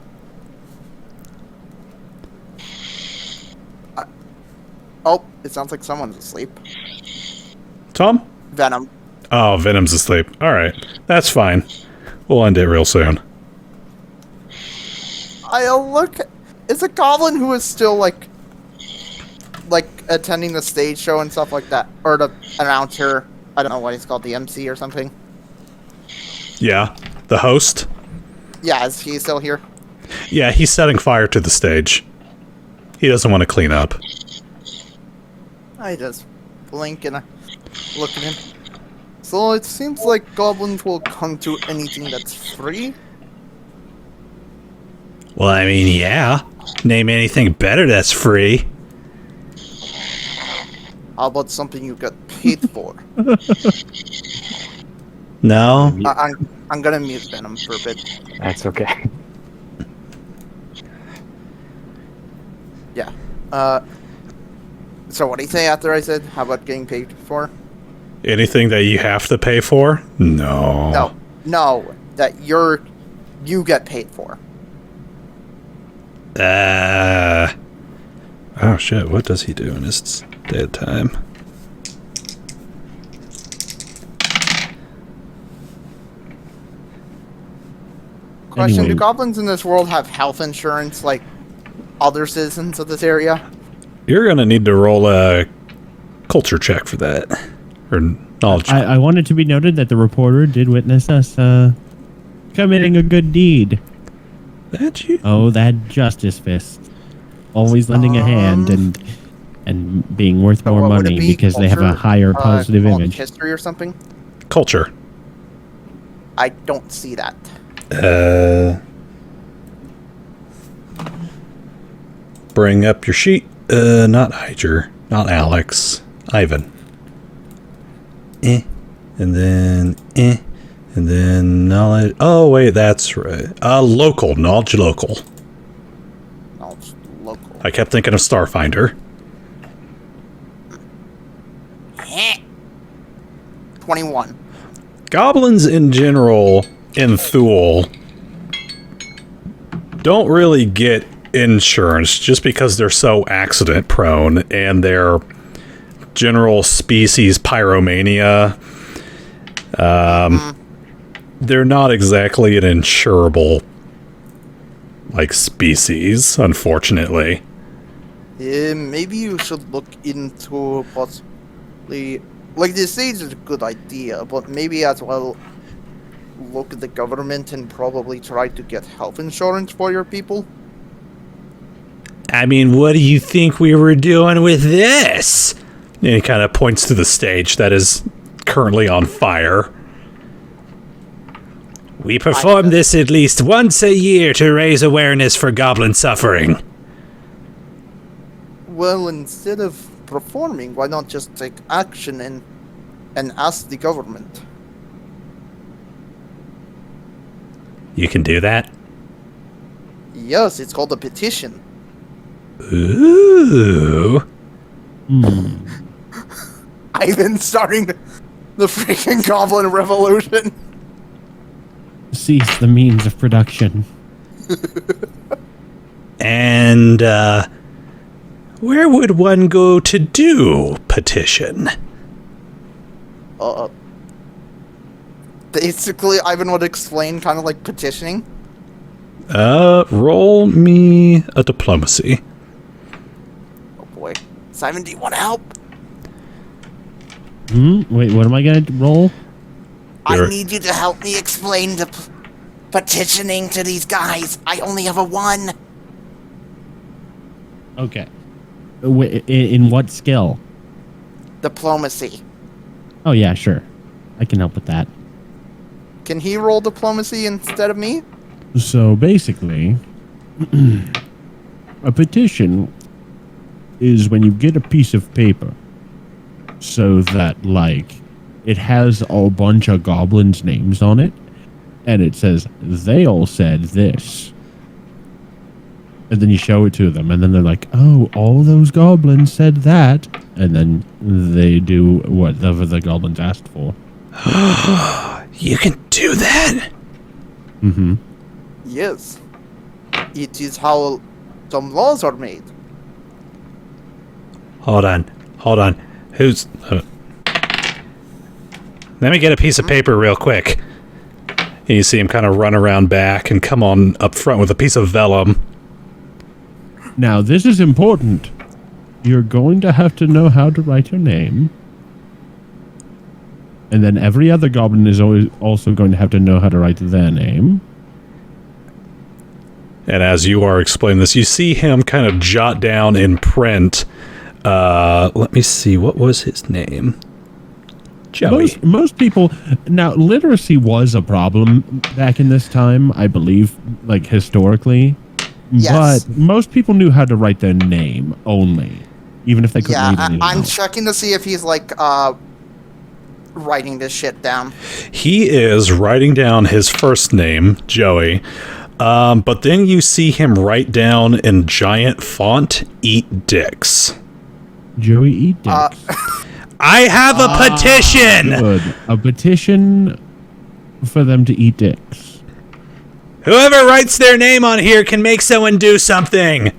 Speaker 4: Oh, it sounds like someone's asleep.
Speaker 1: Tom?
Speaker 4: Venom.
Speaker 1: Oh, Venom's asleep. Alright. That's fine. We'll end it real soon.
Speaker 4: It's a goblin who is still, like attending the stage show and stuff like that. Or the announcer. I don't know what he's called, the MC or something.
Speaker 1: Yeah. The host?
Speaker 4: Yeah, is he still here?
Speaker 1: Yeah, he's setting fire to the stage. He doesn't want to clean up.
Speaker 4: I just blink and I look at him. So it seems like goblins will come to anything that's free.
Speaker 1: Well, I mean, yeah. Name anything better that's free.
Speaker 4: How about something you got paid for?
Speaker 1: No?
Speaker 4: I'm gonna mute Venom for a bit.
Speaker 7: That's okay.
Speaker 4: Yeah. So what do you say after I said, how about getting paid for?
Speaker 1: Anything that you have to pay for? No.
Speaker 4: No, that you get paid for.
Speaker 1: Oh shit, what does he do in his dead time?
Speaker 4: Question,
Speaker 2: Anyway.
Speaker 4: do goblins in this world have health insurance like other citizens of this area?
Speaker 1: You're gonna need to roll a culture check for that. Or knowledge.
Speaker 2: I want it to be noted that the reporter did witness us committing a good deed.
Speaker 1: That you?
Speaker 2: Oh, that justice fist. Always lending a hand and being worth more
Speaker 4: What would it
Speaker 2: money
Speaker 4: be?
Speaker 2: because they have a
Speaker 4: Culture?
Speaker 2: higher positive
Speaker 4: Call it
Speaker 2: image.
Speaker 4: history or something?
Speaker 1: Culture.
Speaker 4: I don't see that.
Speaker 1: Bring up your sheet. Not Hyger. Not Alex. Ivan. And then and then knowledge. Oh wait, that's right. Local knowledge. Local.
Speaker 4: Knowledge local.
Speaker 1: I kept thinking of Starfinder.
Speaker 4: 21.
Speaker 1: Goblins in general in Thule don't really get insurance just because they're so accident prone and their general species pyromania. They're not exactly an insurable like species, unfortunately.
Speaker 4: Maybe you should look into possibly, like, the stage is a good idea, but maybe as well look at the government and probably try to get health insurance for your people.
Speaker 1: I mean, what do you think we were doing with this? And he kind of points to the stage that is currently on fire. We perform this at least once a year to raise awareness for goblin suffering.
Speaker 4: Well, instead of performing, why not just take action and ask the government?
Speaker 1: You can do that?
Speaker 4: Yes, it's called a petition.
Speaker 1: Ooh.
Speaker 4: I've been starting the freaking goblin revolution.
Speaker 2: Cease the means of production.
Speaker 1: And, where would one go to do petition?
Speaker 4: Basically, Ivan would explain kind of like petitioning.
Speaker 1: Roll me a diplomacy.
Speaker 4: Oh boy. Simon, do you want to help?
Speaker 2: Wait, what am I gonna roll?
Speaker 4: I need you to help me explain the petitioning to these guys. I only have a 1.
Speaker 2: Okay. Wait, in what skill?
Speaker 4: Diplomacy.
Speaker 2: Oh yeah, sure. I can help with that.
Speaker 4: Can he roll diplomacy instead of me?
Speaker 2: So basically, a petition is when you get a piece of paper so that, like, it has a bunch of goblins' names on it, and it says, they all said this. And then you show it to them, and then they're like, oh, all those goblins said that. And then they do whatever the goblins asked for.
Speaker 1: You can do that?
Speaker 2: Mm-hmm.
Speaker 4: Yes. It is how some laws are made.
Speaker 1: Hold on. Who's... Let me get a piece of paper real quick. And you see him kind of run around back and come on up front with a piece of vellum.
Speaker 2: Now, this is important. You're going to have to know how to write your name. And then every other goblin is always also going to have to know how to write their name.
Speaker 1: And as you are explaining this, you see him kind of jot down in print. Let me see, what was his name? Joey.
Speaker 2: Most people... Now, literacy was a problem back in this time, I believe, like, historically.
Speaker 4: Yes.
Speaker 2: But most people knew how to write their name only, even if they couldn't read anything
Speaker 4: I'm
Speaker 2: else.
Speaker 4: checking to see if he's, like, writing this shit down.
Speaker 1: He is writing down his first name, Joey. But then you see him write down in giant font, "Eat dicks."
Speaker 2: Joey eat dicks.
Speaker 1: I have a petition!
Speaker 2: Good. A petition for them to eat dicks.
Speaker 1: Whoever writes their name on here can make someone do something.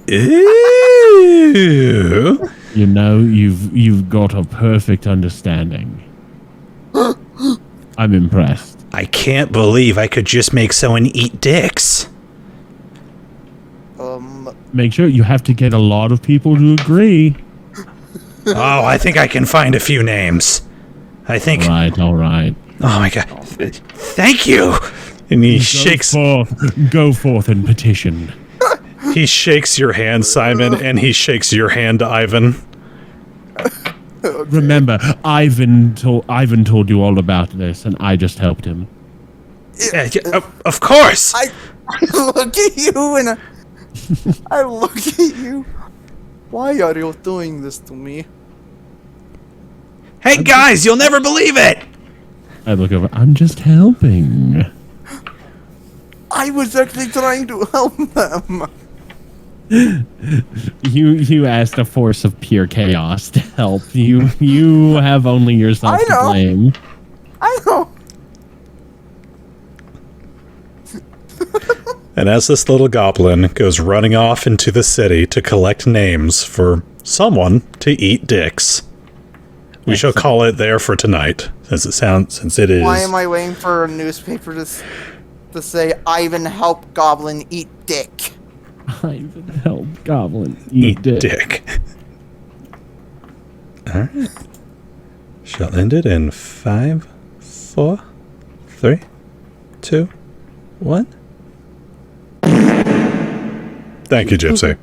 Speaker 1: Ew.
Speaker 2: You know, you've got a perfect understanding. I'm impressed.
Speaker 1: I can't believe I could just make someone eat dicks.
Speaker 2: Make sure you have to get a lot of people to agree.
Speaker 1: Oh, I think I can find a few names. I think...
Speaker 2: All right.
Speaker 1: Oh my god. Thank you! And he shakes...
Speaker 2: Go forth and petition.
Speaker 1: He shakes your hand, Simon, and he shakes your hand, Ivan.
Speaker 2: Remember, Ivan told you all about this, and I just helped him.
Speaker 1: Yeah, of course!
Speaker 4: I look at you and I look at you. Why are you doing this to me?
Speaker 1: Hey guys, you'll never believe it!
Speaker 2: I look over. I'm just helping.
Speaker 4: I was actually trying to help them.
Speaker 2: You asked a force of pure chaos to help you. You have only yourself to blame.
Speaker 4: I know.
Speaker 1: And as this little goblin goes running off into the city to collect names for someone to eat dicks, we shall call it there for tonight, since it is.
Speaker 4: Why am I waiting for a newspaper to say Ivan help Goblin eat dick?
Speaker 2: Ivan help Goblin eat dick.
Speaker 1: Alright. Shall end it in 5, 4, 3, 2, 1. Thank you, Gypsy.